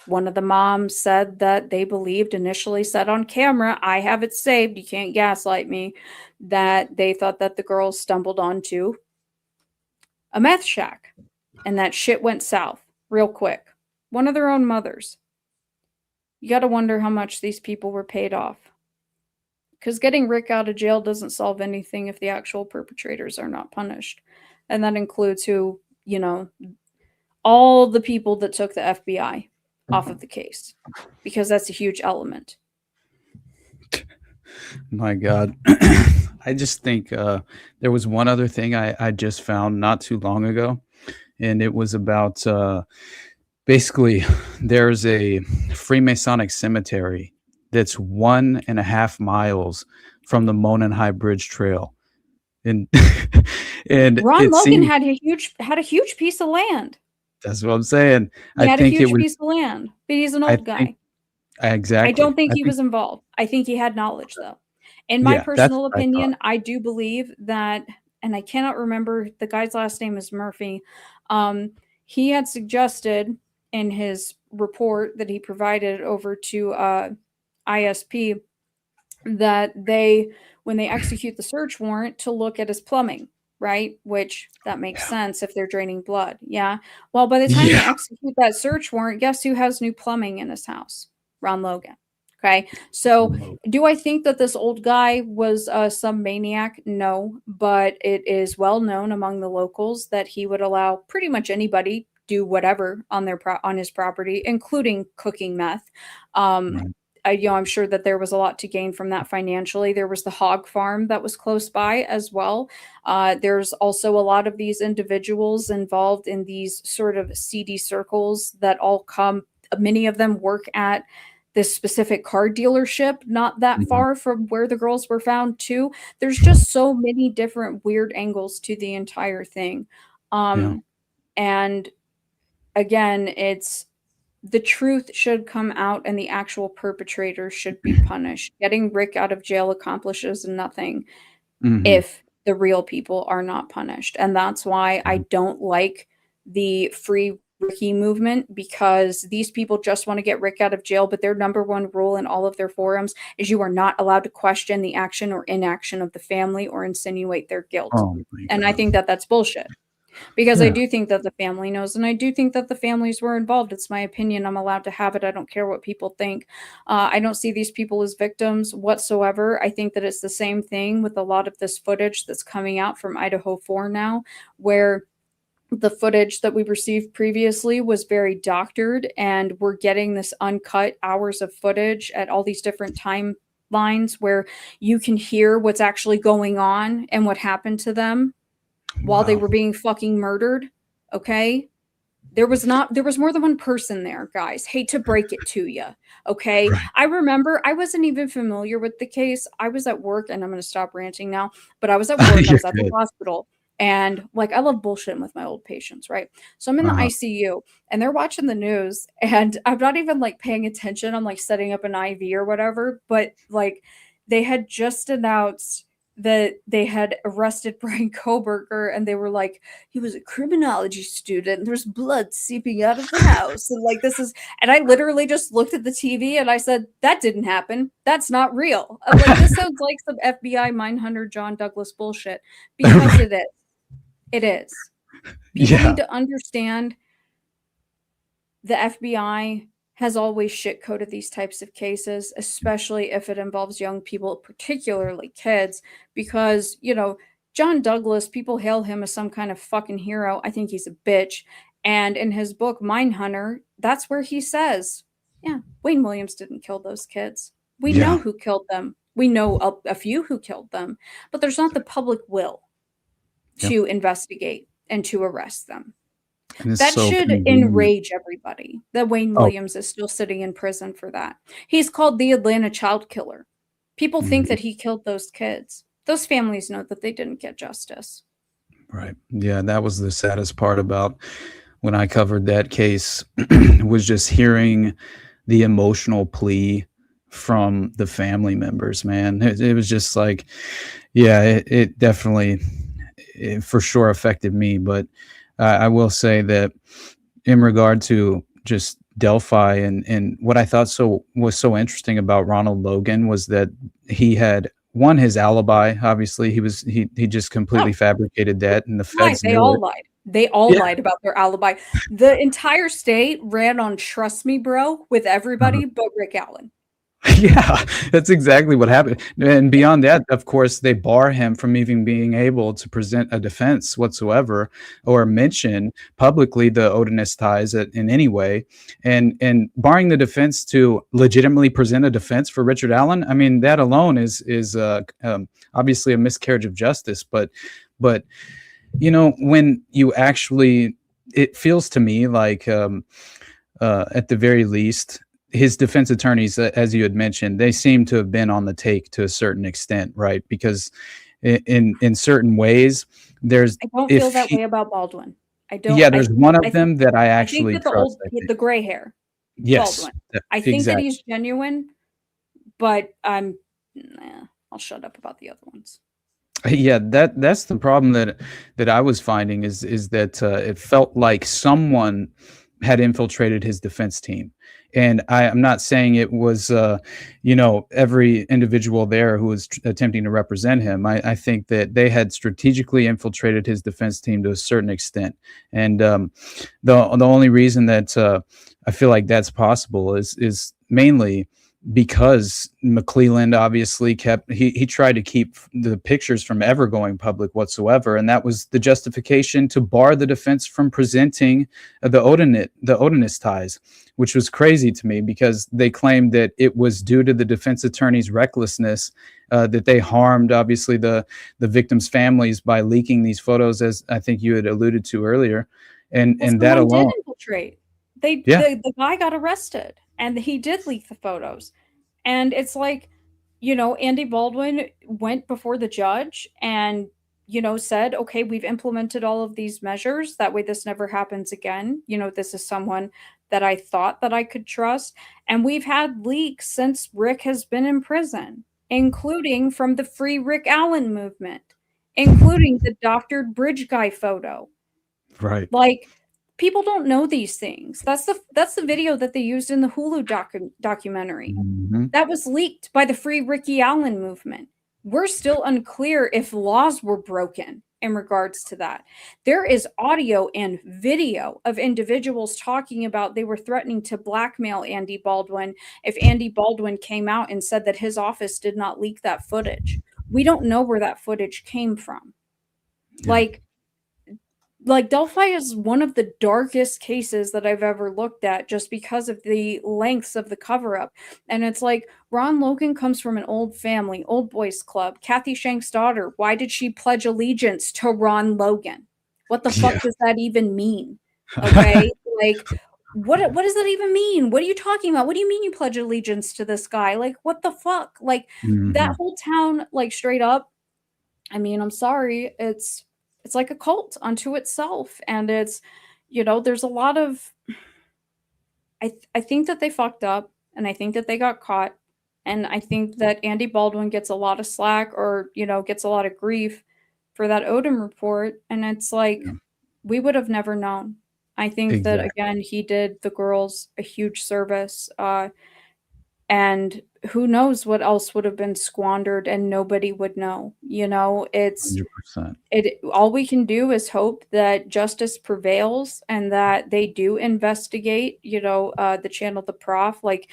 One of the moms said that they believed, initially said on camera, I have it saved, you can't gaslight me, that they thought that the girls stumbled onto a meth shack and that shit went south real quick. One of their own mothers. You got to wonder how much these people were paid off. Because getting Rick out of jail doesn't solve anything if the actual perpetrators are not punished. And that includes who, you know, all the people that took the FBI off of the case, because that's a huge element. My God. I just think there was one other thing I just found not too long ago, and it was about basically there's a Freemasonic cemetery that's 1.5 miles from the Monon High Bridge Trail. And and Ron Logan had a huge piece of land. That's what I'm saying. He had a huge piece of land, but he's an old guy. Exactly. I don't think he was involved. I think he had knowledge, though. In my personal opinion, I do believe that, and I cannot remember, the guy's last name is Murphy. He had suggested in his report that he provided over to ISP that when they execute the search warrant, to look at his plumbing. Right? Which that makes sense if they're draining blood. Yeah. Well, by the time they execute that search warrant, guess who has new plumbing in his house? Ron Logan. Okay. So do I think that this old guy was some maniac? No, but it is well known among the locals that he would allow pretty much anybody do whatever on his property, including cooking meth. I'm sure that there was a lot to gain from that financially. There was the hog farm that was close by as well. There's also a lot of these individuals involved in these sort of seedy circles that all come, many of them work at this specific car dealership, not that far from where the girls were found too. There's just so many different weird angles to the entire thing. And again, the truth should come out and the actual perpetrators should be punished. Getting Rick out of jail accomplishes nothing if the real people are not punished. And that's why I don't like the Free Ricky movement, because these people just want to get Rick out of jail, but their number one rule in all of their forums is you are not allowed to question the action or inaction of the family or insinuate their guilt. And I think that that's bullshit. Because I do think that the family knows, and I do think that the families were involved. It's my opinion. I'm allowed to have it. I don't care what people think. I don't see these people as victims whatsoever. I think that it's the same thing with a lot of this footage that's coming out from Idaho 4 now, where the footage that we received previously was very doctored, and we're getting this uncut hours of footage at all these different timelines where you can hear what's actually going on and what happened to them while they were being fucking murdered. Okay. There was more than one person there, guys. Hate to break it to you. Okay. Right. I remember I wasn't even familiar with the case. I was at work, and I'm going to stop ranting now, but I was at work. I was at the hospital, and like, I love bullshitting with my old patients. Right. So I'm in the ICU, and they're watching the news, and I'm not even like paying attention. I'm like setting up an IV or whatever, but like they had just announced that they had arrested Brian Koberger, and they were like, he was a criminology student, and there's blood seeping out of the house. And like, and I literally just looked at the TV and I said, that didn't happen. That's not real. I'm like, this sounds like some FBI Mindhunter John Douglas bullshit, because it is. It is. People need to understand the FBI has always shit-coded these types of cases, especially if it involves young people, particularly kids, because, John Douglas, people hail him as some kind of fucking hero. I think he's a bitch. And in his book, Mindhunter, that's where he says, yeah, Wayne Williams didn't kill those kids. We know who killed them. We know a few who killed them, but there's not the public will to investigate and to arrest them. That should enrage everybody that Wayne Williams is still sitting in prison for that. He's called the Atlanta child killer. People think that he killed those kids. Those families know that they didn't get justice. Right. Yeah, that was the saddest part about when I covered that case was just hearing the emotional plea from the family members, man. It was just like, yeah, it definitely, for sure affected me. But I will say that in regard to just Delphi and what I thought was so interesting about Ronald Logan was that he had his alibi. Obviously, he just completely fabricated that, and the feds They all lied. They all lied about their alibi. The entire state ran on "Trust me, bro" with everybody but Rick Allen. Yeah, that's exactly what happened. And beyond that, of course, they bar him from even being able to present a defense whatsoever or mention publicly the Odinist ties in any way. And barring the defense to legitimately present a defense for Richard Allen, I mean, that alone is obviously a miscarriage of justice. But when you actually, it feels to me like at the very least, his defense attorneys, as you had mentioned, they seem to have been on the take to a certain extent, right? Because in certain ways, I don't feel that way about Baldwin. I don't. Yeah, there's one of them that I actually trust. The gray hair. Yes, Baldwin. I think that he's genuine, but I'll shut up about the other ones. Yeah, that's the problem that I was finding is that it felt like someone had infiltrated his defense team. And I'm not saying it was, every individual there who was attempting to represent him. I think that they had strategically infiltrated his defense team to a certain extent. And the only reason that I feel like that's possible is mainly because McClelland obviously he tried to keep the pictures from ever going public whatsoever, and that was the justification to bar the defense from presenting the Odinist ties, which was crazy to me because they claimed that it was due to the defense attorney's recklessness that they harmed obviously the victims' families by leaking these photos, as I think you had alluded to earlier, and that alone did infiltrate. The guy got arrested. And he did leak the photos. And it's like, Andy Baldwin went before the judge and, said, okay, we've implemented all of these measures. That way this never happens again. This is someone that I thought that I could trust. And we've had leaks since Rick has been in prison, including from the Free Rick Allen movement, including the doctored bridge guy photo. Right. Like, people don't know these things. That's the video that they used in the Hulu documentary. Mm-hmm. That was leaked by the Free Ricky Allen movement. We're still unclear if laws were broken in regards to that. There is audio and video of individuals talking about they were threatening to blackmail Andy Baldwin if Andy Baldwin came out and said that his office did not leak that footage. We don't know where that footage came from. Yeah. Like Delphi is one of the darkest cases that I've ever looked at just because of the lengths of the cover-up. And it's like, Ron Logan comes from an old family, old boys club. Kathy Shank's daughter, why did she pledge allegiance to Ron Logan? What the fuck does that even mean? Okay? Like, what does that even mean? What are you talking about? What do you mean you pledge allegiance to this guy? Like, what the fuck? Like, that whole town, like, straight up, I mean, I'm sorry, it's like a cult unto itself. And it's, there's a lot of, I think that they fucked up and I think that they got caught. And I think that Andy Baldwin gets a lot of slack or, gets a lot of grief for that Odom report. And it's like, we would have never known. I think that, again, he did the girls a huge service. And who knows what else would have been squandered and nobody would know. It's 100%. all we can do is hope that justice prevails and that they do investigate, the channel, the prof, like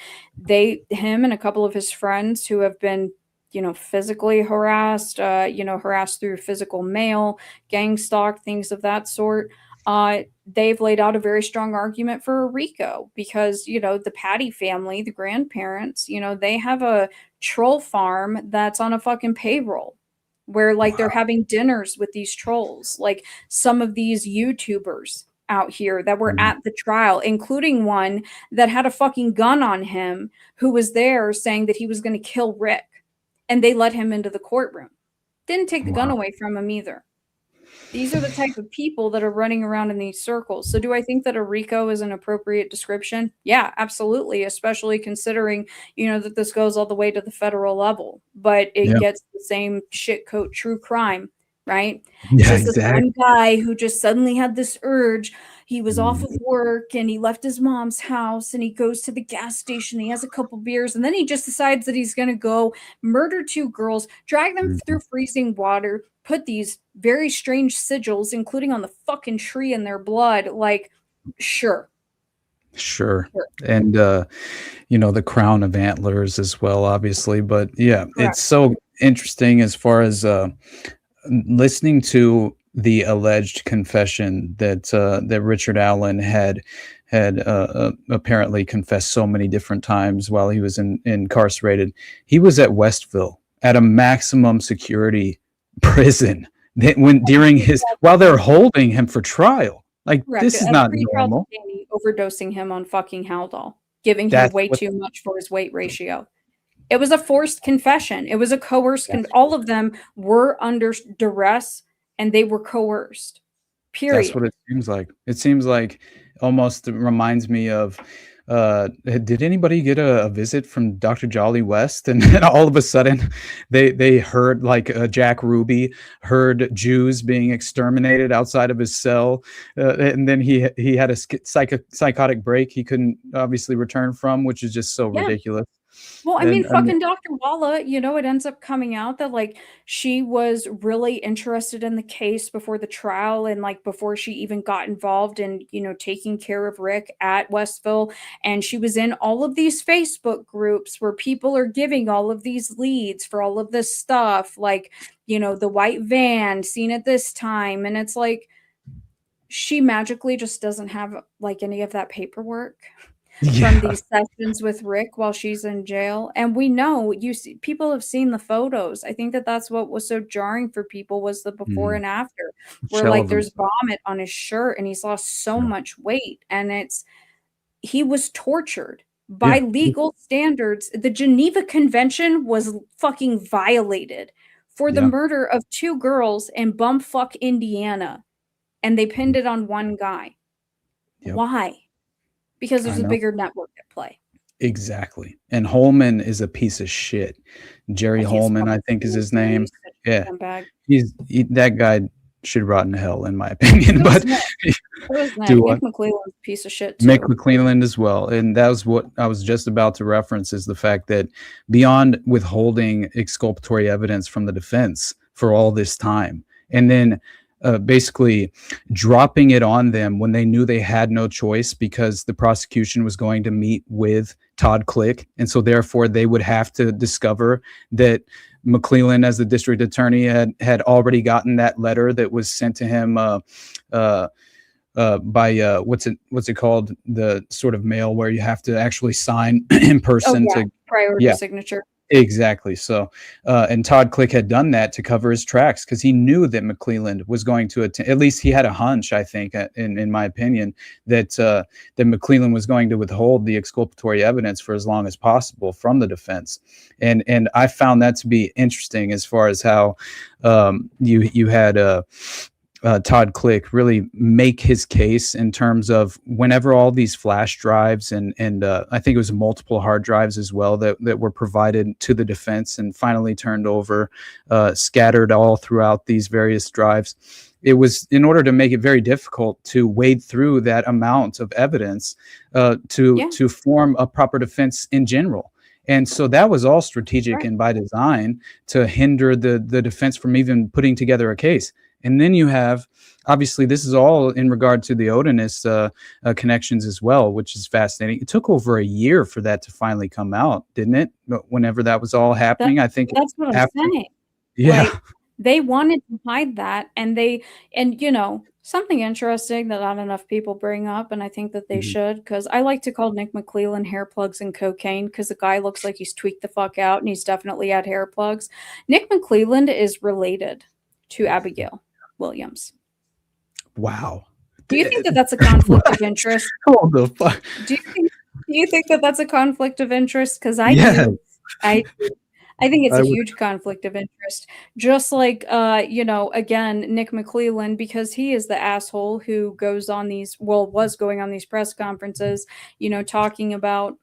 him and a couple of his friends who have been, physically harassed, harassed through physical mail, gang stalk, things of that sort. They've laid out a very strong argument for a RICO because, the Patty family, the grandparents, they have a troll farm that's on a fucking payroll where they're having dinners with these trolls, like some of these YouTubers out here that were at the trial, including one that had a fucking gun on him who was there saying that he was going to kill Rick, and they let him into the courtroom. Didn't take the gun away from him either. These are the type of people that are running around in these circles. So do I think that a RICO is an appropriate description? Yeah, absolutely, especially considering, that this goes all the way to the federal level, but it gets the same shit coat true crime, right? Yeah, Just exactly. this one guy who just suddenly had this urge. He was off of work and he left his mom's house and he goes to the gas station. He has a couple beers and then he just decides that he's going to go murder 2 girls, drag them through freezing water, put these very strange sigils, including on the fucking tree in their blood. Like, sure. And, the crown of antlers as well, obviously. But yeah, It's so interesting as far as listening to the alleged confession that Richard Allen had apparently confessed so many different times while he was incarcerated. He was at Westville at a maximum security prison while they're holding him for trial. Like, this is not normal. Overdosing him on fucking Haldol, giving him way too much for his weight ratio. It was a forced confession. It was a coerced. All of them were under duress and they were coerced. Period. That's what it seems like. It seems like almost reminds me of, did anybody get a visit from Dr. Jolly West? And then all of a sudden they heard Jack Ruby heard Jews being exterminated outside of his cell. And then he had a psychotic break he couldn't obviously return from, which is just so ridiculous. Well, fucking Dr. Walla, it ends up coming out that she was really interested in the case before the trial and before she even got involved in, taking care of Rick at Westville. And she was in all of these Facebook groups where people are giving all of these leads for all of this stuff, the white van seen at this time. And it's she magically just doesn't have any of that paperwork. From these sessions with Rick while she's in jail. And we know people have seen the photos. I think that's what was so jarring for people was the before and after, where there's vomit on his shirt and he's lost so much weight. And he was tortured by legal standards. The Geneva Convention was fucking violated for the murder of 2 girls in bumfuck Indiana. And they pinned it on one guy. Why? Because there's a bigger network at play. Exactly. And Holman is a piece of shit. Jerry Holman, I think is his name. Yeah. That guy should rot in hell, in my opinion. But Mick McClelland's a piece of shit too. Mick McClelland as well. And that was what I was just about to reference, is the fact that beyond withholding exculpatory evidence from the defense for all this time, and then basically dropping it on them when they knew they had no choice because the prosecution was going to meet with Todd Click. And so therefore they would have to discover that McClelland, as the district attorney, had already gotten that letter that was sent to him by what's it called? The sort of mail where you have to actually sign in person to priority signature. Exactly. So, and Todd Click had done that to cover his tracks because he knew that McClelland was going to attend. At least he had a hunch, I think, in my opinion, that McClelland was going to withhold the exculpatory evidence for as long as possible from the defense. And I found that to be interesting as far as how you had Todd Click really make his case in terms of whenever all these flash drives and I think it was multiple hard drives as well that were provided to the defense and finally turned over, scattered all throughout these various drives. It was in order to make it very difficult to wade through that amount of evidence to form a proper defense in general. And so that was all strategic Right. and by design to hinder the defense from even putting together a case. And then you have, obviously, this is all in regard to the Odinist connections as well, which is fascinating. It took over a year for that to finally come out, didn't it? But whenever that was all happening, I think That's what I'm after, saying. yeah. Like, they wanted to hide that, and something interesting that not enough people bring up, and I think that they Mhm. should, because I like to call Nick McClellan hair plugs and cocaine, because the guy looks like he's tweaked the fuck out, and he's definitely had hair plugs. Nick McClellan is related to Abigail Williams. Wow. Do you think that that's a conflict of interest? What the fuck? Do you think that that's a conflict of interest? Because I Yes. do. I do. I think it's I a would- huge conflict of interest. Just like, again, Nick McClellan, because he is the asshole who was going on these press conferences, talking about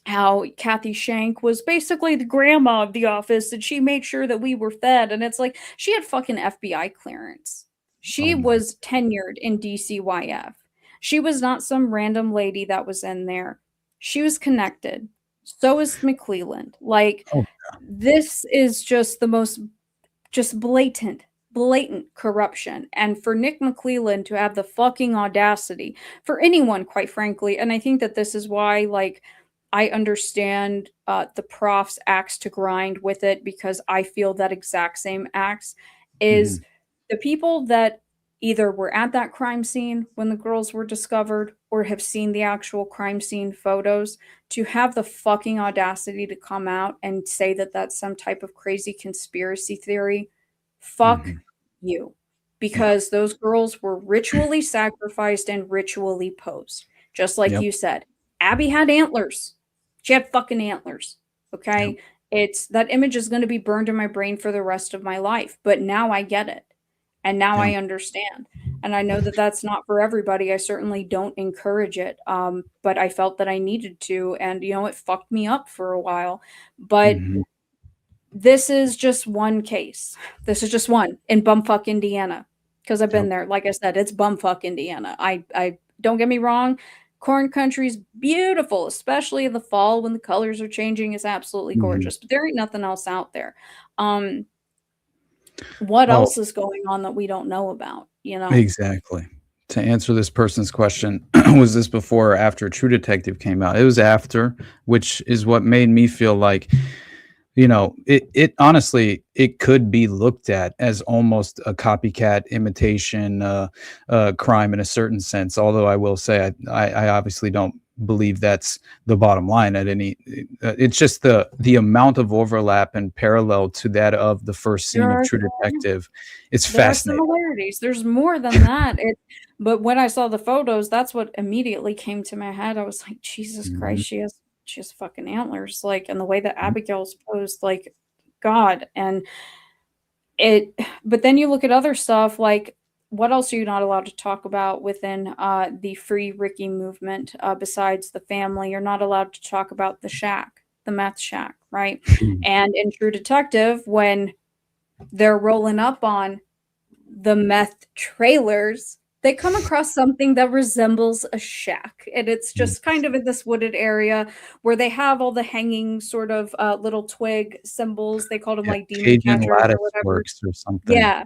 how Kathy Shank was basically the grandma of the office and she made sure that we were fed. And it's like, she had fucking FBI clearance. She Oh my- was tenured in DCYF. She was not some random lady that was in there. She was connected. So is McClelland. Like, Oh, this is just the most blatant corruption. And for Nick McClelland to have the fucking audacity, for anyone, quite frankly, and I think that this is why, like, I understand the prof's axe to grind with it, because I feel that exact same axe is the people that either were at that crime scene when the girls were discovered or have seen the actual crime scene photos, to have the fucking audacity to come out and say that that's some type of crazy conspiracy theory. Fuck you. Because those girls were ritually sacrificed and ritually posed. Just like Yep. you said. Abby had antlers. She had fucking antlers. Okay? It's that image is going to be burned in my brain for the rest of my life. But now I get it. And now I understand. And I know that that's not for everybody. I certainly don't encourage it. But I felt that I needed to. And, it fucked me up for a while. But this is just one case. This is just one in bumfuck Indiana. Because I've been there. Like I said, it's bumfuck Indiana. I don't get me wrong. Corn country's beautiful, especially in the fall when the colors are changing. It's absolutely gorgeous. But there ain't nothing else out there. What else is going on that we don't know about? Exactly. To answer this person's question, was this before or after True Detective came out? It was after, which is what made me feel like, it honestly, it could be looked at as almost a copycat imitation crime in a certain sense. Although I will say, I obviously don't believe that's the bottom line at any. It's just the amount of overlap and parallel to that of the first scene of True Detective. It's fascinating. There are similarities. There's more than that. But when I saw the photos, that's what immediately came to my head. I was like, Jesus Christ, she has fucking antlers. Like, and the way that Abigail's posed, like, God. And but then you look at other stuff, like, what else are you not allowed to talk about within the Free Ricky movement besides the family? You're not allowed to talk about the shack, the meth shack, right? And in True Detective, when they're rolling up on the meth trailers, they come across something that resembles a shack. And it's just kind of in this wooded area where they have all the hanging sort of little twig symbols. They called them like demon Contagion catchers lattice or whatever. works or something. Yeah.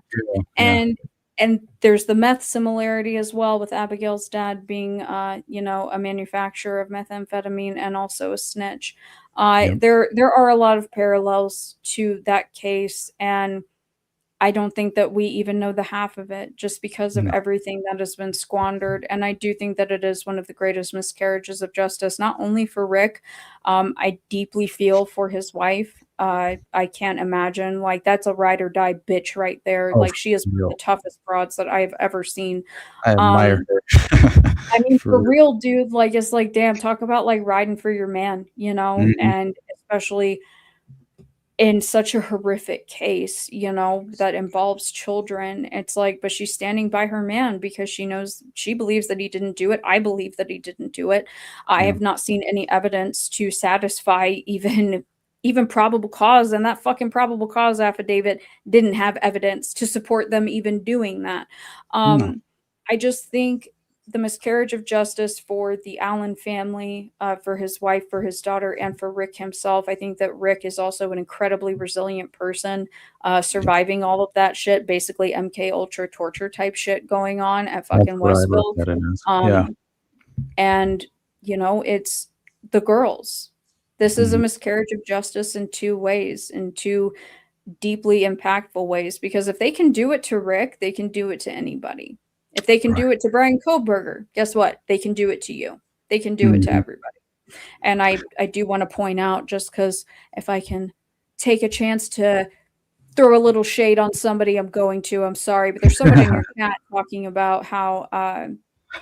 Yeah. And there's the meth similarity as well, with Abigail's dad being, a manufacturer of methamphetamine and also a snitch. There are a lot of parallels to that case, and I don't think that we even know the half of it, just because of everything that has been squandered. And I do think that it is one of the greatest miscarriages of justice, not only for Rick. I deeply feel for his wife. I can't imagine. Like, that's a ride or die bitch right there. Oh, Like, she is one of real. the toughest broads that I have ever seen. I admire her. I mean, for real, dude, like, it's like, damn, talk about like riding for your man, and especially in such a horrific case, that involves children. It's like, but she's standing by her man because she believes that he didn't do it. I believe that he didn't do it. I have not seen any evidence to satisfy even probable cause, and that fucking probable cause affidavit didn't have evidence to support them even doing that. I just think the miscarriage of justice for the Allen family, for his wife, for his daughter, and for Rick himself. I think that Rick is also an incredibly resilient person, surviving all of that shit, basically MK Ultra torture type shit going on at That's fucking what I look Westville. at it as. Yeah. And, you know, it's the girls. This is a Mhm. miscarriage of justice in two ways, in two deeply impactful ways, because if they can do it to Rick, they can do it to anybody. If they can Right. do it to Brian Kohlberger, guess what? They can do it to you. They can do it to Mhm. everybody. And I do want to point out, just because if I can take a chance to throw a little shade on somebody, I'm going to. I'm sorry, but there's someone in your chat talking about how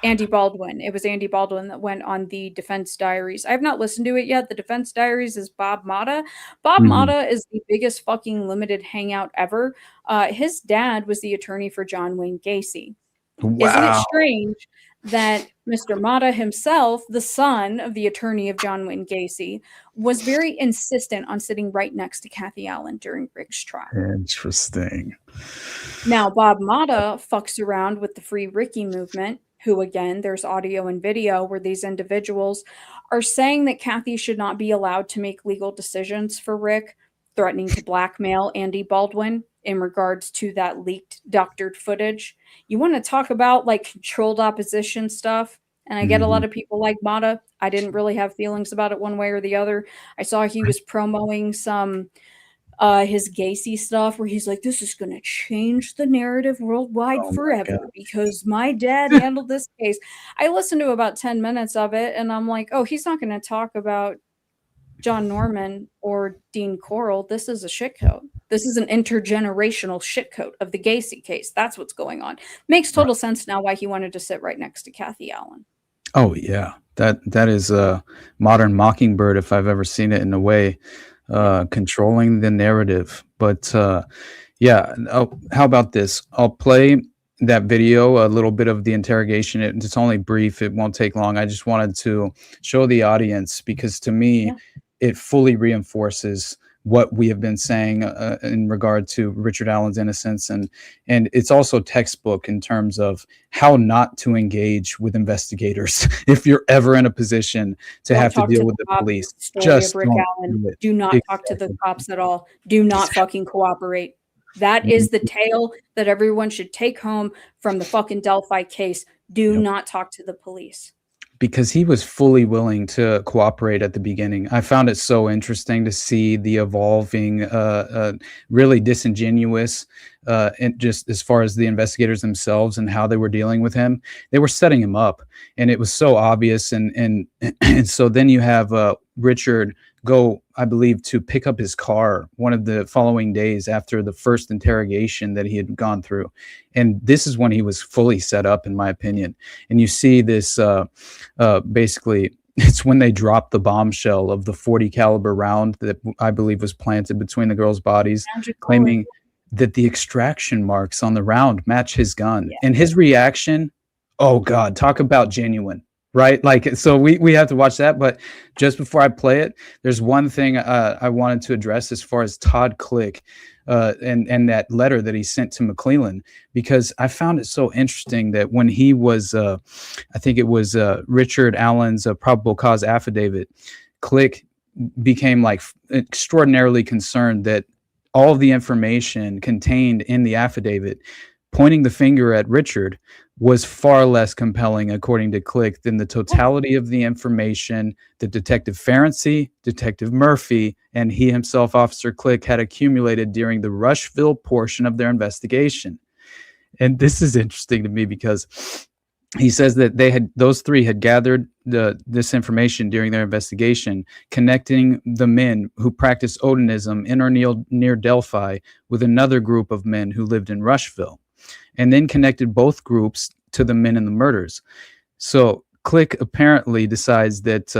Andy Baldwin. It was Andy Baldwin that went on the Defense Diaries. I have not listened to it yet. The Defense Diaries is Bob Motta. Bob Mhm. Motta is the biggest fucking limited hangout ever. His dad was the attorney for John Wayne Gacy. Isn't it Wow. strange that Mr. Motta himself, the son of the attorney of John Wayne Gacy, was very insistent on sitting right next to Kathy Allen during Rick's trial? Interesting. Now, Bob Motta fucks around with the Free Ricky movement, who, again, there's audio and video where these individuals are saying that Kathy should not be allowed to make legal decisions for Rick, threatening to blackmail Andy Baldwin in regards to that leaked doctored footage. You want to talk about like controlled opposition stuff? And I get a lot of people like Motta. I didn't really have feelings about it one way or the other. I saw he was promoting some his Gacy stuff where he's like, this is going to change the narrative worldwide Oh my forever God. because my dad handled this case. I listened to about 10 minutes of it and I'm like, oh, he's not going to talk about John Norman or Dean Corll. This is a shitcoat. This is an intergenerational shitcoat of the Gacy case. That's what's going on. Makes total sense now why he wanted to sit right next to Kathy Allen. Oh yeah, that is a modern Mockingbird if I've ever seen it, in a way, controlling the narrative. But yeah, how about this? I'll play that video, a little bit of the interrogation. It's only brief; it won't take long. I just wanted to show the audience because to me, it fully reinforces what we have been saying in regard to Richard Allen's innocence, and it's also textbook in terms of how not to engage with investigators if you're ever in a position to have to deal with the police. Just Rick don't Allen. do it. Do not talk to the cops at all. Do not fucking cooperate. That is the tale that everyone should take home from the fucking Delphi case. Do not talk to the police. Because he was fully willing to cooperate at the beginning. I found it so interesting to see the evolving, really disingenuous, and just as far as the investigators themselves and how they were dealing with him. They were setting him up, and it was so obvious. And so then you have Richard go, I believe, to pick up his car one of the following days after the first interrogation that he had gone through. And this is when he was fully set up, in my opinion. And you see this, basically, it's when they dropped the bombshell of the 40 caliber round that I believe was planted between the girls' bodies, claiming that the extraction marks on the round match his gun. And his reaction, oh God, talk about genuine. Right? Like, so we have to watch that. But just before I play it, there's one thing I wanted to address as far as Todd Click and that letter that he sent to McClellan, because I found it so interesting that when he was, I think it was Richard Allen's probable cause affidavit, Click became like extraordinarily concerned that all of the information contained in the affidavit pointing the finger at Richard was far less compelling, according to Click, than the totality of the information that Detective Ferenczi, Detective Murphy, and he himself, Officer Click, had accumulated during the Rushville portion of their investigation. And this is interesting to me because he says that those three had gathered this information during their investigation, connecting the men who practiced Odinism in or near Delphi with another group of men who lived in Rushville, and then connected both groups to the men in the murders. So Click apparently decides that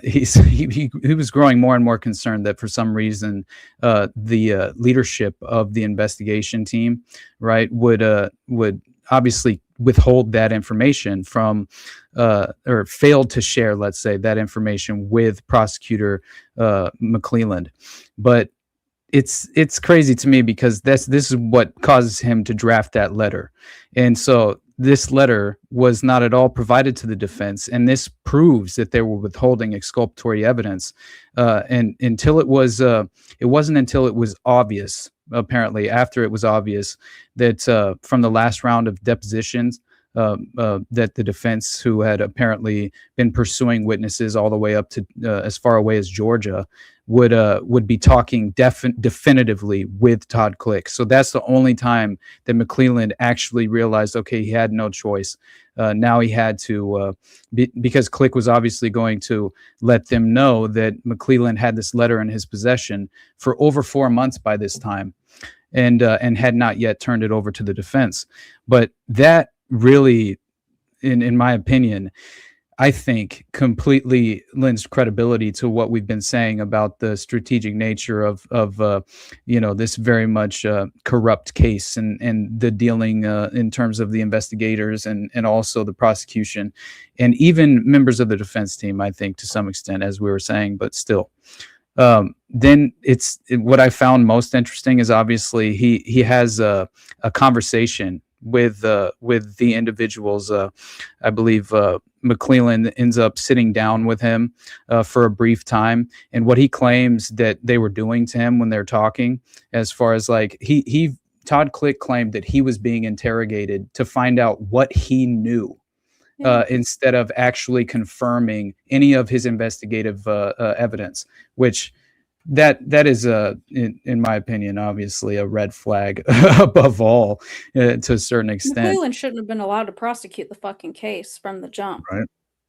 he was growing more and more concerned that for some reason the leadership of the investigation team, right, would obviously withhold that information from or failed to share, let's say, that information with prosecutor McClelland. But it's crazy to me because this is what causes him to draft that letter. And so this letter was not at all provided to the defense, and this proves that they were withholding exculpatory evidence. And until it wasn't until it was obvious, apparently after it was obvious that from the last round of depositions, that the defense, who had apparently been pursuing witnesses all the way up to as far away as Georgia, would be talking definitively with Todd Click. So that's the only time that McClelland actually realized, okay, he had no choice. Now he had to, because Click was obviously going to let them know that McClelland had this letter in his possession for over 4 months by this time, and had not yet turned it over to the defense. But that really, in my opinion, I think completely lends credibility to what we've been saying about the strategic nature of this very much corrupt case, and the dealing in terms of the investigators and also the prosecution and even members of the defense team, I think, to some extent, as we were saying, but still. Then what I found most interesting is obviously he has a conversation with the individuals. I believe McClelland ends up sitting down with him for a brief time, and what he claims that they were doing to him when they're talking, as far as like Todd Click claimed that he was being interrogated to find out what he knew, instead of actually confirming any of his investigative evidence, which that is in my opinion, obviously a red flag above all, to a certain extent. McClelland shouldn't have been allowed to prosecute the fucking case from the jump. Right.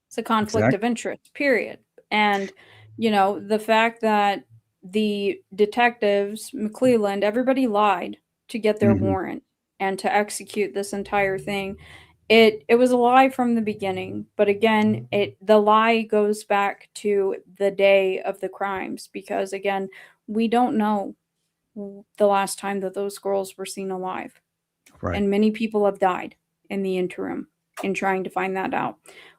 It's a conflict of interest, period. And, the fact that the detectives, McClelland, everybody lied to get their warrant and to execute this entire thing. It was a lie from the beginning, but again, the lie goes back to the day of the crimes, because again, we don't know the last time that those girls were seen alive. Right. And many people have died in the interim in trying to find that out.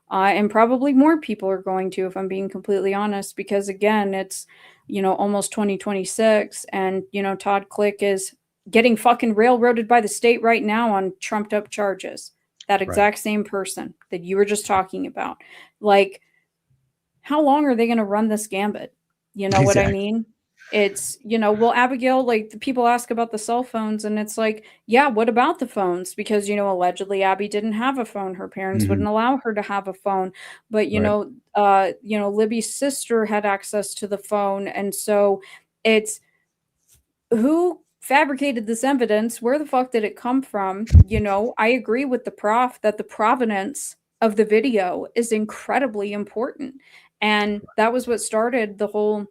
And probably more people are going to, if I'm being completely honest, because again, it's, almost 2026, and, Todd Click is getting fucking railroaded by the state right now on trumped up charges. That exact same person that you were just talking about. Like, how long are they going to run this gambit? You know what I mean? It's, well, Abigail, like, the people ask about the cell phones, and it's like, yeah, what about the phones? Because, allegedly Abby didn't have a phone. Her parents wouldn't allow her to have a phone. But, Libby's sister had access to the phone. And so it's who fabricated this evidence? Where the fuck did it come from? I agree with the prof that the provenance of the video is incredibly important. And that was what started the whole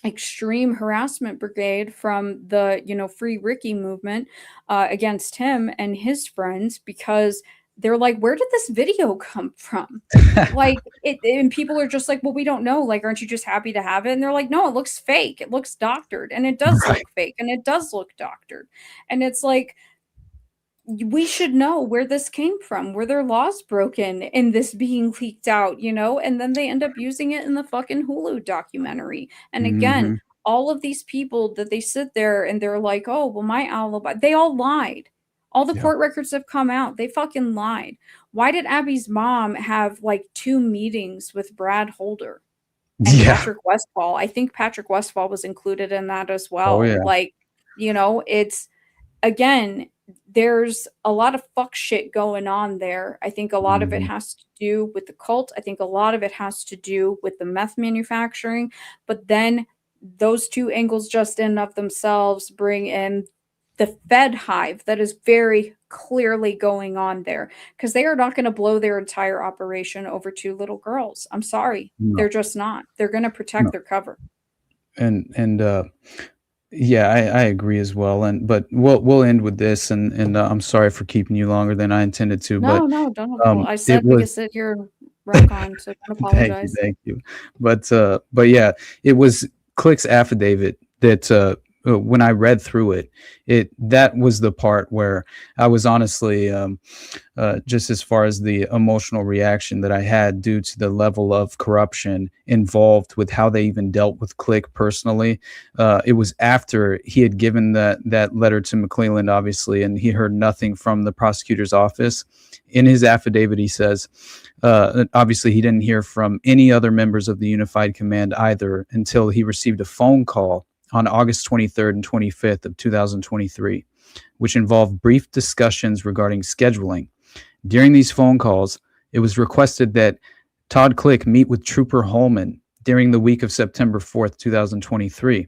extreme harassment brigade from the, Free Ricky movement against him and his friends, because they're like, where did this video come from? And people are just like, well, we don't know. Like, aren't you just happy to have it? And they're like, no, it looks fake. It looks doctored. And it does look fake. And it does look doctored. And it's like, we should know where this came from. Were there laws broken in this being leaked out, And then they end up using it in the fucking Hulu documentary. And again, all of these people that they sit there and they're like, oh, well, my alibi, they all lied. All the court records have come out. They fucking lied. Why did Abby's mom have like 2 meetings with Brad Holder and Patrick Westfall? I think Patrick Westfall was included in that as well. Oh, yeah. Like, it's, again, there's a lot of fuck shit going on there. I think a lot of it has to do with the cult. I think a lot of it has to do with the meth manufacturing. But then those 2 angles just in of themselves bring in the Fed hive that is very clearly going on there, because they are not going to blow their entire operation over 2 little girls. I'm sorry. No. They're just not. They're going to protect their cover. And yeah, I agree as well. But we'll end with this, and I'm sorry for keeping you longer than I intended to. No, don't apologize. I said we could sit here and rock on, so don't apologize. Thank you. But yeah, it was Click's affidavit that when I read through that was the part where I was honestly, just as far as the emotional reaction that I had due to the level of corruption involved with how they even dealt with Click personally. It was after he had given that letter to McClelland, obviously, and he heard nothing from the prosecutor's office. In his affidavit, he says, obviously, he didn't hear from any other members of the Unified Command either until he received a phone call on August 23rd and 25th of 2023, which involved brief discussions regarding scheduling. During these phone calls, it was requested that Todd Click meet with Trooper Holman during the week of September 4th, 2023.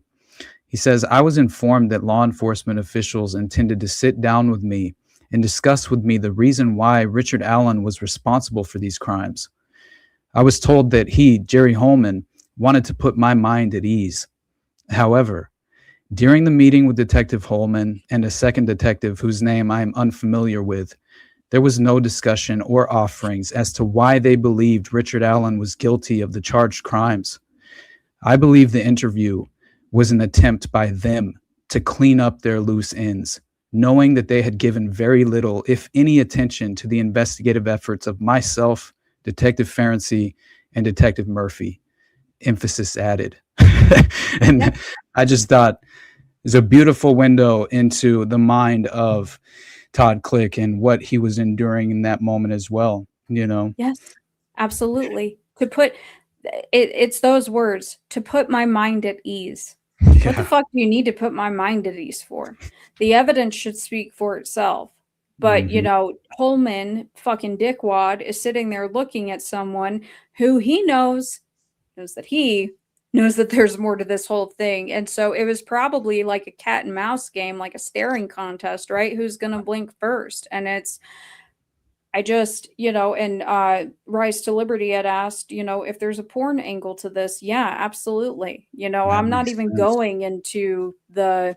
He says, I was informed that law enforcement officials intended to sit down with me and discuss with me the reason why Richard Allen was responsible for these crimes. I was told that he, Jerry Holman, wanted to put my mind at ease. However, during the meeting with Detective Holman and a second detective whose name I am unfamiliar with, there was no discussion or offerings as to why they believed Richard Allen was guilty of the charged crimes. I believe the interview was an attempt by them to clean up their loose ends, knowing that they had given very little, if any, attention to the investigative efforts of myself, Detective Ferenczi, and Detective Murphy. Emphasis added. And I just thought it's a beautiful window into the mind of Todd Click and what he was enduring in that moment as well, you know? Yes, absolutely. To put it's those words, to put my mind at ease. What the fuck do you need to put my mind at ease for? The evidence should speak for itself. But, you know, Holman, fucking dickwad, is sitting there looking at someone who he knows that there's more to this whole thing. And so it was probably like a cat and mouse game, like a staring contest, right? Who's going to blink first? And I just, you know, and Rise to Liberty had asked, you know, if there's a porn angle to this. Yeah, absolutely. You know, That I'm not makes even sense. going into the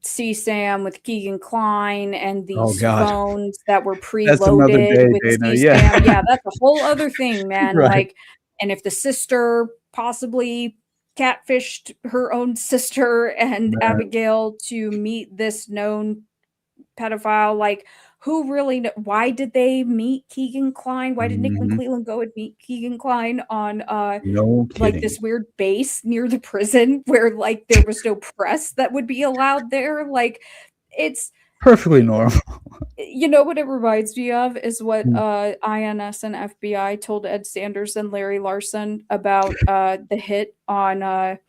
CSAM with Keegan Klein and Oh, these God. phones that were That's another preloaded day, with Dana. CSAM. Yeah. Yeah, that's a whole other thing, man. Right. Like, and if the sister possibly catfished her own sister and Right. Abigail to meet this known pedophile, like, who really why did they meet Keegan Klein? Why did Nick McClelland go and meet Keegan Klein on No like kidding. this weird base near the prison where like there was no press that would be allowed there? Like, it's Perfectly normal. you know what it reminds me of is what INS and FBI told Ed Sanders and Larry Larson about the hit on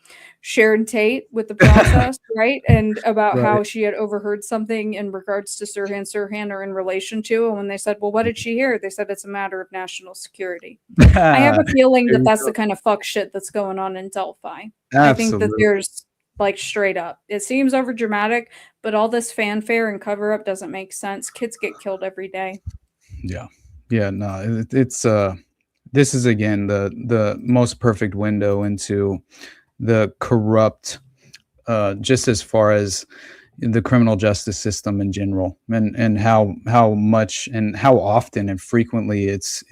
Sharon Tate with the process, right? And about how she had overheard something in regards to Sirhan are in relation to. And when they said, well, what did she hear? They said it's a matter of national security. I have a feeling that that's the kind of fuck shit that's going on in Delphi. I think that Absolutely. there's like straight up. It seems over dramatic, but all this fanfare and cover up doesn't make sense. Kids get killed every day. Yeah. Yeah, no, it's this is again the most perfect window into the corrupt just as far as the criminal justice system in general, and how much and how often and frequently it's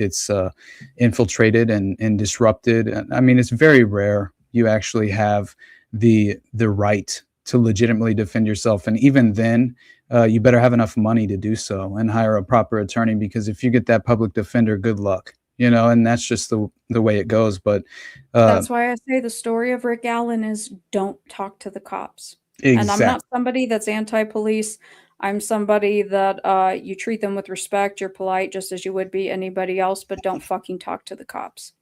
infiltrated and disrupted. I mean, it's very rare you actually have the right to legitimately defend yourself, and even then you better have enough money to do so and hire a proper attorney, because if you get that public defender, good luck, you know. And that's just the way it goes. But That's why I say the story of Rick Allen is don't talk to the cops. exactly. And I'm not somebody that's anti-police. I'm somebody that you treat them with respect. You're polite just as you would be anybody else, but don't fucking talk to the cops.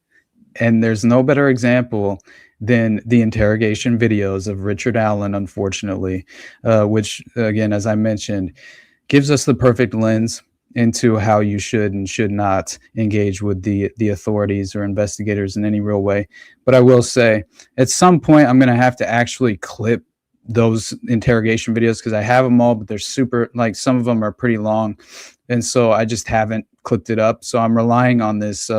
And there's no better example than the interrogation videos of Richard Allen, unfortunately, which, again, as I mentioned, gives us the perfect lens into how you should and should not engage with the authorities or investigators in any real way. But I will say, at some point, I'm going to have to actually clip those interrogation videos, because I have them all, but they're super, like, some of them are pretty long. And so I just haven't clipped it up. So I'm relying on this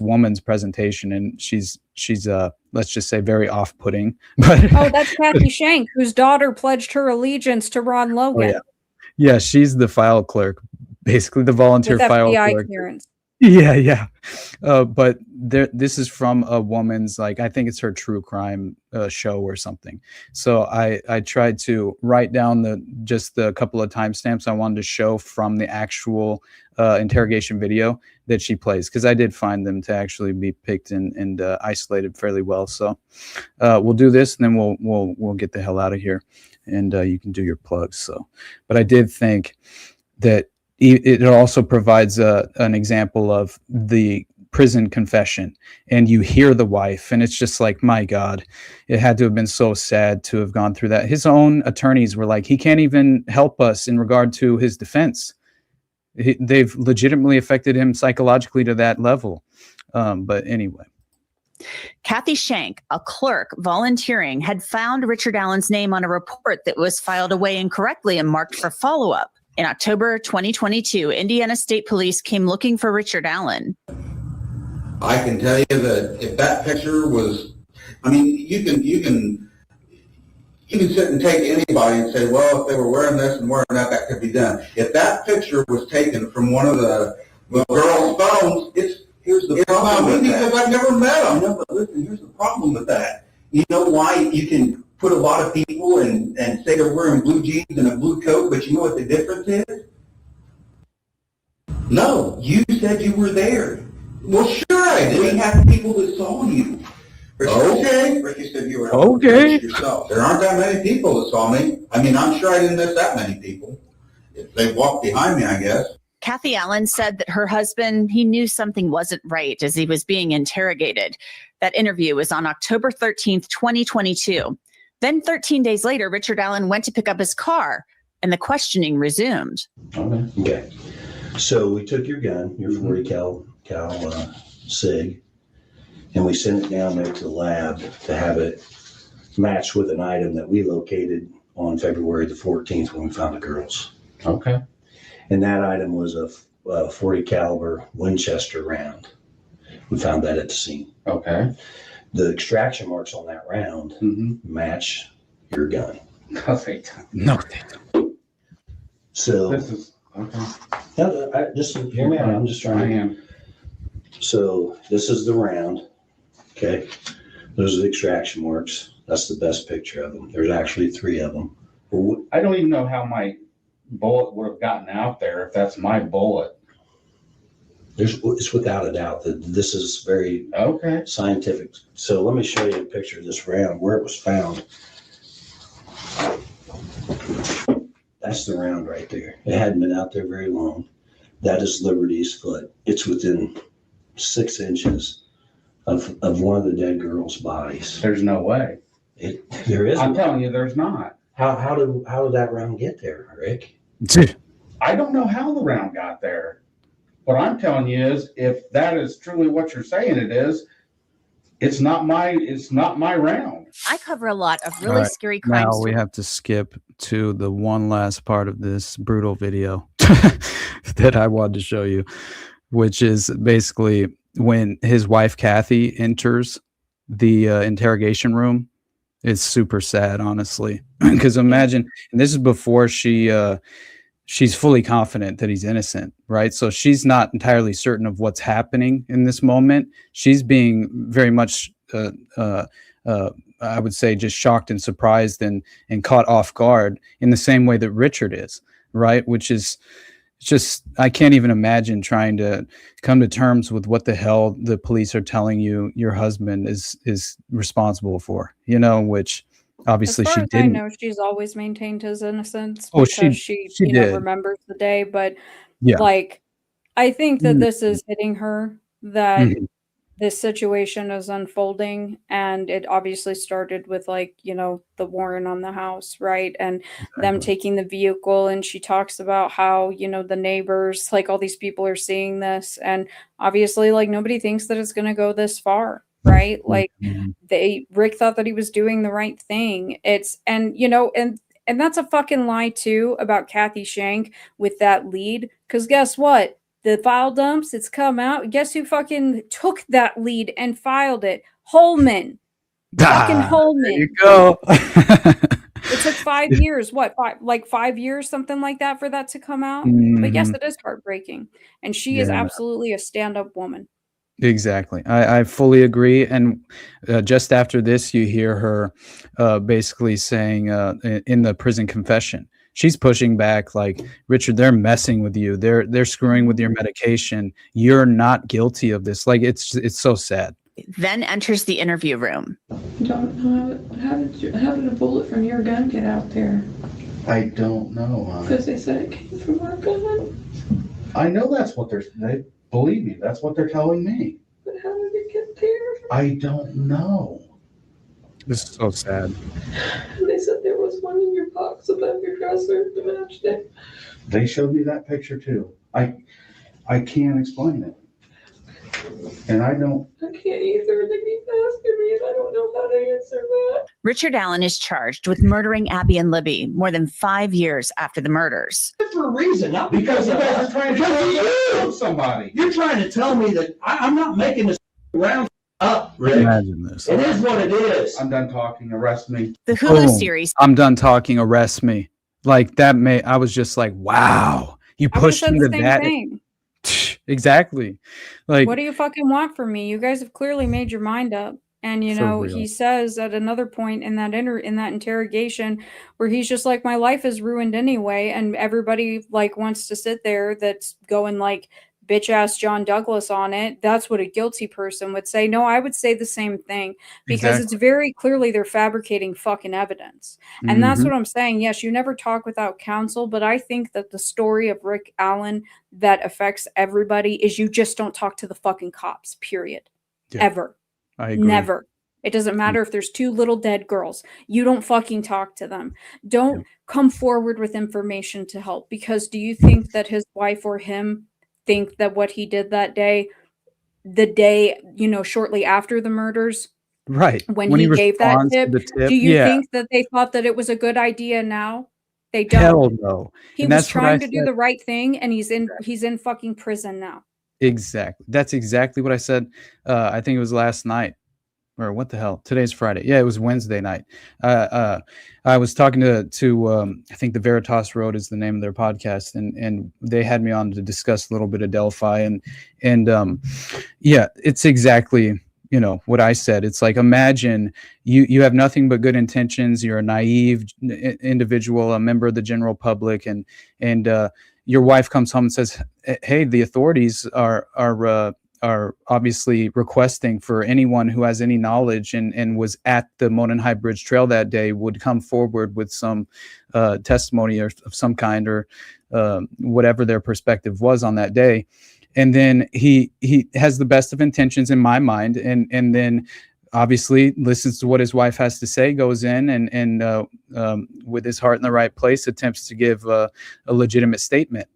woman's presentation, and she's let's just say very off-putting. But Oh, that's Kathy Shank, whose daughter pledged her allegiance to Ron Logan yeah, she's the file clerk, basically the volunteer with file FBI clerk. clearance. Yeah. But this is from a woman's, like, I think it's her true crime show or something. So I tried to write down just the couple of timestamps I wanted to show from the actual interrogation video that she plays, because I did find them to actually be picked and isolated fairly well. So we'll do this, and then we'll get the hell out of here, and you can do your plugs. So, but I did think that it also provides an example of the prison confession, and you hear the wife, and it's just like, my God, it had to have been so sad to have gone through that. His own attorneys were like, he can't even help us in regard to his defense. They've legitimately affected him psychologically to that level. But anyway. Kathy Shank, a clerk volunteering, had found Richard Allen's name on a report that was filed away incorrectly and marked for follow-up. In October 2022, Indiana State Police came looking for Richard Allen. I can tell you that if that picture was, I mean, you can sit and take anybody and say, well, if they were wearing this and wearing that, that could be done. If that picture was taken from one of the girls' phones, here's the problem with that. Because I've never met them. No, but listen, here's the problem with that. You know why you can put a lot of people and say they're wearing blue jeans and a blue coat, but you know what the difference is? No, you said you were there. Well, sure I did. We have people that saw you. Okay. Ricky said you were okay yourself. There aren't that many people that saw me. I mean, I'm sure I didn't miss that many people. If they walked behind me, I guess. Kathy Allen said that her husband, he knew something wasn't right as he was being interrogated. That interview was on October 13th, 2022. Then 13 days later, Richard Allen went to pick up his car, and the questioning resumed. Okay. So we took your gun, your 40 cal SIG, and we sent it down there to the lab to have it matched with an item that we located on February the 14th when we found the girls. Okay. And that item was a 40 caliber Winchester round. We found that at the scene. Okay. The extraction marks on that round match your gun. No, they don't. So This is okay. just hear me out. I'm just trying. So this is the round. Okay. Those are the extraction marks. That's the best picture of them. There's actually 3 of them. I don't even know how my bullet would have gotten out there if that's my bullet. It's without a doubt that this is very scientific. So let me show you a picture of this round where it was found. That's the round right there. It hadn't been out there very long. That is Liberty's foot. It's within 6 inches of one of the dead girls' bodies. There's no way. There is. I'm telling you, there's not. How did that round get there, Rick? I don't know how the round got there. What I'm telling you is, if that is truly what you're saying it is, it's not my round. I cover a lot of really scary crimes. Now we have to skip to the one last part of this brutal video that I wanted to show you, which is basically when his wife Kathy enters the interrogation room. It's super sad, honestly, because imagine, and this is before she's fully confident that he's innocent, right? So she's not entirely certain of what's happening in this moment. She's being very much, I would say, just shocked and surprised and caught off guard in the same way that Richard is, right? Which is just, I can't even imagine trying to come to terms with what the hell the police are telling you your husband is responsible for, which obviously she didn't. I know she's always maintained his innocence Oh, because she she did. remembers the day, but Yeah. like, I think that this is hitting her, that Mhm. this situation is unfolding, and it obviously started with the warrant on the house, right? And them taking the vehicle, and she talks about how, the neighbors, all these people are seeing this, and obviously nobody thinks that it's going to go this far, right? Rick thought that he was doing the right thing. And that's a fucking lie too about Kathy Shank with that lead, because guess what? The file dumps, it's come out. Guess who fucking took that lead and filed it? Holman. Fucking Holman. There you go. The It took 5 years, what, 5 years, something like that, for that to come out? But yes, Mhm. it is heartbreaking. And she is Yeah, absolutely a stand-up woman. exactly. I fully agree. And just after this, you hear her basically saying in the prison confession, she's pushing back like, Richard, they're messing with you. They're screwing with your medication. You're not guilty of this. Like it's so sad. Then enters the interview room. Don't know how did a bullet from your gun get out there? I don't know. Because they said it came from our gun. I know that's what they believe me. That's what they're telling me. But how did it get there? I don't know. This is so sad. They said there was one in your box above your dresser, the matchstick. They showed me that picture too. I can't explain it. And I don't. I can't either. They keep asking me, and I don't know how to answer that. Richard Allen is charged with murdering Abby and Libby more than 5 years after the murders. For a reason, not because You of guys us. are trying to kill somebody. You're trying to tell me that I'm not making this round up, Rick. Imagine this. It is what it is. I'm done talking. Arrest me. The Hulu Boom. series I'm done talking. Arrest me. Like that I was just like, wow. You I would have pushed said me the to same that. thing. Exactly. Like, What do you fucking want from me? You guys have clearly made your mind up. And you For know, real. he says at another point in that interrogation where he's just like, my life is ruined anyway, and everybody like wants to sit there that's going like bitch ass John Douglas on it. That's what a guilty person would say. No, I would say the same thing, because it's very clearly they're fabricating fucking evidence. And that's Mhm. what I'm saying. Yes, you never talk without counsel, but I think that the story of Rick Allen that affects everybody is you just don't talk to the fucking cops, period. Yeah. Ever. I agree. Never. It doesn't matter if there's 2 little dead girls. You don't fucking talk to them. Don't come forward with information to help, because do you think that his wife or him think that what he did that day, the day, you know, shortly after the murders, Right. when he gave that responds to tip, the tip, do you yeah. think that they thought that it was a good idea now? They don't. Hell no. He And was that's what I trying to do said. the right thing, and he's in fucking prison now. Exactly. That's exactly what I said. I think it was last night, or what the hell? Today's Friday. Yeah, it was Wednesday night. I was talking to I think the Veritas Road is the name of their podcast, and they had me on to discuss a little bit of Delphi, and yeah, it's exactly, you know, what I said. It's like, imagine you have nothing but good intentions. You're a naive individual, a member of the general public, and your wife comes home and says, "Hey, the authorities are obviously requesting for anyone who has any knowledge and was at the Monon High Bridge Trail that day would come forward with some testimony of some kind, or whatever their perspective was on that day." And then he has the best of intentions in my mind, and then obviously listens to what his wife has to say, goes in and with his heart in the right place, attempts to give a legitimate statement.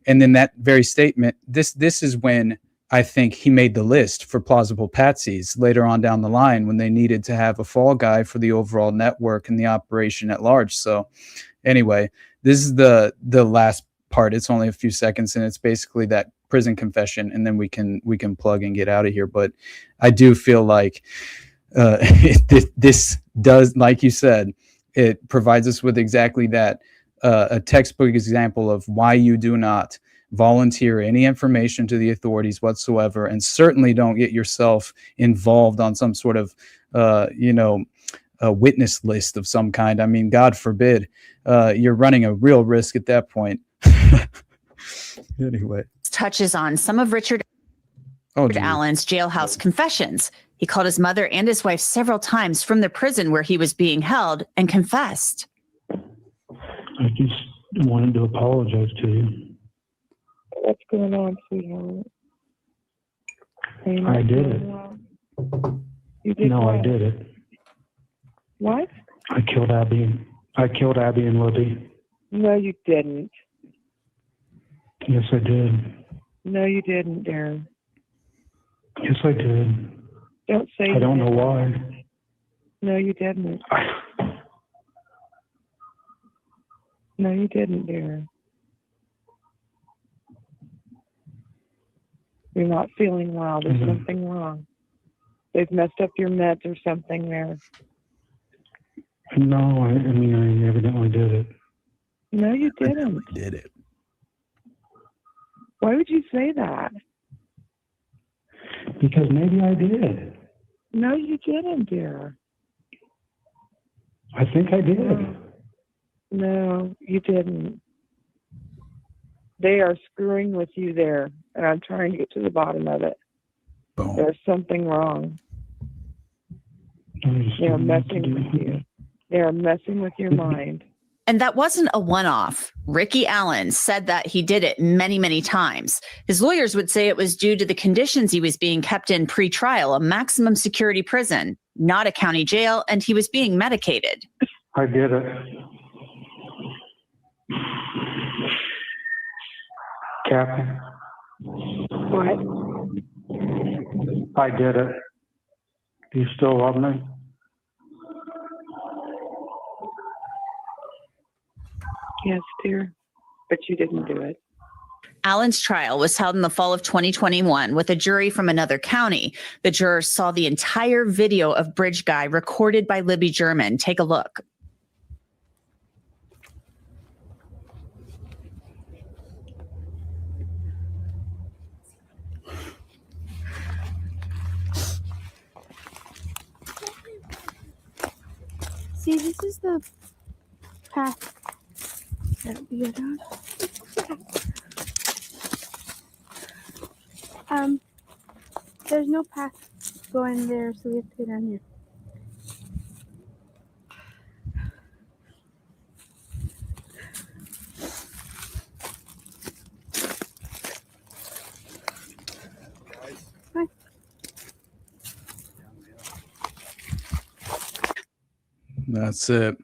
And then that very statement, this is when I think he made the list for plausible patsies later on down the line, when they needed to have a fall guy for the overall network and the operation at large. So anyway, this is the last part. It's only a few seconds, and it's basically that prison confession, and then we can plug and get out of here. But I do feel like this does, like you said, it provides us with exactly that, a textbook example of why you do not volunteer any information to the authorities whatsoever, and certainly don't get yourself involved on some sort of a witness list of some kind. I mean, God forbid, you're running a real risk at that point. Anyway, touches on some of Richard Allen's jailhouse confessions. He called his mother and his wife several times from the prison where he was being held and confessed. I just wanted to apologize to you. What's going on, sweetheart? I did it. You did No, what? I did it. What? I killed Abby and Libby. No, you didn't. Yes, I did. No, you didn't, Darren. Yes, I did. Don't say I don't you know didn't. why. No, you didn't. No, you didn't, Darren. You're not feeling well. There's Mhm. something wrong. They've messed up your meds or something there. No, I mean, I evidently did it. No, you didn't. Did it. Why would you say that? Because maybe I did. No, you didn't, dear. I think I did. No, you didn't. They are screwing with you there, and I'm trying to get to the bottom of it. Boom. There's something wrong. They are messing with you. They are messing with your mind. And that wasn't a one-off. Ricky Allen said that he did it many, many times. His lawyers would say it was due to the conditions he was being kept in pre-trial, a maximum security prison, not a county jail, and he was being medicated. I did it. Kathy, What? I did it. Do you still love me? Yes, dear. But you didn't do it. Allen's trial was held in the fall of 2021 with a jury from another county. The jurors saw the entire video of Bridge Guy recorded by Libby German. Take a look. See, this is the path that we go down. There's no path going there, so we have to go down here. Hi. That's it.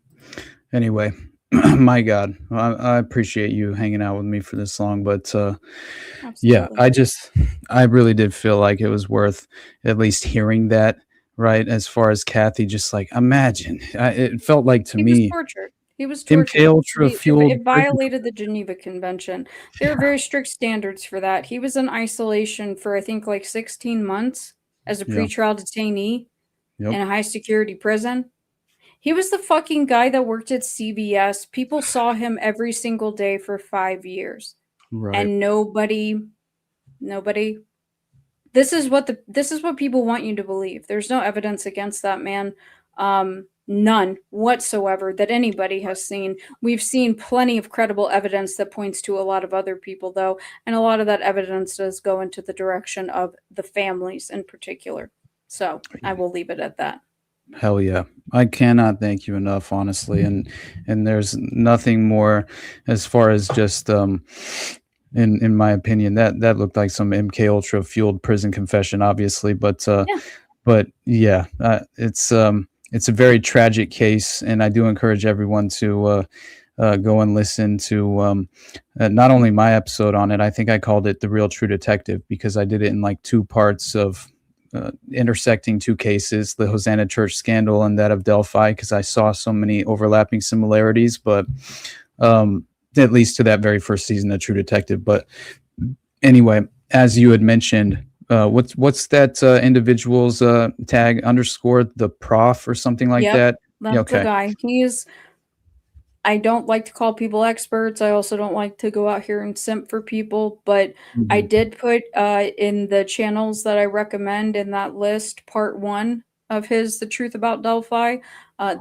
Anyway, my God, I appreciate you hanging out with me for this long, but yeah, I really did feel like it was worth at least hearing that, right? As far as Kathy, just like imagine, it felt like to me, was tortured. He was tortured. It violated the Geneva Convention. There are very strict standards for that. He was in isolation for, I think, like 16 months as a pretrial detainee in a high security prison. He was the fucking guy that worked at CVS. People saw him every single day for 5 years. Right. And nobody. This is what people want you to believe. There's no evidence against that man. None whatsoever that anybody has seen. We've seen plenty of credible evidence that points to a lot of other people, though, and a lot of that evidence does go into the direction of the families in particular. So I will leave it at that. Hell yeah. I cannot thank you enough, honestly. And there's nothing more as far as just in my opinion, that looked like some MK Ultra fueled prison confession, obviously. But yeah, it's a very tragic case, and I do encourage everyone to go and listen to not only my episode on it. I think I called it The Real True Detective because I did it in like two parts of intersecting two cases, the Hosanna Church scandal and that of Delphi, because I saw so many overlapping similarities, but at least to that very first season of True Detective. But anyway, as you had mentioned, what's that individual's tag underscore the prof or something like that? That's the guy. I don't like to call people experts. I also don't like to go out here and simp for people, but I did put in the channels that I recommend in that list, part 1 of his The Truth About Delphi.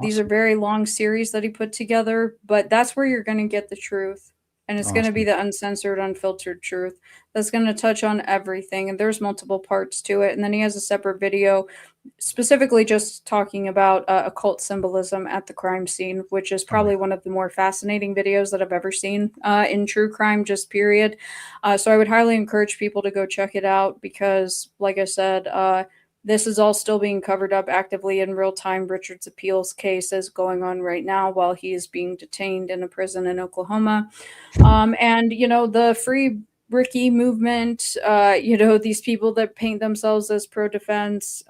These are very long series that he put together, but that's where you're going to get the truth. And it's going to be the uncensored, unfiltered truth. That's going to touch on everything. And there's multiple parts to it. And then he has a separate video specifically just talking about occult symbolism at the crime scene, which is probably one of the more fascinating videos that I've ever seen in true crime, just period. So I would highly encourage people to go check it out because, like I said, this is all still being covered up actively in real time. Richard's appeals case is going on right now while he is being detained in a prison in Oklahoma. And, the Free Ricky movement, these people that paint themselves as pro-defense,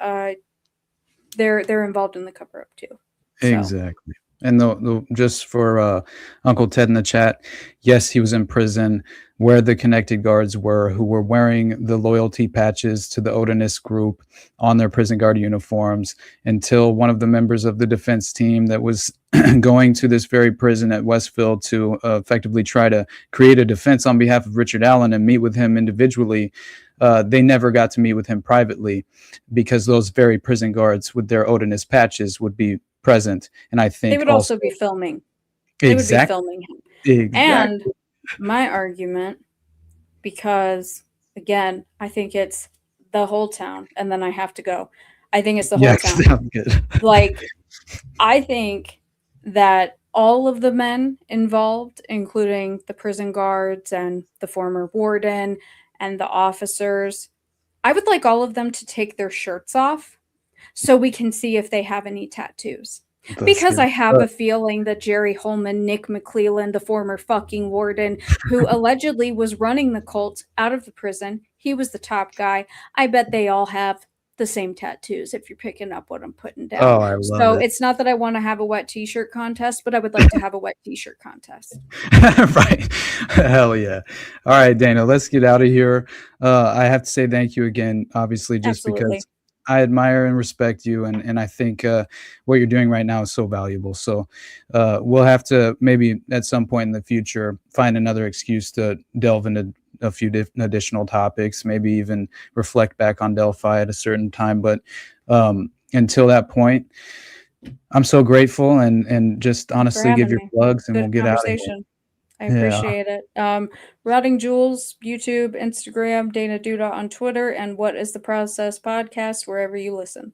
they're involved in the cover-up too. So. Exactly. And just for Uncle Ted in the chat, yes, he was in prison where the connected guards were, who were wearing the loyalty patches to the Odinist group on their prison guard uniforms, until one of the members of the defense team that was going to this very prison at Westfield to effectively try to create a defense on behalf of Richard Allen and meet with him individually. They never got to meet with him privately because those very prison guards with their Odinist patches would be present. And I think They would also be filming. They would be filming him. Exactly. And my argument, because again, I think it's the whole town, and then I have to go. I think it's the whole town. Sounds good. Like, I think that all of the men involved, including the prison guards and the former warden and the officers, I would like all of them to take their shirts off so we can see if they have any tattoos. Because I have a feeling that Jerry Holman, Nick McClelland, the former fucking warden who allegedly was running the cult out of the prison, he was the top guy. I bet they all have the same tattoos, if you're picking up what I'm putting down. Oh, I love so it. It's not that I want to have a wet t-shirt contest, but I would like to have a wet t-shirt contest. Right. Hell yeah. All right, Dana, let's get out of here. I have to say thank you again, obviously, just because I admire and respect you, and I think what you're doing right now is so valuable. So we'll have to maybe at some point in the future find another excuse to delve into a few additional topics, maybe even reflect back on Delphi at a certain time. But until that point, I'm so grateful, and just honestly give your plugs and we'll get out of here. I appreciate it. Routing Jules, YouTube, Instagram, Dana DooDah on Twitter, and What is the Process podcast, wherever you listen.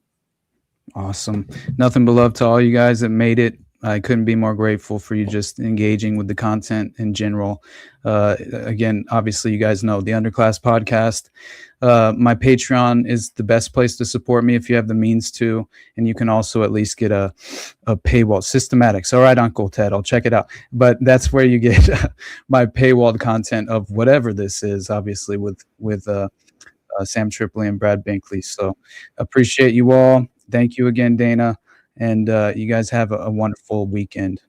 Awesome. Nothing but love to all you guys that made it. I couldn't be more grateful for you just engaging with the content in general. Again, obviously, you guys know the Underclass podcast. My Patreon is the best place to support me if you have the means to, and you can also at least get a paywall. Systematics. All right, Uncle Ted, I'll check it out. But that's where you get my paywalled content of whatever this is, obviously with Sam Tripoli and Brad Binkley. So appreciate you all. Thank you again, Dana. And you guys have a wonderful weekend.